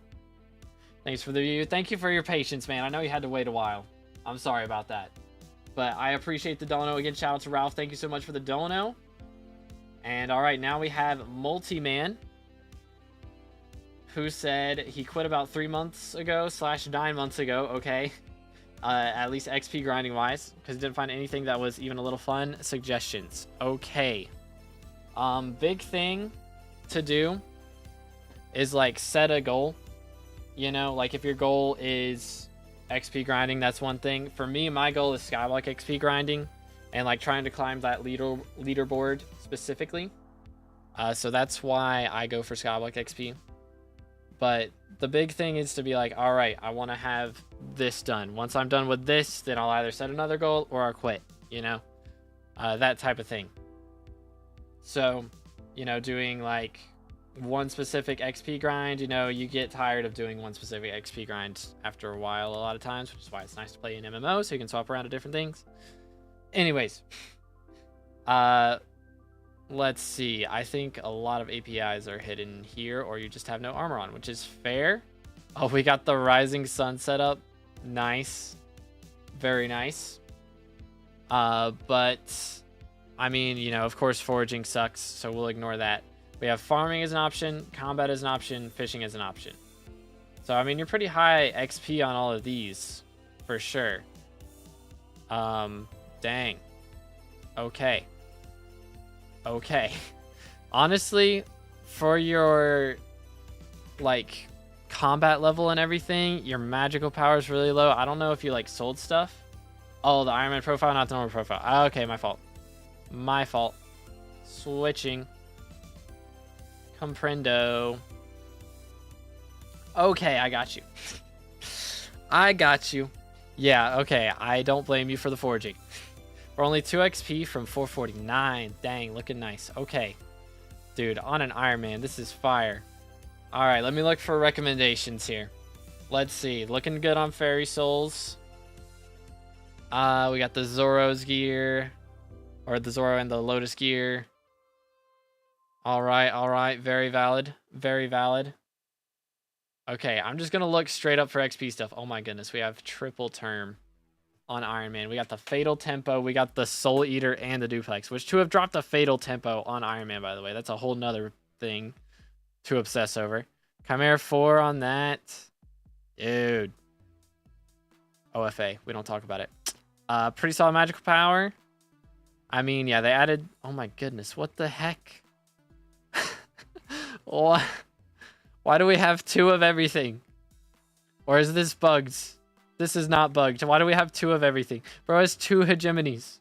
Thanks for the view. Thank you for your patience, man. I know you had to wait a while. I'm sorry about that. But I appreciate the dono. Again, shout out to Ralph. Thank you so much for the dono. And all right, now we have Multi-Man, who said he quit about 3 months ago / 9 months ago. Okay. At least XP grinding wise, because he didn't find anything that was even a little fun. Suggestions. Okay. Big thing to do is like set a goal. You know, like if your goal is XP grinding, that's one thing. For me, my goal is SkyBlock XP grinding and like trying to climb that leaderboard specifically. So that's why I go for SkyBlock XP. But the big thing is to be like, all right, I want to have this done. Once I'm done with this, then I'll either set another goal or I'll quit, you know, that type of thing. So, you know, doing like one specific XP grind, you know, you get tired of doing one specific XP grind after a while, a lot of times, which is why it's nice to play an MMO, so you can swap around to different things. Anyways, Let's see. I think a lot of APIs are hidden here, or you just have no armor on, which is fair. Oh, we got the Rising Sun set up. Nice. Very nice. But, I mean, you know, of course, foraging sucks, so we'll ignore that. We have farming as an option, combat as an option, fishing as an option. So, I mean, you're pretty high XP on all of these, for sure. Dang. Okay. Okay. Honestly, for your, like, combat level and everything, your magical power is really low. I don't know if you, like, sold stuff. Oh, the Iron Man profile, not the normal profile. Okay, my fault. My fault. Switching. Comprendo. Okay, I got you. I got you. Yeah, okay. I don't blame you for the foraging. We're only 2 XP from 449. Dang, looking nice. Okay. Dude, on an Iron Man, this is fire. Alright, let me look for recommendations here. Let's see. Looking good on Fairy Souls. We got the Zoro's gear. Or the Zoro and the Lotus gear. Alright, alright. Very valid. Very valid. Okay, I'm just gonna look straight up for XP stuff. Oh my goodness, we have triple term on Iron Man. We got the Fatal Tempo, we got the Soul Eater, and the Duplex, which to have dropped the Fatal Tempo on Iron Man, by the way. That's a whole nother thing to obsess over. Chimera 4 on that. Dude. OFA, we don't talk about it. Pretty solid magical power. I mean, yeah, they added... Oh my goodness, what the heck? What? Why do we have 2 of everything? Or is this bugged? This is not bugged. Why do we have 2 of everything? Bro has 2 hegemonies.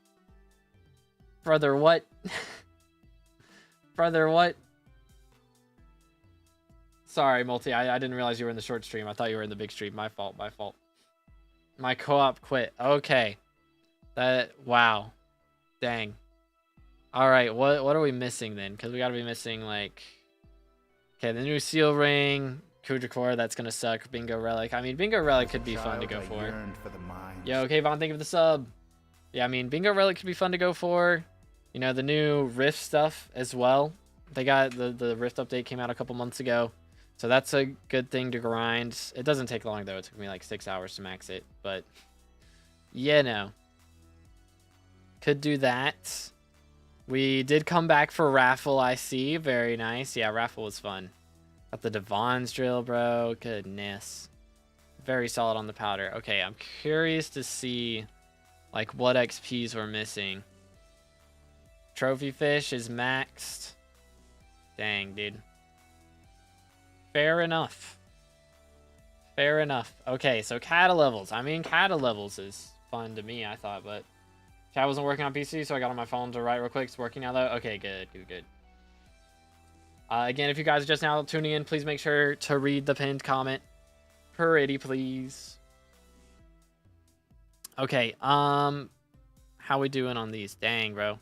Brother, what? Brother, what? Sorry, Multi. I didn't realize you were in the short stream. I thought you were in the big stream. My fault. My fault. My co-op quit. Okay. Wow. Dang. All right. What are we missing then? Because we got to be missing, like... Okay, the new Seal Ring, Kudrakor, that's gonna suck. Bingo Relic. I mean, Bingo Relic could be fun to go for. Yo, okay, Vaughn, thank you for the sub. Yeah, I mean, Bingo Relic could be fun to go for. You know, the new Rift stuff as well. They got the Rift update came out a couple months ago. So that's a good thing to grind. It doesn't take long, though. It took me like 6 hours to max it. But, yeah, no. Could do that. We did come back for Raffle, I see. Very nice. Yeah, Raffle was fun. Got the Devon's drill, bro. Goodness. Very solid on the powder. Okay, I'm curious to see, like, what XPs we're missing. Trophy Fish is maxed. Dang, dude. Fair enough. Fair enough. Okay, so Kata levels. I mean, Kata levels is fun to me, I thought, but... Chat wasn't working on PC, so I got on my phone to write real quick. It's working now, though. Okay, good, good, good. Again, if you guys are just now tuning in, please make sure to read the pinned comment. Pretty, please. Okay, how we doing on these? Dang, bro.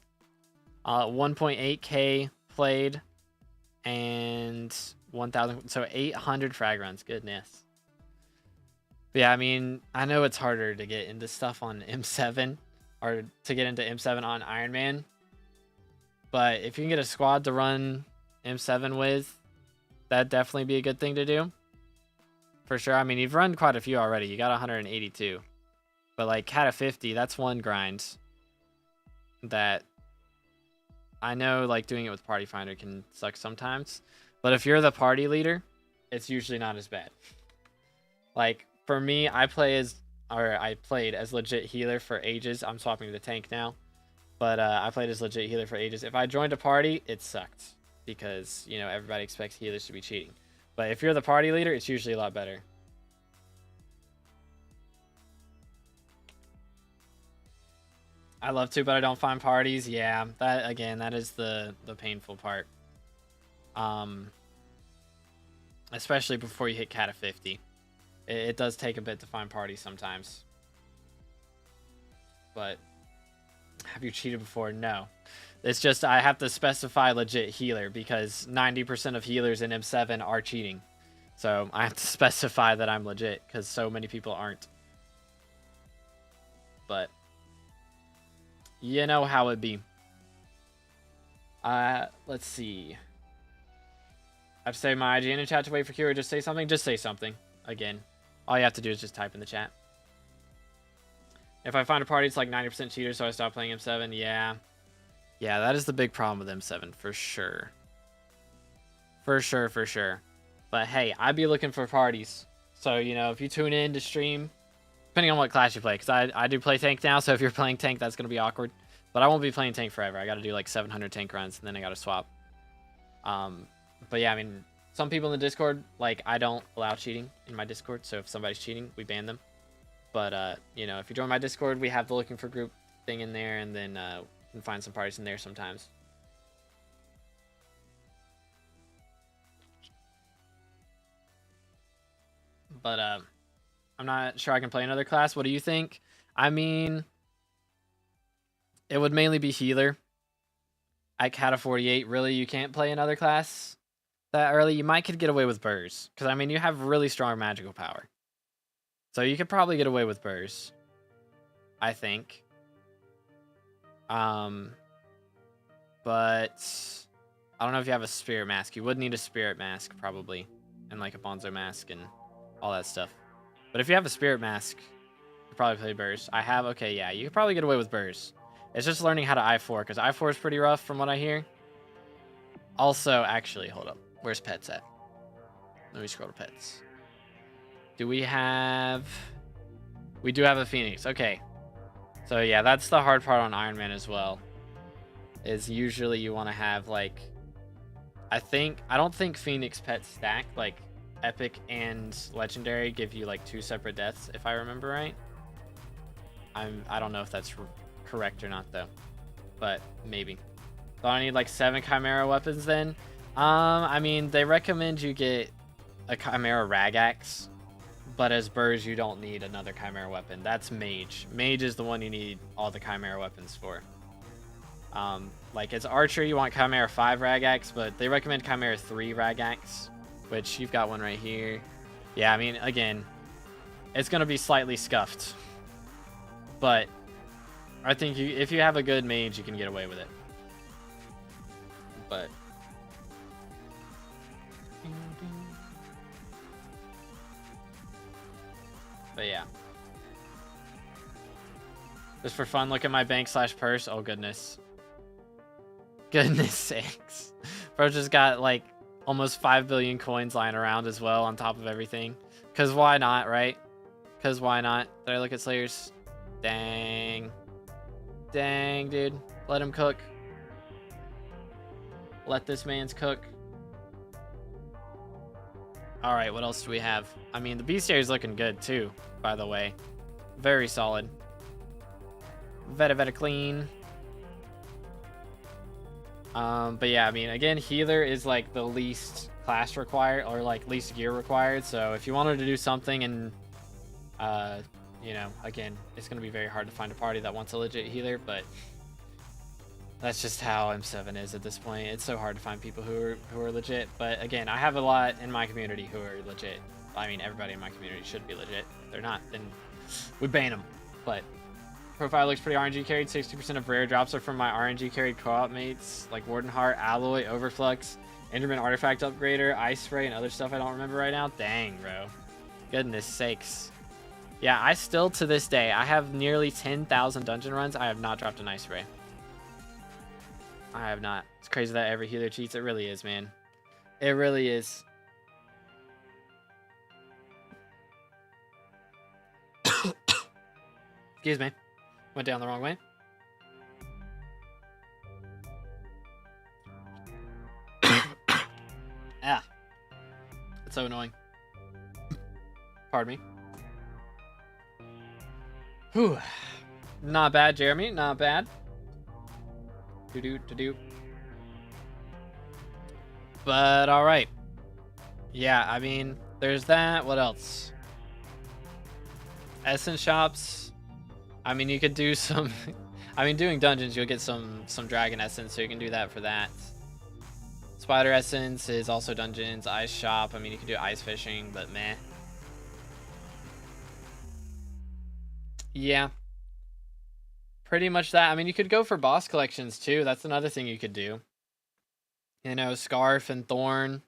1.8K played, and 1,000, so 800 frag runs. Goodness. But yeah, I mean, I know it's harder to get into stuff on M7. Or to get into M7 on Iron Man. But if you can get a squad to run M7 with, that'd definitely be a good thing to do. For sure. I mean, you've run quite a few already. You got 182. But like Kata 50, that's one grind that I know, like, doing it with Party Finder can suck sometimes. But if you're the party leader, it's usually not as bad. Like, for me, I played as legit healer for ages. I'm swapping to the tank now. But I played as legit healer for ages. If I joined a party, it sucked. Because, you know, everybody expects healers to be cheating. But if you're the party leader, it's usually a lot better. I love to, but I don't find parties. Yeah, that, again, that is the painful part. Especially before you hit Kata 50. It does take a bit to find parties sometimes. But have you cheated before? No. It's just I have to specify legit healer because 90% of healers in M7 are cheating. So I have to specify that I'm legit because so many people aren't. But you know how it be. Let's see. I have to say my IG in the chat to wait for Q or just say something? Just say something. Again, all you have to do is just type in the chat. If I find a party, it's like 90% cheater, so I stop playing M7. Yeah. Yeah, that is the big problem with M7, for sure. For sure, for sure. But hey, I'd be looking for parties. So, you know, if you tune in to stream, depending on what class you play, because I do play tank now, so if you're playing tank, that's going to be awkward. But I won't be playing tank forever. I got to do like 700 tank runs, and then I got to swap. But yeah, I mean, some people in the Discord, like, I don't allow cheating in my Discord, so if somebody's cheating, we ban them. But, you know, if you join my Discord, we have the looking for group thing in there, and then you can find some parties in there sometimes. But I'm not sure I can play another class. What do you think? I mean, it would mainly be healer. I had a 48. Really, you can't play another class that early. You might could get away with burrs, because I mean you have really strong magical power, so you could probably get away with burrs, I think. But I don't know if you have a spirit mask. You would need a spirit mask probably, and like a bonzo mask and all that stuff. But if you have a spirit mask, you could probably play burrs. I have, okay, yeah, you could probably get away with burrs. It's just learning how to I4, because I4 is pretty rough from what I hear. Also, actually, hold up. Where's pets at? Let me scroll to pets. Do we have... We do have a Phoenix. Okay. So, yeah, that's the hard part on Iron Man as well. Is usually you want to have, like... I don't think Phoenix pets stack. Like, Epic and Legendary give you, like, 2 separate deaths, if I remember right. I don't know if that's correct or not, though. But, maybe. So I need like 7 Chimera weapons then. I mean, they recommend you get a Chimera Ragax, but as burrs you don't need another Chimera weapon. That's Mage. Mage is the one you need all the Chimera weapons for. Like as Archer you want Chimera 5 Ragax, but they recommend Chimera 3 Ragax, which you've got one right here. Yeah, I mean, again, it's going to be slightly scuffed, but I think if you have a good Mage, you can get away with it. But yeah, just for fun, look at my bank / purse. Oh goodness sakes, bro, just got like almost 5 billion coins lying around as well on top of everything, because why not, right? Because why not? Did I look at Slayers? Dang, dude, let him cook. Let this man's cook. All right, what else do we have? I mean, the bestiary is looking good too, by the way. Very solid. Very clean. But yeah, I mean, again, healer is like the least class required, or like least gear required. So if you wanted to do something and, you know, again, it's going to be very hard to find a party that wants a legit healer, but that's just how M7 is at this point. It's so hard to find people who are legit. But again, I have a lot in my community who are legit. I mean, everybody in my community should be legit. If they're not, then we ban them. But profile looks pretty RNG carried. 60% of rare drops are from my RNG carried co-op mates, like Warden Heart, Alloy, Overflux, Enderman Artifact Upgrader, Ice Spray, and other stuff I don't remember right now. Dang, bro. Goodness sakes. Yeah, I still, to this day, I have nearly 10,000 dungeon runs. I have not dropped an Ice Spray. I have not. It's crazy that every healer cheats. It really is, man. It really is. Excuse me. Went down the wrong way. Ah. It's so annoying. Pardon me. Whew. Not bad, Jeremy. Not bad. To-do. But all right. Yeah, I mean, there's that. What else? Essence shops. I mean, you could do some... I mean, doing dungeons, you'll get some dragon essence, so you can do that for that. Spider essence is also dungeons. Ice shop. I mean, you can do ice fishing, but meh. Yeah. Pretty much that. I mean, you could go for boss collections too. That's another thing you could do. You know, Scarf and Thorn.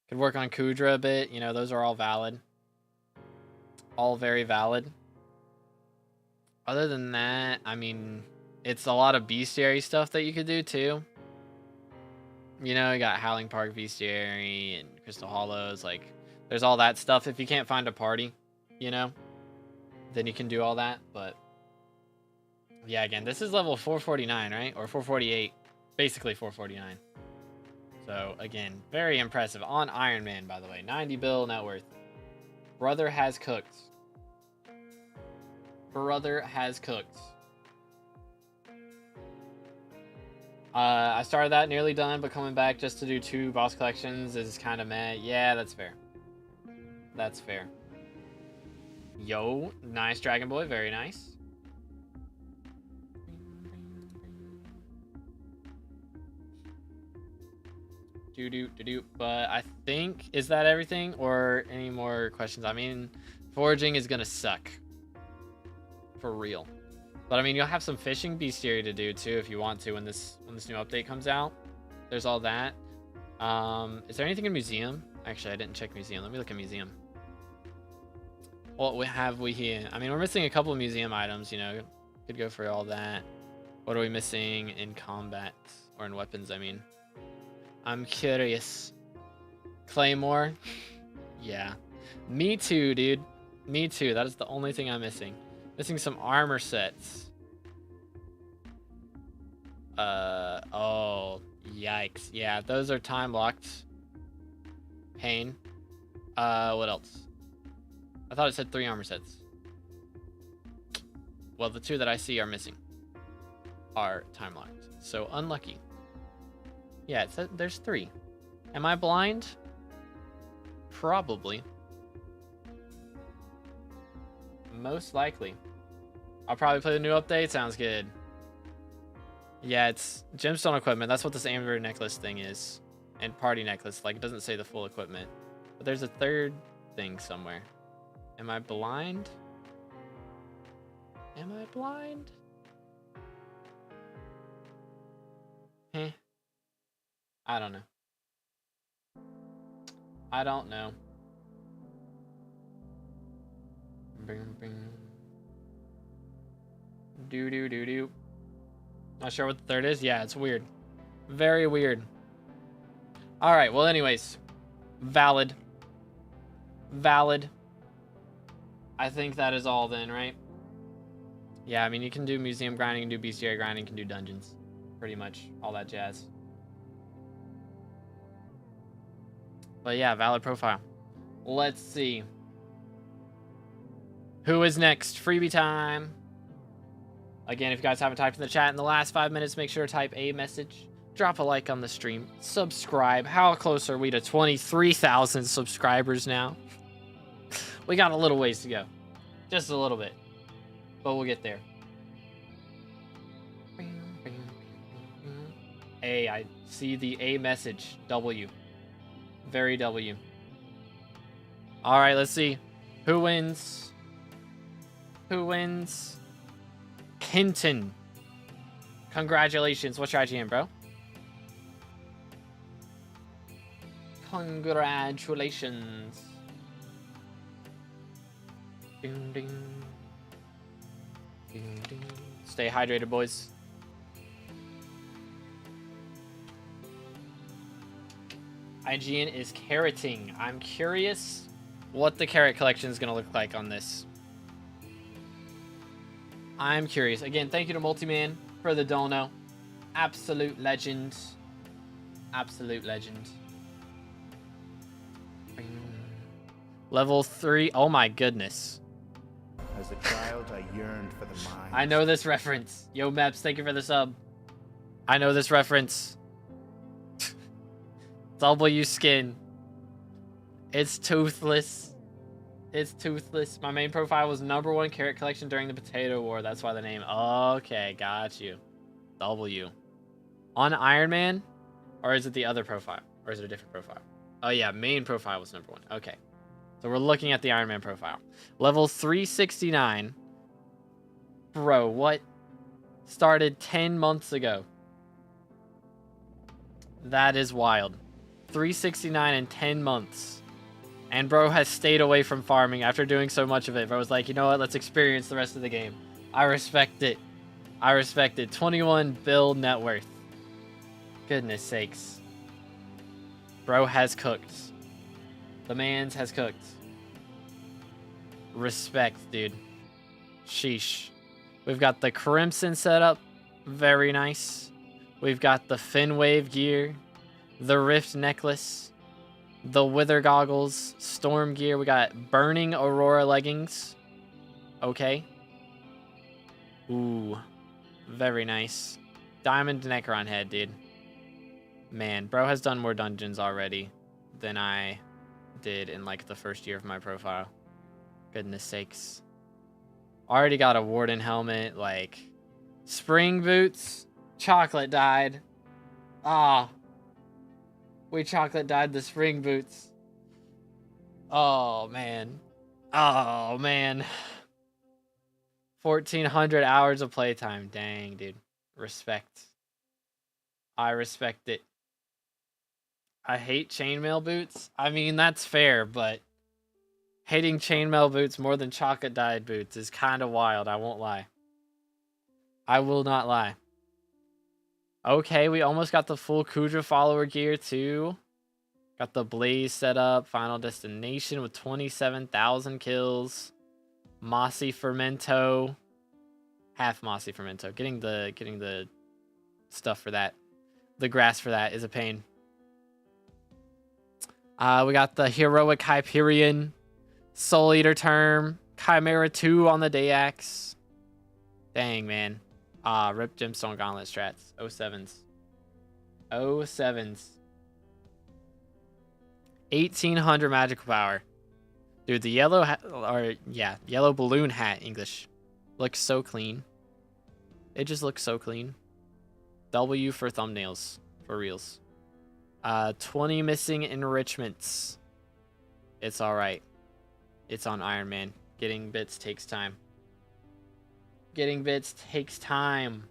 Could work on Kudra a bit. You know, those are all valid. All very valid. Other than that, I mean, it's a lot of bestiary stuff that you could do too. You know, you got Howling Park bestiary and Crystal Hollows. Like, there's all that stuff. If you can't find a party, you know, then you can do all that. But yeah, again, this is level 449, right? Or 448. Basically 449. So, again, very impressive. On Iron Man, by the way. 90 bill net worth. Brother has cooked. Brother has cooked. I started that, nearly done, but coming back just to do 2 boss collections is kind of meh. Yeah, that's fair. That's fair. Yo, nice Dragon Boy. Very nice. But I think, is that everything or any more questions? I mean, foraging is gonna suck for real, but I mean, you'll have some fishing bestiary to do too if you want to when this new update comes out. There's all that. Is there anything in museum? Actually, I didn't check museum. Let me look at museum. What have we here? I mean, we're missing a couple of museum items, you know. Could go for all that. What are we missing in combat or in weapons? I mean, I'm curious. Claymore? Yeah. Me too, dude. Me too. That is the only thing I'm missing. Missing some armor sets. Oh, yikes. Yeah, those are time locked. Pain. What else? I thought it said 3 armor sets. Well, the 2 that I see are missing are time locked. So unlucky. Yeah, it said there's 3. Am I blind? Probably. Most likely. I'll probably play the new update. Sounds good. Yeah, it's gemstone equipment. That's what this amber necklace thing is. And party necklace. Like, it doesn't say the full equipment. But there's a 3rd thing somewhere. Am I blind? Am I blind? Heh. I don't know. I don't know. Bing, bing. Do. Not sure what the 3rd is. Yeah, it's weird. Very weird. Alright, well, anyways. Valid. Valid. I think that is all then, right? Yeah, I mean, you can do museum grinding, you can do bestiary grinding, you can do dungeons. Pretty much all that jazz. But yeah, valid profile. Let's see. Who is next? Freebie time. Again, if you guys haven't typed in the chat in the last 5 minutes, make sure to type a message. Drop a like on the stream. Subscribe. How close are we to 23,000 subscribers now? We got a little ways to go. Just a little bit. But we'll get there. A, I see the A message. W. Very W. Alright, let's see. Who wins? Who wins? Hinton. Congratulations. What's your IGN, bro? Congratulations. Ding, ding. Ding, ding. Stay hydrated, boys. IGN is carroting. I'm curious what the carrot collection is going to look like on this. I'm curious. Again, thank you to Multiman for the dono. Absolute legend. Absolute legend. Level 3. Oh my goodness. As a child, I yearned for the mines. I know this reference. Yo, Meps, thank you for the sub. I know this reference. W skin. It's toothless. It's toothless. My main profile was #1 carrot collection during the Potato War. That's why the name. Okay, got you. W. On Iron Man? Or is it the other profile? Or is it a different profile? Oh yeah, main profile was #1. Okay. So we're looking at the Iron Man profile. Level 369. Bro, what? Started 10 months ago. That is wild. 369 in 10 months. And bro has stayed away from farming after doing so much of it. Bro was like, you know what? Let's experience the rest of the game. I respect it. I respect it. 21 bill net worth. Goodness sakes. Bro has cooked. The man's has cooked. Respect, dude. Sheesh. We've got the Crimson setup. Very nice. We've got the Fin Wave gear. The Rift necklace. The Wither goggles. Storm gear. We got Burning Aurora leggings. Okay. Ooh. Very nice. Diamond Necron head, dude. Man, bro has done more dungeons already than I did in like the first year of my profile. Goodness sakes. Already got a Warden helmet, like spring boots. Chocolate dyed. Ah. We chocolate dyed the spring boots. Oh man. Oh man. 1,400 hours of playtime. Dang, dude. Respect. I respect it. I hate chainmail boots. I mean, that's fair, but hating chainmail boots more than chocolate dyed boots is kind of wild. I won't lie. I will not lie. Okay, we almost got the full Kudra follower gear too. Got the Blaze set up. Final Destination with 27,000 kills. Mossy Fermento. Half Mossy Fermento. Getting the stuff for that. The grass for that is a pain. We got the Heroic Hyperion. Soul Eater term. Chimera 2 on the Dayax. Dang, man. Rip Gemstone Gauntlet strats. 07s. 07s. 1,800 magical power. Dude, the yellow yellow balloon hat English looks so clean. It just looks so clean. W for thumbnails, for reals. 20 missing enrichments. It's all right. It's on Iron Man. Getting bits takes time. Getting bits takes time.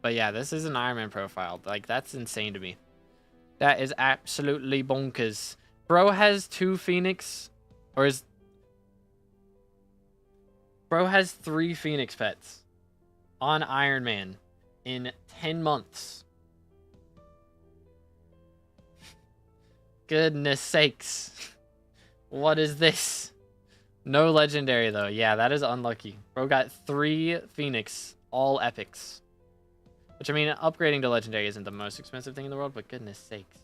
But yeah, this is an Iron Man profile. Like, that's insane to me. That is absolutely bonkers. Bro has 2 Phoenix. Or is... Bro has 3 Phoenix pets. On Iron Man. In 10 months. Goodness sakes. What is this? No legendary, though. Yeah, that is unlucky. Bro got 3 Phoenix. All epics. Which, I mean, upgrading to legendary isn't the most expensive thing in the world, but goodness sakes.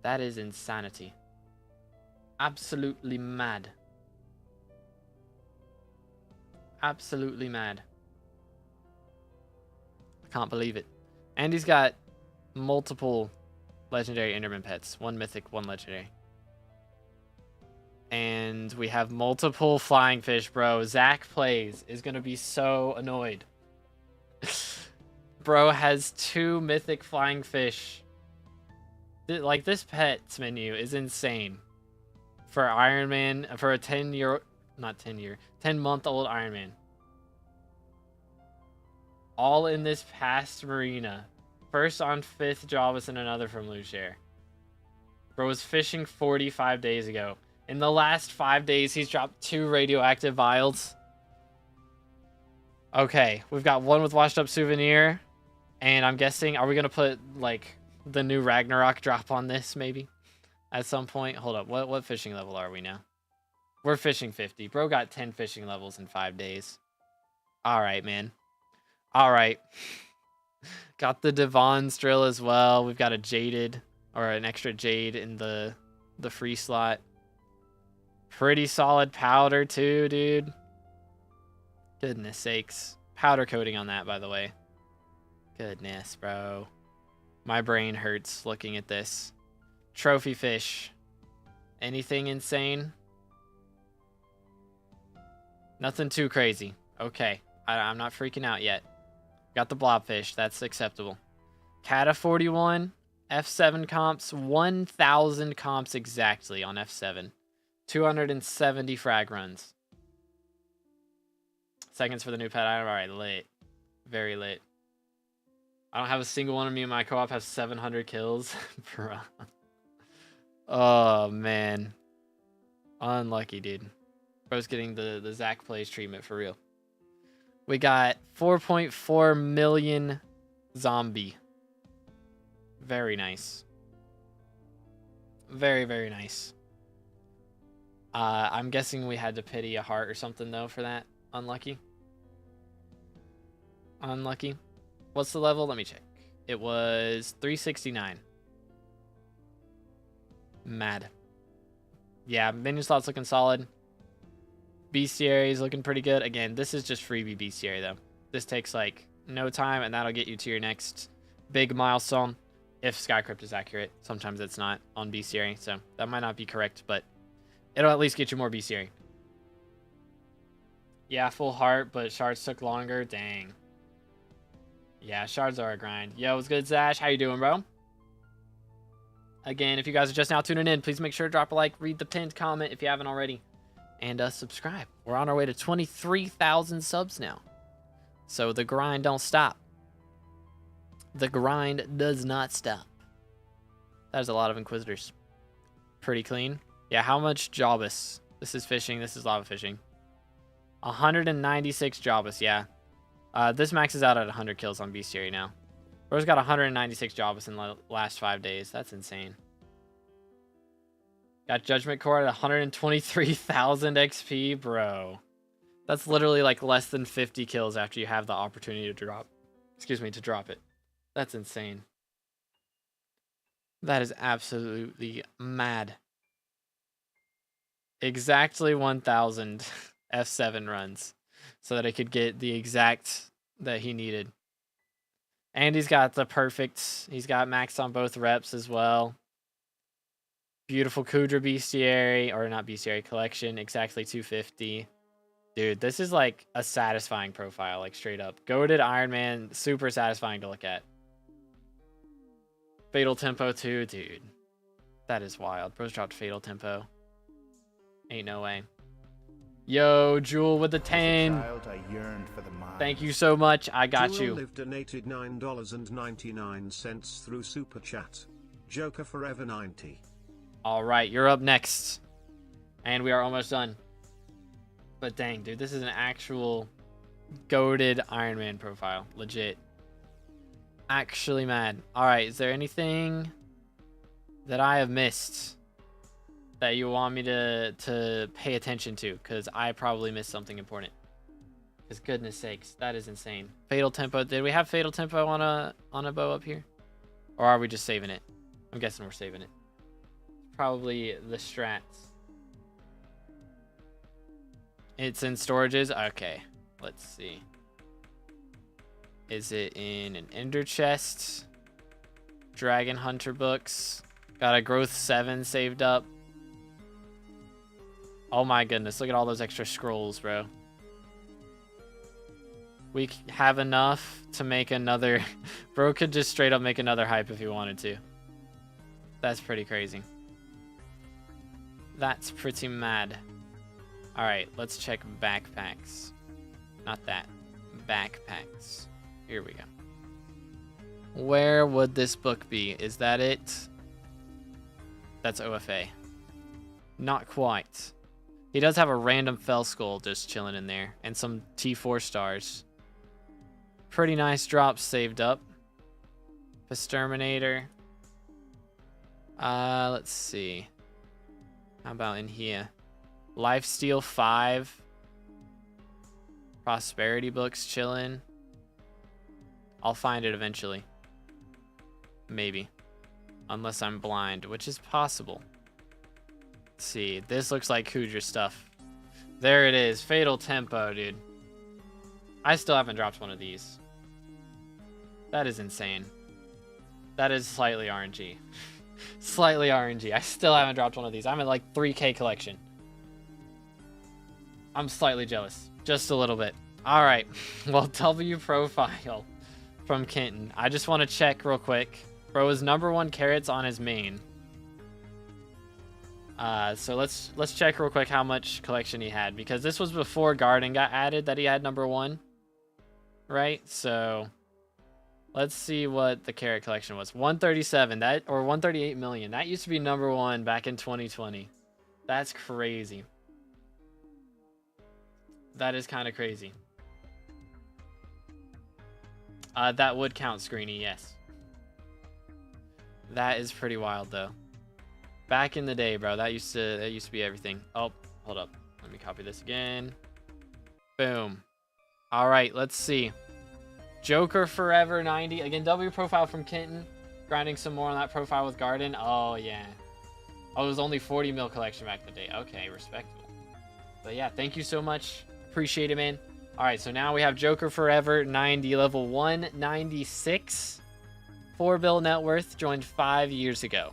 That is insanity. Absolutely mad. Absolutely mad. I can't believe it. And he's got multiple legendary Enderman pets. 1 mythic, 1 legendary. And we have multiple flying fish, bro. Zach Plays is going to be so annoyed. Bro has 2 mythic flying fish. Like, this pets menu is insane. For Iron Man, for a 10-month-old Iron Man. All in this past marina. First on 5th Jawbus and another from Looshy. Bro was fishing 45 days ago. In the last 5 days, he's dropped 2 radioactive vials. Okay, we've got 1 with washed up souvenir. And I'm guessing, are we going to put, like, the new Ragnarok drop on this, maybe? At some point? Hold up, what fishing level are we now? We're fishing 50. Bro got 10 fishing levels in 5 days. Alright, man. Alright. Got the Devon's drill as well. We've got a Jaded, or an extra Jade in the free slot. Pretty solid powder, too, dude. Goodness sakes. Powder coating on that, by the way. Goodness, bro. My brain hurts looking at this. Trophy fish. Anything insane? Nothing too crazy. Okay. I'm not freaking out yet. Got the blobfish. That's acceptable. Cata 41. F7 comps. 1,000 comps exactly on F7. 270 frag runs. Seconds for the new pet item. Alright, lit. Very lit. I don't have a single one of me in my co-op has 700 kills. Bruh. Oh, man. Unlucky, dude. Bro's getting the Zach Plays treatment for real. We got 4.4 million zombie. Very nice. Very, very nice. I'm guessing we had to pity a heart or something, though, for that. Unlucky. Unlucky. What's the level? Let me check. It was 369. Mad. Yeah, minion slot's looking solid. Bestiary is looking pretty good. Again, this is just freebie bestiary, though. This takes, like, no time, and that'll get you to your next big milestone. If Skycrypt is accurate. Sometimes it's not on bestiary, so that might not be correct, but it'll at least get you more bestiary. Yeah, full heart, but shards took longer. Dang. Yeah, shards are a grind. Yo, what's good, Zash? How you doing, bro? Again, if you guys are just now tuning in, please make sure to drop a like, read the pinned comment if you haven't already, and subscribe. We're on our way to 23,000 subs now. So the grind don't stop. The grind does not stop. That is a lot of Inquisitors. Pretty clean. Yeah, how much Jawbus? This is fishing. This is lava fishing. 196 Jawbus, yeah. This maxes out at 100 kills on bestiary now. Bro's got 196 Jawbus in the last 5 days. That's insane. Got Judgment Core at 123,000 XP, bro. That's literally like less than 50 kills after you have the opportunity to drop. Excuse me, to drop it. That's insane. That is absolutely mad. Exactly 1,000 F7 runs so that I could get the exact that he needed. And he's got the perfect, he's got maxed on both reps as well. Beautiful Kudra bestiary, or not bestiary, collection, exactly 250. Dude, this is like a satisfying profile, like straight up. Goated Iron Man, super satisfying to look at. Fatal Tempo too, dude. That is wild. Bro's dropped Fatal Tempo. Ain't no way. Yo, Jewel with the 10. Child, I yearned for the mind. Thank you so much. I got you. Live donated $9.99 through Super Chat. Joker Forever 90. All right, you're up next. And we are almost done. But dang, dude, this is an actual goated Iron Man profile. Legit. Actually mad. All right, is there anything that I have missed that you want me to pay attention to? Because I probably missed something important. Because goodness sakes, that is insane. Fatal Tempo. Did we have Fatal Tempo on a bow up here? Or are we just saving it? I'm guessing we're saving it. Probably the strats. It's in storages? Okay. Let's see. Is it in an Ender chest? Dragon Hunter books. Got a Growth 7 saved up. Oh my goodness. Look at all those extra scrolls, bro. We have enough to make another... Bro could just straight up make another hype if he wanted to. That's pretty crazy. That's pretty mad. Alright, let's check backpacks. Not that. Backpacks. Here we go. Where would this book be? Is that it? That's OFA. Not quite. He does have a random Fell Skull just chilling in there. And some T4 stars. Pretty nice drops saved up. Exterminator. Let's see. How about in here? Lifesteal 5. Prosperity books chilling. I'll find it eventually. Maybe. Unless I'm blind, which is possible. Let's see. This looks like Kudra stuff. There it is. Fatal Tempo, dude. I still haven't dropped one of these. That is insane. That is slightly RNG. Slightly RNG. I still haven't dropped one of these. I'm at like 3K collection. I'm slightly jealous. Just a little bit. All right. Well, W profile from Kenton. I just want to check real quick. Bro is #1 carrots on his main. So let's check real quick how much collection he had, because this was before Garden got added that he had #1. Right? So Let's see what the carrot collection was. 137, that, or 138 million. That used to be #1 back in 2020. That's crazy. That is kind of crazy. That would count Screeny, yes. That is pretty wild though. Back in the day, bro, that used to be everything. Oh, hold up. Let me copy this again. Boom. All right, let's see. Joker Forever 90. Again, W profile from Kenton. Grinding some more on that profile with Garden. Oh, yeah. Oh, it was only 40 mil collection back in the day. Okay, respectable. But yeah, thank you so much. Appreciate it, man. All right, so now we have Joker Forever 90, level 196. 4 bill net worth, joined 5 years ago.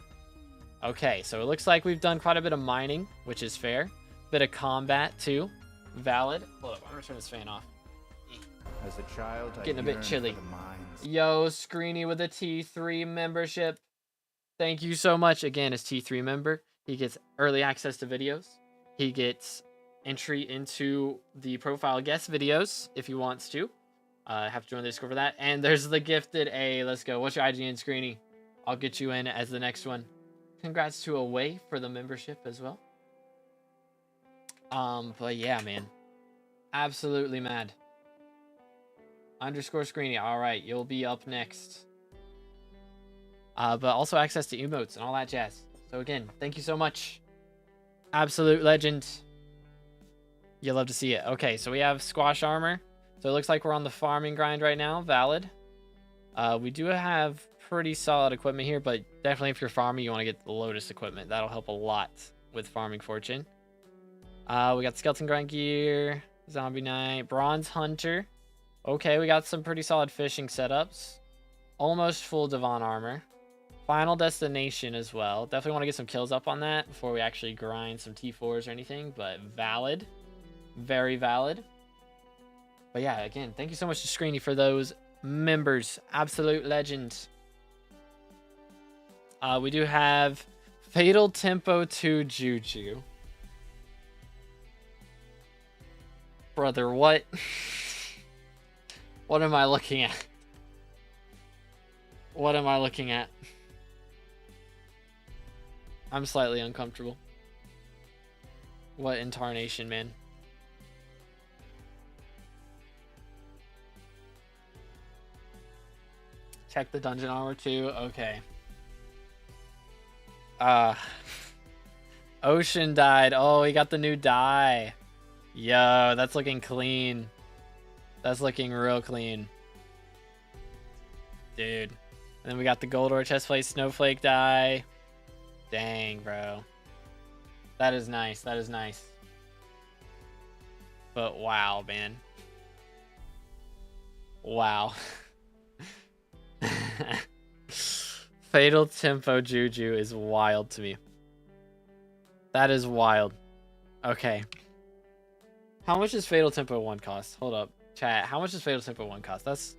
Okay, so it looks like we've done quite a bit of mining, which is fair. Bit of combat, too. Valid. Hold up, I'm gonna turn this fan off. As a child, I Getting a bit yearned chilly. for the mines. Yo, Screeny with a T3 membership. Thank you so much. Again, as T3 member, he gets early access to videos. He gets entry into the profile guest videos if he wants to. Have to join the Discord for that. And there's the gifted A. Let's go. What's your IGN, Screeny? I'll get you in as the next one. Congrats to Away for the membership as well. But yeah, man. Absolutely mad. Underscore Screeny. All right, you'll be up next. But also access to emotes and all that jazz. So again, thank you so much. Absolute legend. You'll love to see it. Okay, so we have squash armor. So it looks like we're on the farming grind right now. Valid. We do have pretty solid equipment here, but definitely if you're farming, you want to get the Lotus equipment. That'll help a lot with farming fortune. We got skeleton grind gear, zombie knight, bronze hunter. Okay, we got some pretty solid fishing setups. Almost full Devon armor. Final destination as well. Definitely want to get some kills up on that before we actually grind some T4s or anything, but valid. Very valid. But yeah, again, thank you so much to Screeny for those members. Absolute legends. We do have Fatal Tempo 2 Juju. Brother, what? What am I looking at? What am I looking at? I'm slightly uncomfortable. What incarnation, man? Check the dungeon armor too. Okay. Ocean died. Oh, he got the new dye. Yo, that's looking clean. That's looking real clean. Dude. And then we got the gold ore chestplate snowflake dye. Dang, bro. That is nice. That is nice. But wow, man. Wow. Fatal Tempo Juju is wild to me. That is wild. Okay. How much does Fatal Tempo 1 cost? Hold up. Chat, how much does Fatal Tempo 1 cost? That's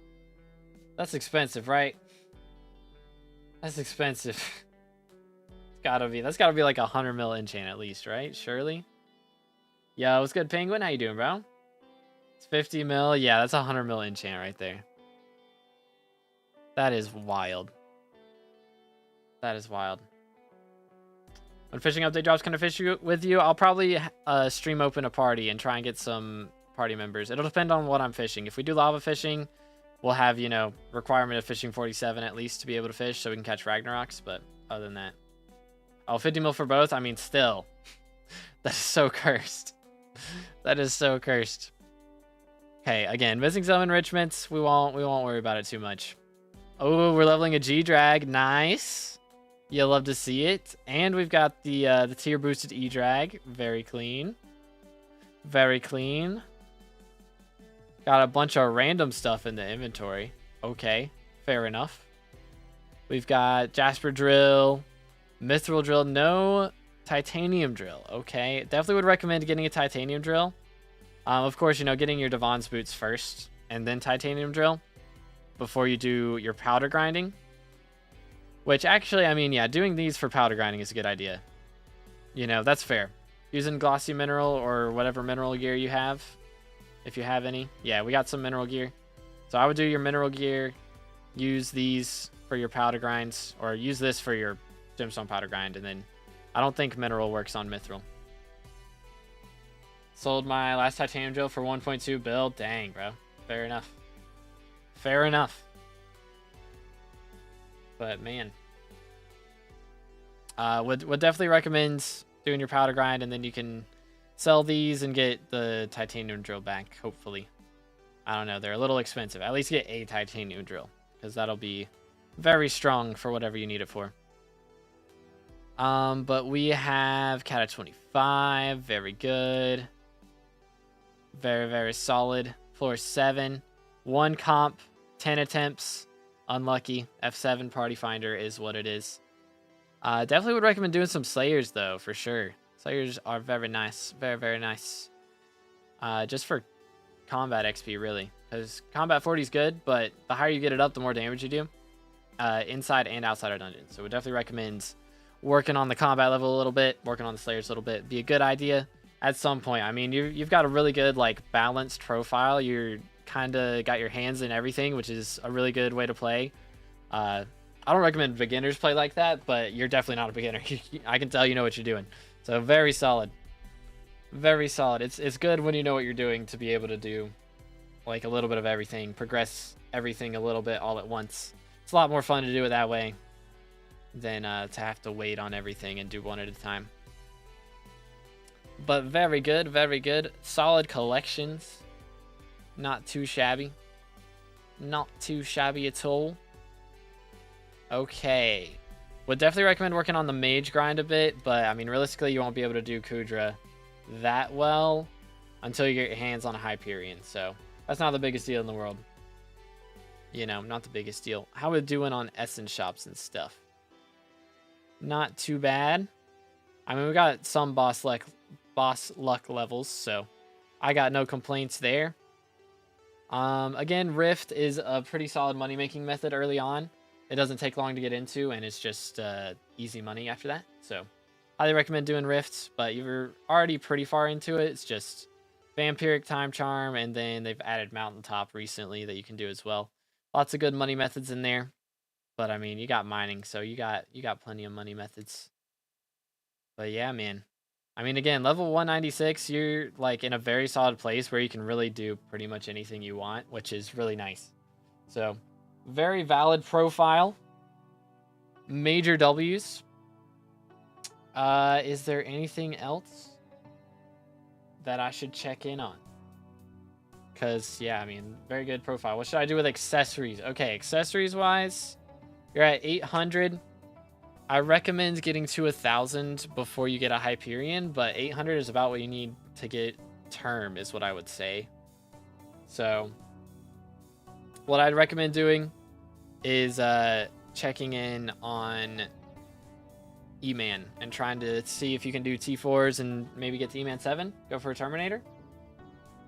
expensive, right? That's expensive. That's gotta be like 100 mil enchant at least, right? Surely. Yo, what's good, Penguin? How you doing, bro? It's 50 mil. Yeah, that's 100 mil enchant right there. That is wild. That is wild. When fishing update drops, can I fish with you? I'll probably stream open a party and try and get some party members. It'll depend on what I'm fishing. If we do lava fishing, we'll have, you know, requirement of fishing 47 at least to be able to fish so we can catch Ragnaroks. But other than that. Oh, 50 mil for both? I mean, still. That is so cursed. That is so cursed. Okay, again, missing some enrichments. We won't worry about it too much. Oh, we're leveling a G-Drag. Nice. You'll love to see it. And we've got the tier boosted E-Drag. Very clean. Very clean. Got a bunch of random stuff in the inventory. Okay, fair enough. We've got Jasper Drill, Mithril Drill, no Titanium Drill. Okay, definitely would recommend getting a Titanium Drill. Of course, you know, getting your Devon's Boots first and then Titanium Drill before you do your powder grinding. Which actually, I mean, yeah, doing these for powder grinding is a good idea. You know, that's fair. Using glossy mineral or whatever mineral gear you have, if you have any. Yeah, we got some mineral gear. So I would do your mineral gear, use these for your powder grinds, or use this for your gemstone powder grind, and then I don't think mineral works on mithril. Sold my last titanium drill for 1.2 bill. Dang, bro. Fair enough. Fair enough. But man, would definitely recommend doing your powder grind, and then you can sell these and get the titanium drill back, hopefully. I don't know, they're a little expensive. At least get a titanium drill, because that'll be very strong for whatever you need it for. But we have cat at 25, very good. Very, very solid. Floor 7, 1 comp, 10 attempts, unlucky. F7 party finder is what it is. Definitely would recommend doing some Slayers though, for sure. Slayers are very nice, very, very nice. Just for combat XP, really, because combat 40 is good, but the higher you get it up, the more damage you do, inside and outside our dungeons. So we definitely recommend working on the combat level a little bit, working on the Slayers a little bit. Be a good idea at some point. I mean, you've got a really good, like, balanced profile. You're kind of got your hands in everything, which is a really good way to play. I don't recommend beginners play like that, but you're definitely not a beginner. I can tell you know what you're doing. So very solid. Very solid. It's good when you know what you're doing to be able to do like a little bit of everything, progress everything a little bit all at once. It's a lot more fun to do it that way than to have to wait on everything and do one at a time. But very good, very good. Solid collections. Not too shabby. Not too shabby at all. Okay. Would definitely recommend working on the mage grind a bit, but I mean, realistically, you won't be able to do Kudra that well until you get your hands on a Hyperion, so that's not the biggest deal in the world. You know, not the biggest deal. How we doing on essence shops and stuff? Not too bad. I mean, we got some boss luck levels, so I got no complaints there. Again, Rift is a pretty solid money-making method early on. It doesn't take long to get into, and it's just easy money after that. So, highly recommend doing Rifts, but you're already pretty far into it. It's just Vampiric Time Charm, and then they've added Mountaintop recently that you can do as well. Lots of good money methods in there. But, I mean, you got mining, so you got plenty of money methods. But, yeah, man. I mean, again, level 196, you're, like, in a very solid place where you can really do pretty much anything you want, which is really nice. So, very valid profile. Major W's. Is there anything else that I should check in on? Because, yeah, I mean, very good profile. What should I do with accessories? Okay, accessories-wise, you're at 800. I recommend getting to 1,000 before you get a Hyperion, but 800 is about what you need to get Term, is what I would say. So, what I'd recommend doing is checking in on E-Man and trying to see if you can do T4s and maybe get to E-Man 7, go for a Terminator.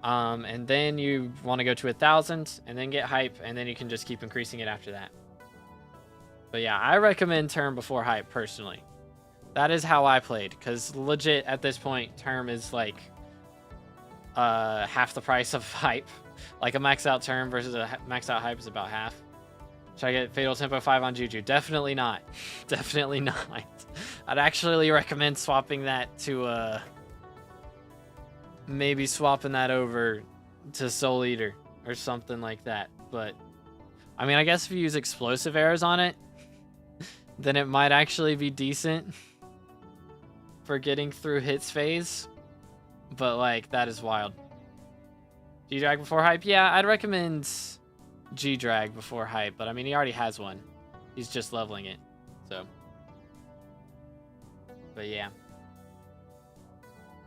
And then you want to go to 1,000 and then get Hype, and then you can just keep increasing it after that. But yeah, I recommend Term before Hype, personally. That is how I played, because legit, at this point, Term is like half the price of Hype. Like a max out Term versus a max out Hype is about half. Should I get Fatal Tempo 5 on Juju? Definitely not. Definitely not. I'd actually recommend swapping that to maybe swapping that over to Soul Eater or something like that. But I mean, I guess if you use explosive arrows on it, then it might actually be decent for getting through hits phase. But like, that is wild. G-Drag before Hype? Yeah, I'd recommend G-Drag before Hype, but I mean, he already has one. He's just leveling it, so. But yeah.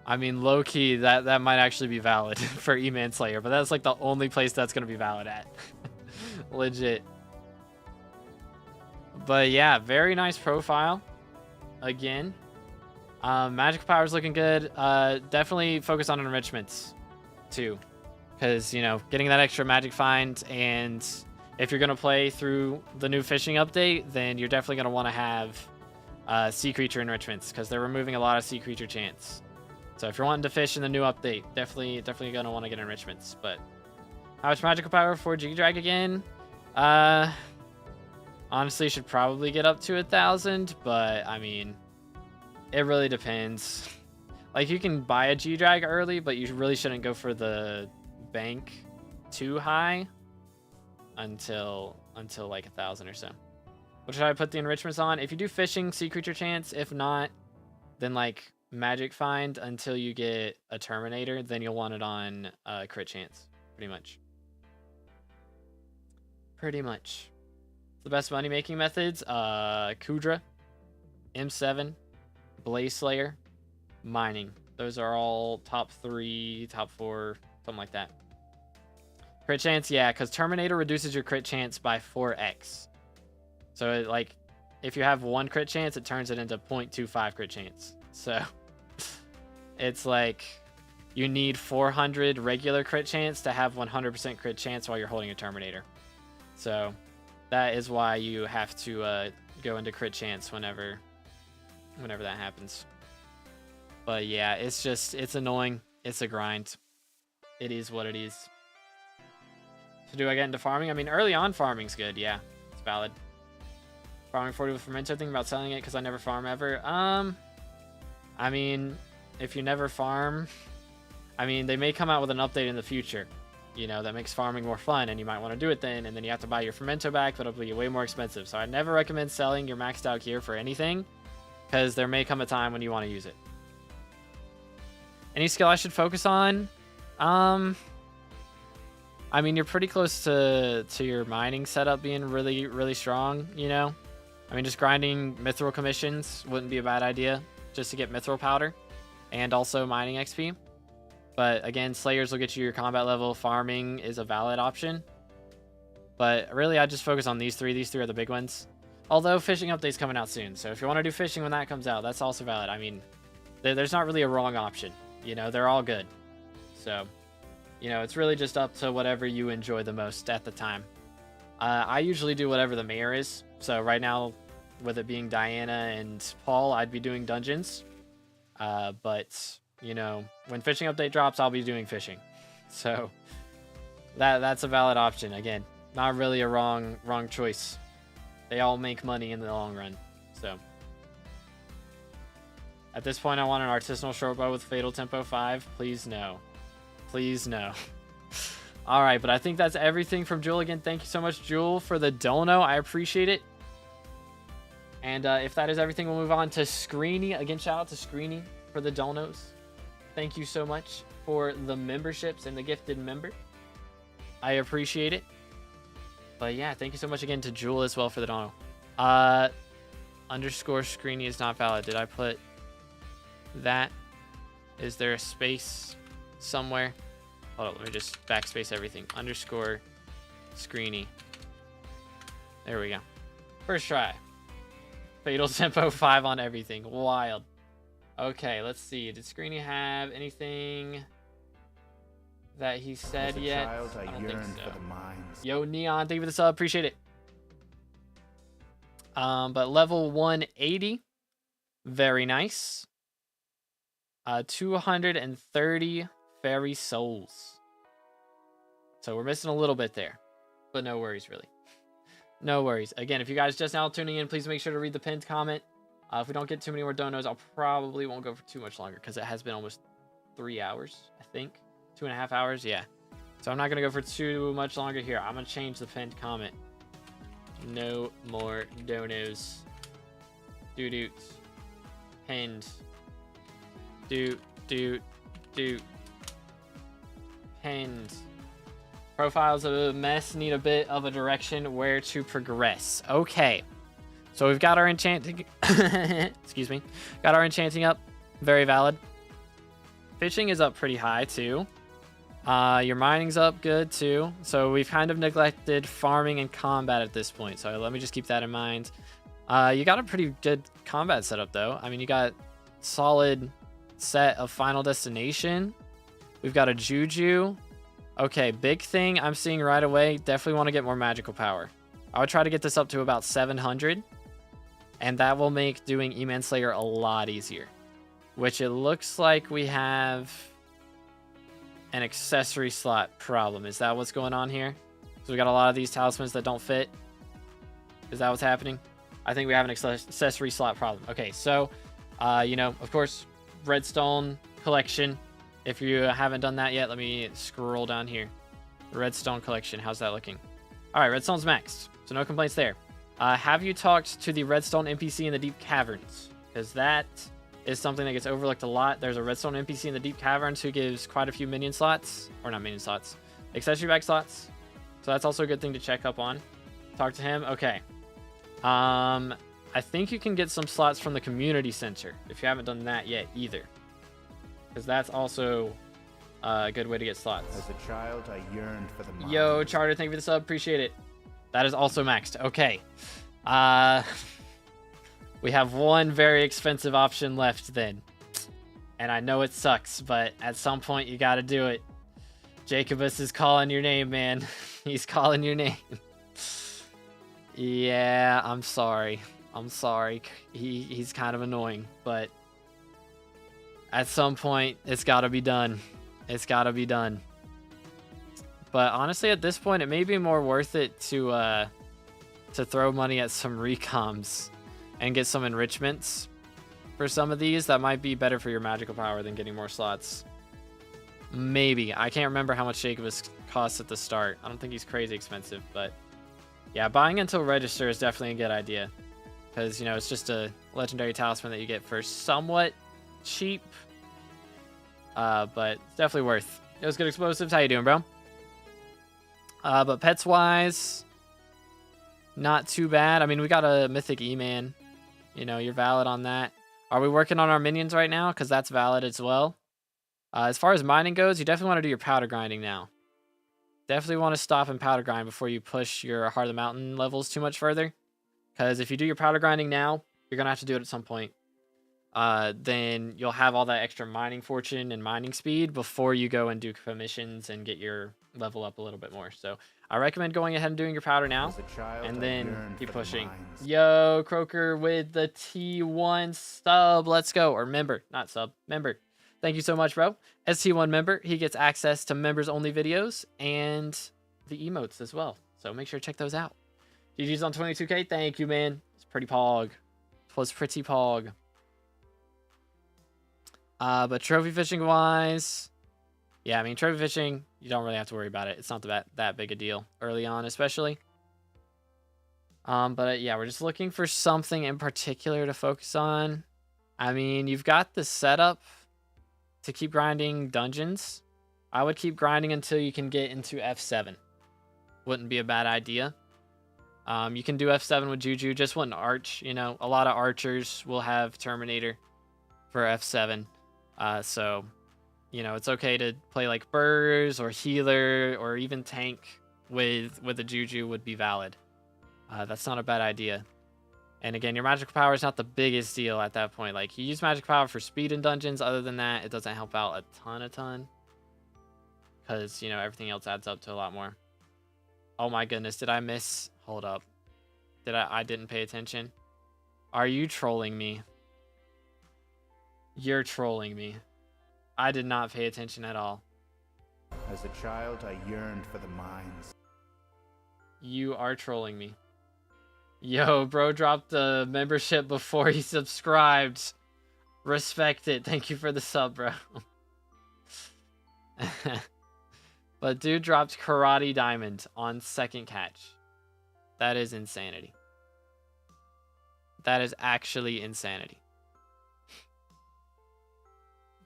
I mean, low-key, that might actually be valid for E-Man Slayer, but that's like the only place that's going to be valid at. Legit. But yeah, very nice profile. Again. Magic Power's looking good. Definitely focus on enrichments, too. Because, you know, getting that extra magic find, and if you're going to play through the new fishing update, then you're definitely going to want to have sea creature enrichments, because they're removing a lot of sea creature chance. So if you're wanting to fish in the new update, definitely going to want to get enrichments. But how much magical power for G-Drag again? Honestly, should probably get up to 1,000, but I mean, it really depends. Like, you can buy a G-Drag early, but you really shouldn't go for the bank too high until like 1,000 or so. What should I put the enrichments on? If you do fishing, sea creature chance. If not, then like magic find until you get a Terminator. Then you'll want it on crit chance, pretty much. Pretty much. The best money making methods: Kudra, M7, Blaze Slayer, mining. Those are all top 3, top 4, something like that. Crit chance, yeah, because Terminator reduces your crit chance by 4x. So, like, if you have 1 crit chance, it turns it into 0.25 crit chance. So, it's like, you need 400 regular crit chance to have 100% crit chance while you're holding a Terminator. So, that is why you have to go into crit chance whenever that happens. But yeah, it's annoying. It's a grind. It is what it is. So do I get into farming? I mean, early on farming's good. Yeah, it's valid. Farming 40 with Fermento, thinking about selling it because I never farm ever. I mean, if you never farm, I mean, they may come out with an update in the future, you know, that makes farming more fun, and you might want to do it then, and then you have to buy your Fermento back, but it'll be way more expensive. So I never recommend selling your maxed out gear for anything, because there may come a time when you want to use it. Any skill I should focus on? I mean, you're pretty close to your mining setup being really, really strong, you know? I mean, just grinding mithril commissions wouldn't be a bad idea, just to get mithril powder, and also mining XP. But again, Slayers will get you your combat level. Farming is a valid option. But really, I just focus on these three. These three are the big ones. Although fishing update's coming out soon, so if you want to do fishing when that comes out, that's also valid. I mean, there's not really a wrong option. You know, they're all good. So, you know, it's really just up to whatever you enjoy the most at the time. I usually do whatever the mayor is. So right now, with it being Diana and Paul, I'd be doing dungeons. But, you know, when fishing update drops, I'll be doing fishing. So that's a valid option. Again, not really a wrong choice. They all make money in the long run. So at this point, I want an artisanal shortbow with Fatal Tempo 5. Please no. Please no. All right, but I think that's everything from Jewel. Again, thank you so much, Jewel, for the dono. I appreciate it. And if that is everything, we'll move on to Screeny. Again, shout out to Screeny for the donos. Thank you so much for the memberships and the gifted member. I appreciate it. But yeah, thank you so much again to Jewel as well for the dono. Underscore Screeny is not valid. Did I put that? Is there a space somewhere? Hold on, let me just backspace everything. Underscore Screeny. There we go. First try. Fatal Tempo 5 on everything. Wild. Okay, let's see. Did Screeny have anything that he said yet? Child, I don't think so. for the mines. Yo, Neon, thank you for the sub. Appreciate it. But level 180. Very nice. 230 fairy souls. So we're missing a little bit there. But no worries, really. No worries. Again, if you guys just now tuning in, please make sure to read the pinned comment. If we don't get too many more donos, I'll probably won't go for too much longer because it has been almost 3 hours, I think. 2.5 hours, yeah. So I'm not going to go for too much longer here. I'm going to change the pinned comment. No more donos. Doot. Pinned. Doot. Pinned. Profiles of a mess, need a bit of a direction where to progress. Okay. So we've got our enchanting. Excuse me. Got our enchanting up. Very valid. Fishing is up pretty high too. Your mining's up good too. So we've kind of neglected farming and combat at this point. So let me just keep that in mind. You got a pretty good combat setup though. I mean, you got solid set of Final Destination. We've got a Juju. Okay, big thing I'm seeing right away. Definitely want to get more magical power. I would try to get this up to about 700. And that will make doing E-Man Slayer a lot easier. Which it looks like we have an accessory slot problem. Is that what's going on here? So we got a lot of these talismans that don't fit. Is that what's happening? I think we have an accessory slot problem. Okay, so, you know, of course, redstone collection. If you haven't done that yet, let me scroll down here. Redstone collection, how's that looking? All right, redstone's maxed, so no complaints there. Have you talked to the redstone NPC in the deep caverns? Because that is something that gets overlooked a lot. There's a redstone NPC in the deep caverns who gives quite a few minion slots, or not minion slots, accessory bag slots. So that's also a good thing to check up on. Talk to him. Okay. I think you can get some slots from the community center if you haven't done that yet either, because that's also a good way to get slots. As a child, I yearned for the mines. Yo, Charter, thank you for the sub. Appreciate it. That is also maxed. Okay. We have one very expensive option left then. And I know it sucks, but at some point you got to do it. Jacobus is calling your name, man. He's calling your name. Yeah, I'm sorry. I'm sorry. He's kind of annoying, but at some point it's got to be done. It's got to be done. But honestly, at this point, it may be more worth it to throw money at some recoms and get some enrichments for some of these. That might be better for your magical power than getting more slots. Maybe. I can't remember how much Jacobus costs at the start. I don't think he's crazy expensive, but yeah, buying until register is definitely a good idea, because, you know, it's just a legendary talisman that you get for somewhat cheap, but it's definitely worth. It was good explosives. How you doing, bro? But pets wise, not too bad. I mean, we got a mythic E-man. You know, you're valid on that. Are we working on our minions right now? Because that's valid as well. As far as mining goes, you definitely want to do your powder grinding now. Definitely want to stop and powder grind before you push your Heart of the Mountain levels too much further. Because if you do your powder grinding now, you're going to have to do it at some point. Then you'll have all that extra mining fortune and mining speed before you go and do commissions and get your level up a little bit more. So I recommend going ahead and doing your powder now, and then keep pushing. Yo, Croaker with the T1 sub. Let's go. Or member, not sub, member. Thank you so much, bro. As T1 member, he gets access to members only videos and the emotes as well. So make sure to check those out. GG's on 22K. Thank you, man. It's pretty pog. It was pretty pog. But trophy fishing wise, yeah, I mean, trophy fishing, you don't really have to worry about it. It's not that big a deal early on, especially. But yeah, we're just looking for something in particular to focus on. I mean, you've got the setup to keep grinding dungeons. I would keep grinding until you can get into F7. Wouldn't be a bad idea. You can do F7 with Juju, just wouldn't arch. You know, a lot of archers will have Terminator for F7. So, you know, it's okay to play like Burrs or Healer or even Tank with a Juju would be valid. That's not a bad idea. And again, your magical power is not the biggest deal at that point. Like, you use magic power for speed in dungeons. Other than that, it doesn't help out a ton. Because, you know, everything else adds up to a lot more. Oh my goodness, did I miss? Hold up. I didn't pay attention. Are you trolling me? You're trolling me. I did not pay attention at all. As a child, I yearned for the mines. You are trolling me. Yo, bro dropped the membership before he subscribed. Respect it. Thank you for the sub, bro. But dude dropped Karate Diamond on second catch. That is insanity. That is actually insanity.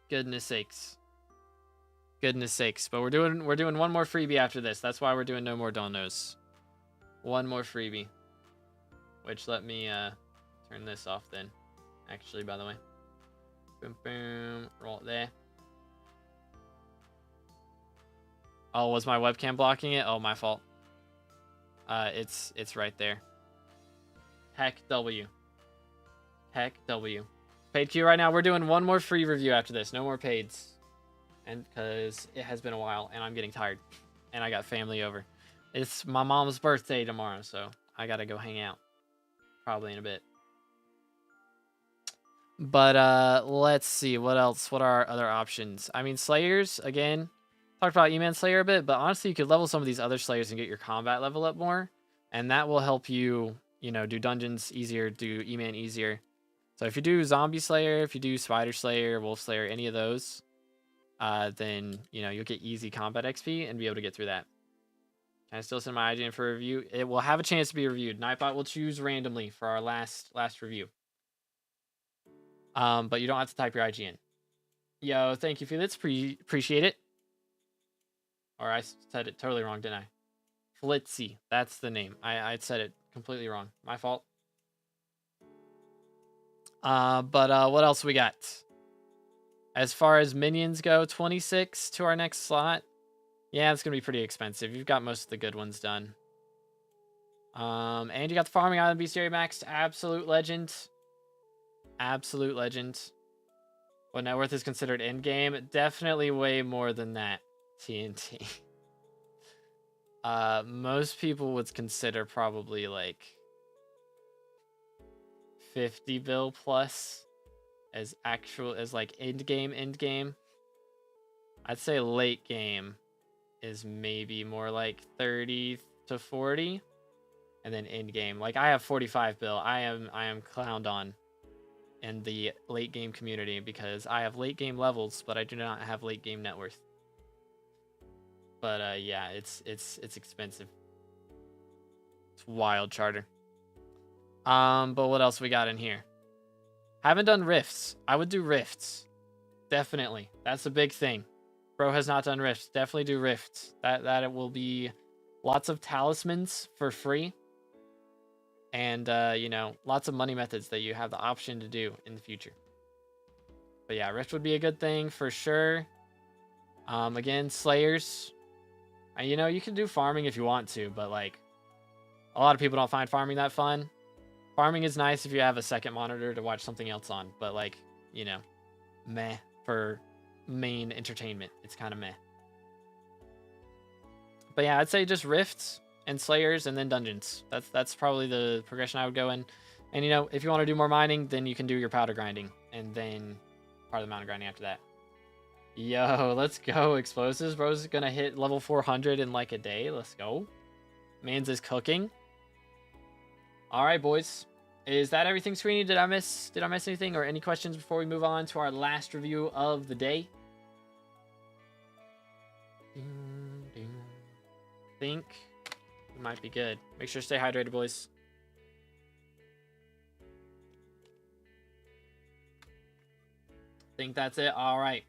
Goodness sakes. Goodness sakes. But we're doing one more freebie after this. That's why we're doing no more donos. One more freebie. Which, let me turn this off then. Actually, by the way. Boom, boom. Roll it there. Oh, was my webcam blocking it? Oh, my fault. It's right there. Heck W. Heck W. Paid Q right now. We're doing one more free review after this. No more paids. And because it has been a while and I'm getting tired. And I got family over. It's my mom's birthday tomorrow, so I gotta go hang out. Probably in a bit. But let's see. What else? What are our other options? I mean, Slayers, again. Talked about E-Man Slayer a bit, but honestly, you could level some of these other Slayers and get your combat level up more. And that will help you you know, do dungeons easier, do E-Man easier. So if you do Zombie Slayer, if you do Spider Slayer, Wolf Slayer, any of those, then, you know, you'll get easy combat XP and be able to get through that. Can I still send my IGN for review? It will have a chance to be reviewed. Nightbot will choose randomly for our last review. But you don't have to type your IGN. Yo, thank you, Felix. Appreciate it. Or I said it totally wrong, didn't I? Flitzy. That's the name. I said it completely wrong. My fault. But what else we got? As far as minions go, 26 to our next slot. Yeah, it's going to be pretty expensive. You've got most of the good ones done. And you got the Farming Island Bestiary Max. Absolute legend. Absolute legend. What net worth is considered in-game? Definitely way more than that, TNT. Most people would consider probably like 50 bill plus as like end game. I'd say late game is maybe more like 30 to 40, and then end game, like I have 45 bill. I am clowned on in the late game community because I have late game levels, but I do not have late game net worth. But yeah, it's expensive. It's wild, Charter. But what else we got in here? Haven't done rifts. I would do rifts. Definitely. That's a big thing. Bro has not done rifts. Definitely do rifts. That it will be lots of talismans for free. And you know, lots of money methods that you have the option to do in the future. But yeah, rift would be a good thing for sure. Again, slayers. You know, you can do farming if you want to, but like a lot of people don't find farming that fun. Farming is nice if you have a second monitor to watch something else on, but like, you know, meh for main entertainment. It's kind of meh. But yeah, I'd say just rifts and slayers and then dungeons. That's probably the progression I would go in. And you know, if you want to do more mining, then you can do your powder grinding and then part of the mountain grinding after that. Yo, let's go. Explosives. Bro's gonna hit level 400 in like a day. Let's go. Mans is cooking. All right, boys. Is that everything, Sweeney? Did I miss anything or any questions before we move on to our last review of the day? Think we might be good. Make sure to stay hydrated, boys. Think that's it. All right.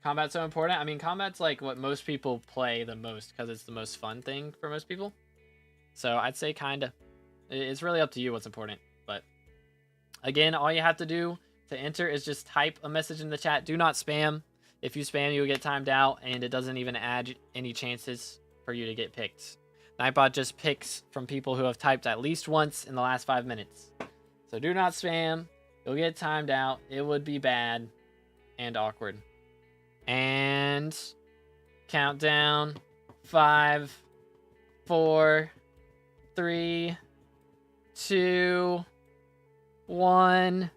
Combat's so important. I mean, combat's like what most people play the most because it's the most fun thing for most people. So I'd say kinda. It's really up to you what's important. But again, all you have to do to enter is just type a message in the chat. Do not spam. If you spam, you'll get timed out, and it doesn't even add any chances for you to get picked. Nightbot just picks from people who have typed at least once in the last 5 minutes. So do not spam. You'll get timed out. It would be bad and awkward. And countdown. 5, 4, 3, 2, 1.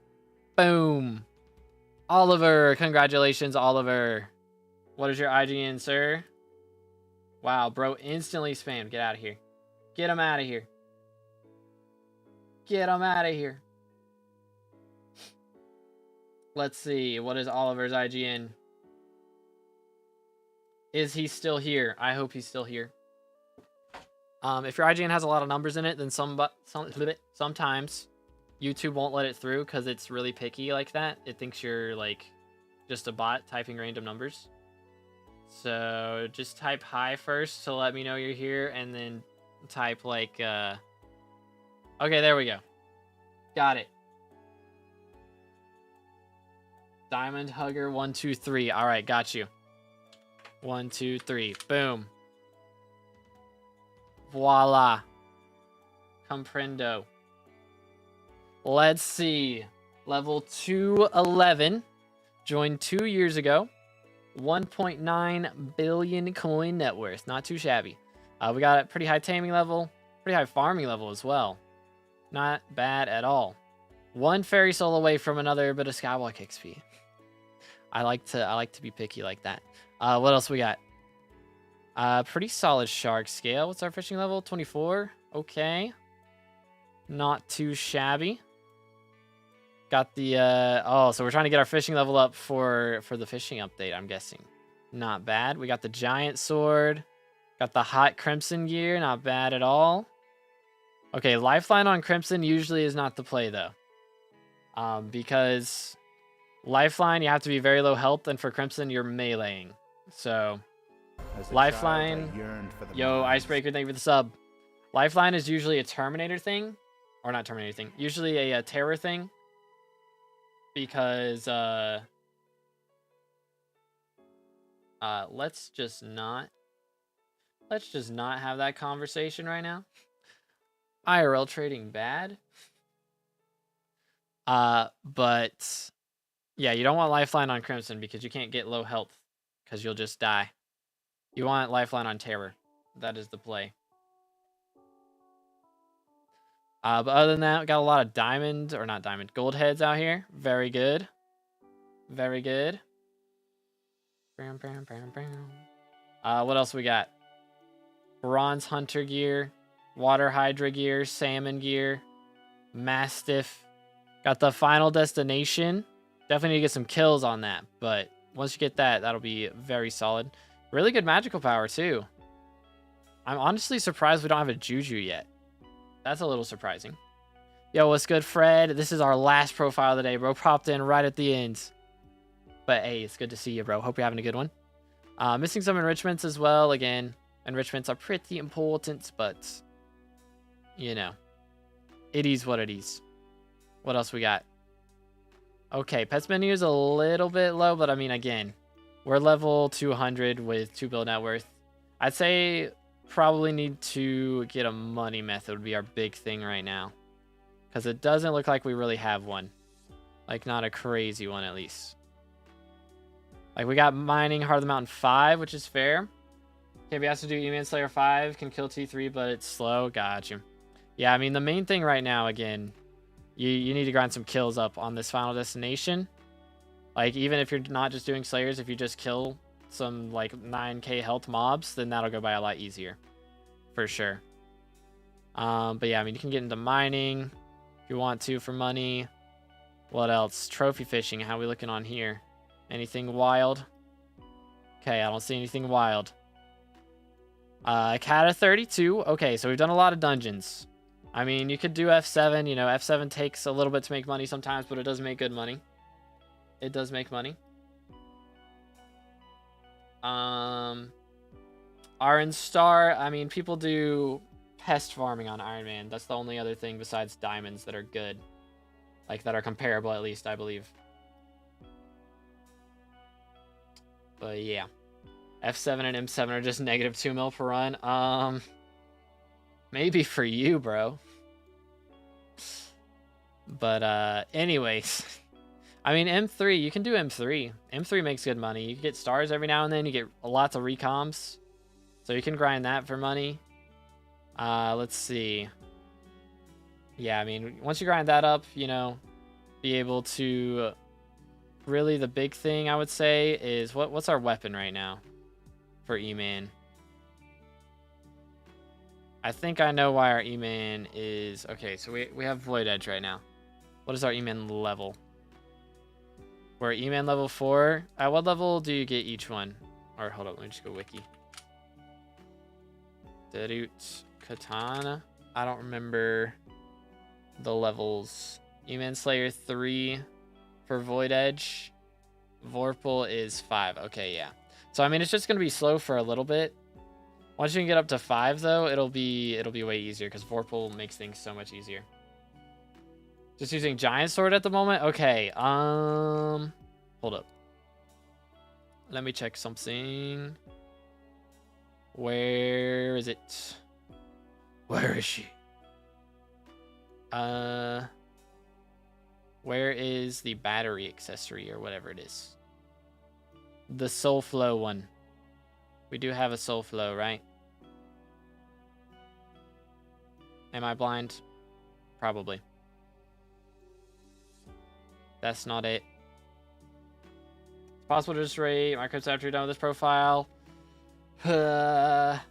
Boom. Oliver. Congratulations, Oliver. What is your IGN, sir? Wow, bro instantly spammed. Get out of here. Get him out of here. Get him out of here. Let's see. What is Oliver's IGN? Is he still here? I hope he's still here. If your IGN has a lot of numbers in it, then sometimes YouTube won't let it through because it's really picky like that. It thinks you're like just a bot typing random numbers. So just type hi first to let me know you're here, and then type like okay, there we go. Got it. Diamond Hugger 1, 2, 3. All right, got you. 1, 2, 3. Boom. Voila. Comprendo. Let's see. Level 211. Joined 2 years ago. 1.9 billion coin net worth. Not too shabby. We got a pretty high taming level. Pretty high farming level as well. Not bad at all. 1 fairy soul away from another bit of Skyblock XP. I like to be picky like that. What else we got? Pretty solid shark scale. What's our fishing level? 24. Okay. Not too shabby. Got the, oh, so we're trying to get our fishing level up for the fishing update, I'm guessing. Not bad. We got the giant sword. Got the hot crimson gear. Not bad at all. Okay, lifeline on crimson usually is not the play, though. Because lifeline, you have to be very low health, and for crimson, you're meleeing. So, lifeline. Yo, Icebreaker, thank you for the sub. Lifeline is usually a Terminator thing. Or not Terminator thing. Usually a terror thing. Because, let's just not have that conversation right now. IRL trading bad. But yeah, you don't want lifeline on crimson because you can't get low health because you'll just die. You want lifeline on terror. That is the play. But other than that, we got a lot of diamond, or not diamond, gold heads out here. Very good. Very good. What else we got? Bronze hunter gear, water hydra gear, salmon gear, mastiff. Got the final destination. Definitely need to get some kills on that, but once you get that, that'll be very solid. Really good magical power too. I'm honestly surprised we don't have a Juju yet. That's a little surprising. Yo, what's good, Fred? This is our last profile of the day, bro. Popped in right at the end. But hey, it's good to see you, bro. Hope you're having a good one. Missing some enrichments as well. Again, enrichments are pretty important, but you know, it is what it is. What else we got? Okay, pets menu is a little bit low, but I mean, again, we're level 200 with 2 build net worth. I'd say probably need to get a money method would be our big thing right now, because it doesn't look like we really have one. Like, not a crazy one, at least. Like, we got mining Heart of the Mountain 5, which is fair. Okay, we have to do E-Man Slayer 5, can kill T3, but it's slow. Got you. Yeah, I mean, the main thing right now, again, you need to grind some kills up on this final destination. Like, even if you're not just doing Slayers, if you just kill some, like, 9k health mobs, then that'll go by a lot easier. For sure. But yeah, I mean, you can get into mining if you want to for money. What else? Trophy fishing. How are we looking on here? Anything wild? Okay, I don't see anything wild. Cat of 32. Okay, so we've done a lot of dungeons. I mean, you could do F7. You know, F7 takes a little bit to make money sometimes, but it does make good money. It does make money. Iron Star. I mean, people do pest farming on Iron Man. That's the only other thing besides diamonds that are good. Like, that are comparable, at least, I believe. But yeah. F7 and M7 are just negative 2 mil per run. Maybe for you, bro. But anyways. I mean, M3, you can do M3. M3 makes good money. You can get stars every now and then. You get lots of recoms. So you can grind that for money. Let's see. Yeah, I mean, once you grind that up, you know, be able to... Really, the big thing, I would say, is... What's our weapon right now for E-Man? I think I know why our E-Man is... Okay, so we have Void Edge right now. What is our E-Man level? We're E-Man level 4. At what level do you get each one? Or hold up, let me just go wiki. Derut Katana. I don't remember the levels. E-Man Slayer 3 for Void Edge. Vorpal is 5. Okay, yeah. So I mean, it's just gonna be slow for a little bit. Once you can get up to 5, though, it'll be way easier because Vorpal makes things so much easier. Just using Giant Sword at the moment? Okay, hold up. Let me check something. Where is it? Where is she? Where is the battery accessory or whatever it is? The Soul Flow one. We do have a Soul Flow, right? Am I blind? Probably. That's not it. It's possible to just rate my crypts after you're done with this profile. I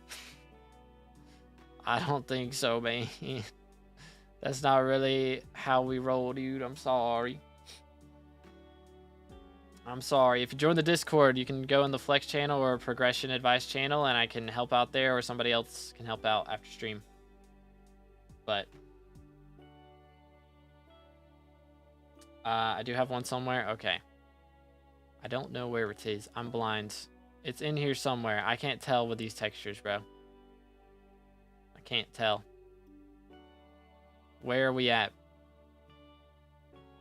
don't think so, man. That's not really how we roll, dude. I'm sorry. I'm sorry. If you join the Discord, you can go in the Flex channel or Progression Advice channel, and I can help out there, or somebody else can help out after stream. But I do have one somewhere. Okay. I don't know where it is. I'm blind. It's in here somewhere. I can't tell with these textures, bro. I can't tell. Where are we at?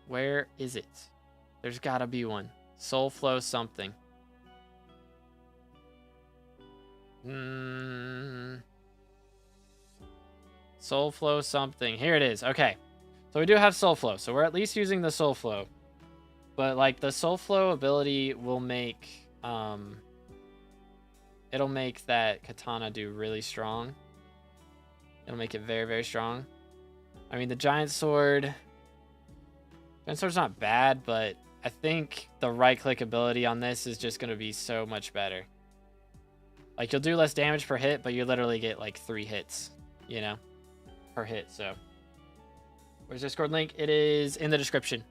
Where is it? There's gotta be one. Soul Flow something. Soul Flow something. Here it is. Okay. So we do have Soul Flow. So we're at least using the Soul Flow. But like the Soul Flow ability will make it'll make that katana do really strong. It'll make it very, very strong. I mean, the Giant Sword's not bad, but I think the right-click ability on this is just going to be so much better. Like, you'll do less damage per hit, but you literally get, like, 3 hits, you know, per hit, so. Where's the Discord link? It is in the description.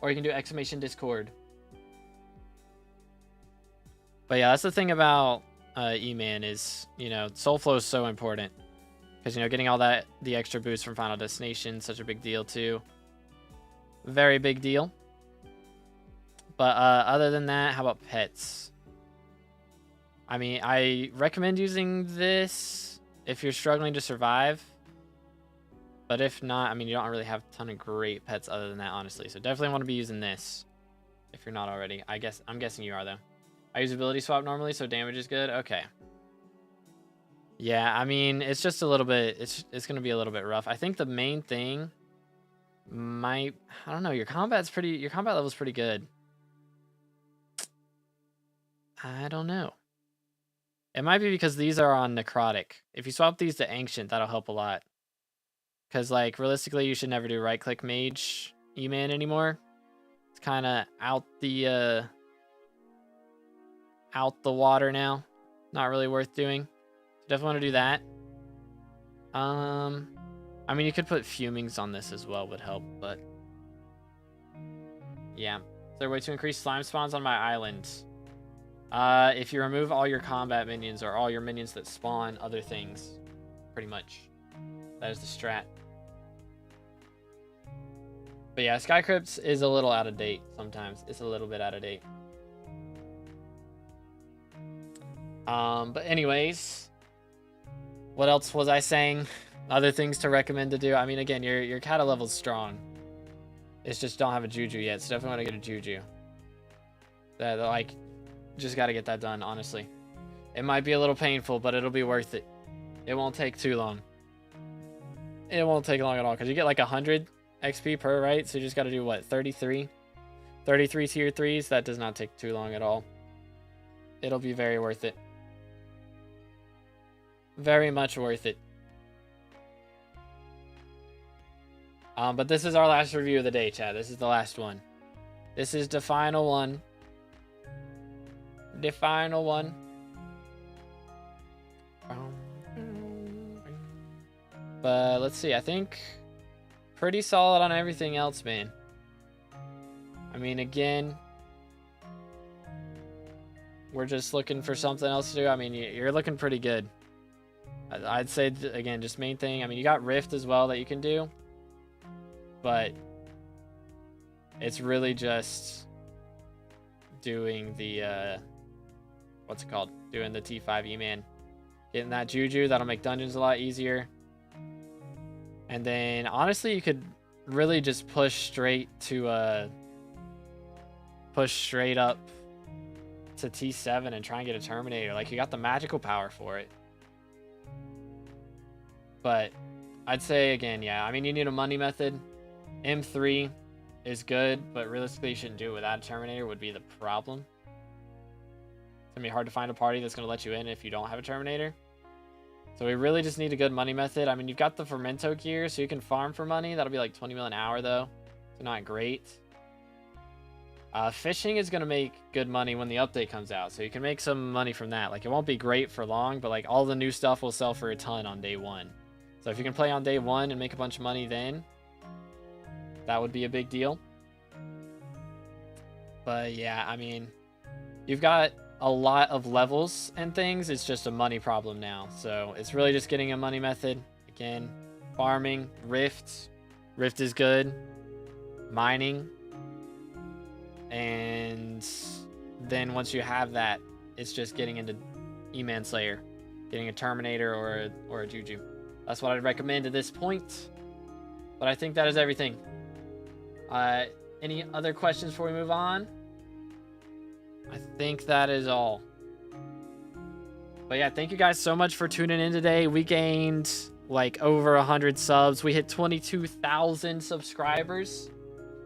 Or you can do ! Discord. But yeah, that's the thing about E-Man is, you know, Soul Flow is so important. Because, you know, getting all that, the extra boost from Final Destination, such a big deal, too. Very big deal. But other than that, how about pets? I mean, I recommend using this if you're struggling to survive. But if not, I mean, you don't really have a ton of great pets other than that, honestly. So definitely want to be using this if you're not already. I'm guessing you are, though. I use ability swap normally, so damage is good. Okay. Yeah, I mean, it's just a little bit, it's going to be a little bit rough. I think the main thing I don't know, your combat level's pretty good. I don't know. It might be because these are on Necrotic. If you swap these to Ancient, that'll help a lot. Because, like, realistically, you should never do right-click Mage E-Man anymore. It's kind of out the water now. Not really worth doing. Definitely want to do that. I mean, you could put Fumings on this as well, would help, but yeah. Is there a way to increase slime spawns on my island? If you remove all your combat minions or all your minions that spawn other things, pretty much. That is the strat. But yeah, Sky Crypts is a little out of date sometimes. It's a little bit out of date. But anyways, what else was I saying? Other things to recommend to do. I mean, again, your kata level's strong. It's just don't have a Juju yet, so definitely want to get a Juju. That, like, just got to get that done, honestly. It might be a little painful, but it'll be worth it. It won't take too long. It won't take long at all, because you get like 100 XP per, right? So you just got to do, what, 33? 33 tier 3s? That does not take too long at all. It'll be very worth it. Very much worth it. But this is our last review of the day, chat. This is the last one. This is the final one. The final one. But let's see. I think pretty solid on everything else, man. I mean, again, we're just looking for something else to do. I mean, you're looking pretty good. I'd say, again, just main thing. I mean, you got Rift as well that you can do. But it's really just doing the, what's it called? Doing the T5 E-Man. Getting that Juju, that'll make dungeons a lot easier. And then, honestly, you could really just push straight to, push straight up to T7 and try and get a Terminator. Like, you got the magical power for it. But I'd say, again, yeah, I mean, you need a money method. M3 is good, but realistically you shouldn't do it without a Terminator would be the problem. It's going to be hard to find a party that's going to let you in if you don't have a Terminator. So we really just need a good money method. I mean, you've got the Fermento gear, so you can farm for money. That'll be like 20 mil an hour, though. So not great. Fishing is going to make good money when the update comes out, so you can make some money from that. Like, it won't be great for long, but like all the new stuff will sell for a ton on day 1. So if you can play on day 1 and make a bunch of money then, that would be a big deal. But yeah, I mean, you've got a lot of levels and things. It's just a money problem now. So it's really just getting a money method. Again, farming, Rift. Rift is good. Mining. And then once you have that, it's just getting into E-Man Slayer. Getting a Terminator or a Juju. That's what I'd recommend at this point. But I think that is everything. Any other questions before we move on? I think that is all. But yeah, thank you guys so much for tuning in today. We gained like over 100 subs. We hit 22,000 subscribers.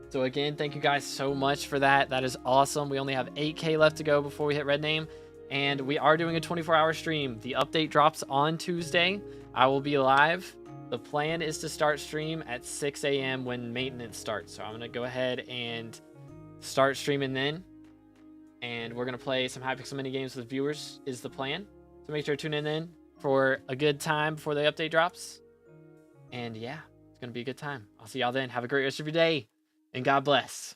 So again, thank you guys so much for that. That is awesome. We only have 8K left to go before we hit red name. And we are doing a 24-hour stream. The update drops on Tuesday. I will be live. The plan is to start stream at 6 a.m. when maintenance starts. So I'm going to go ahead and start streaming then. And we're going to play some Hypixel mini games with viewers is the plan. So make sure to tune in then for a good time before the update drops. And yeah, it's going to be a good time. I'll see y'all then. Have a great rest of your day. And God bless.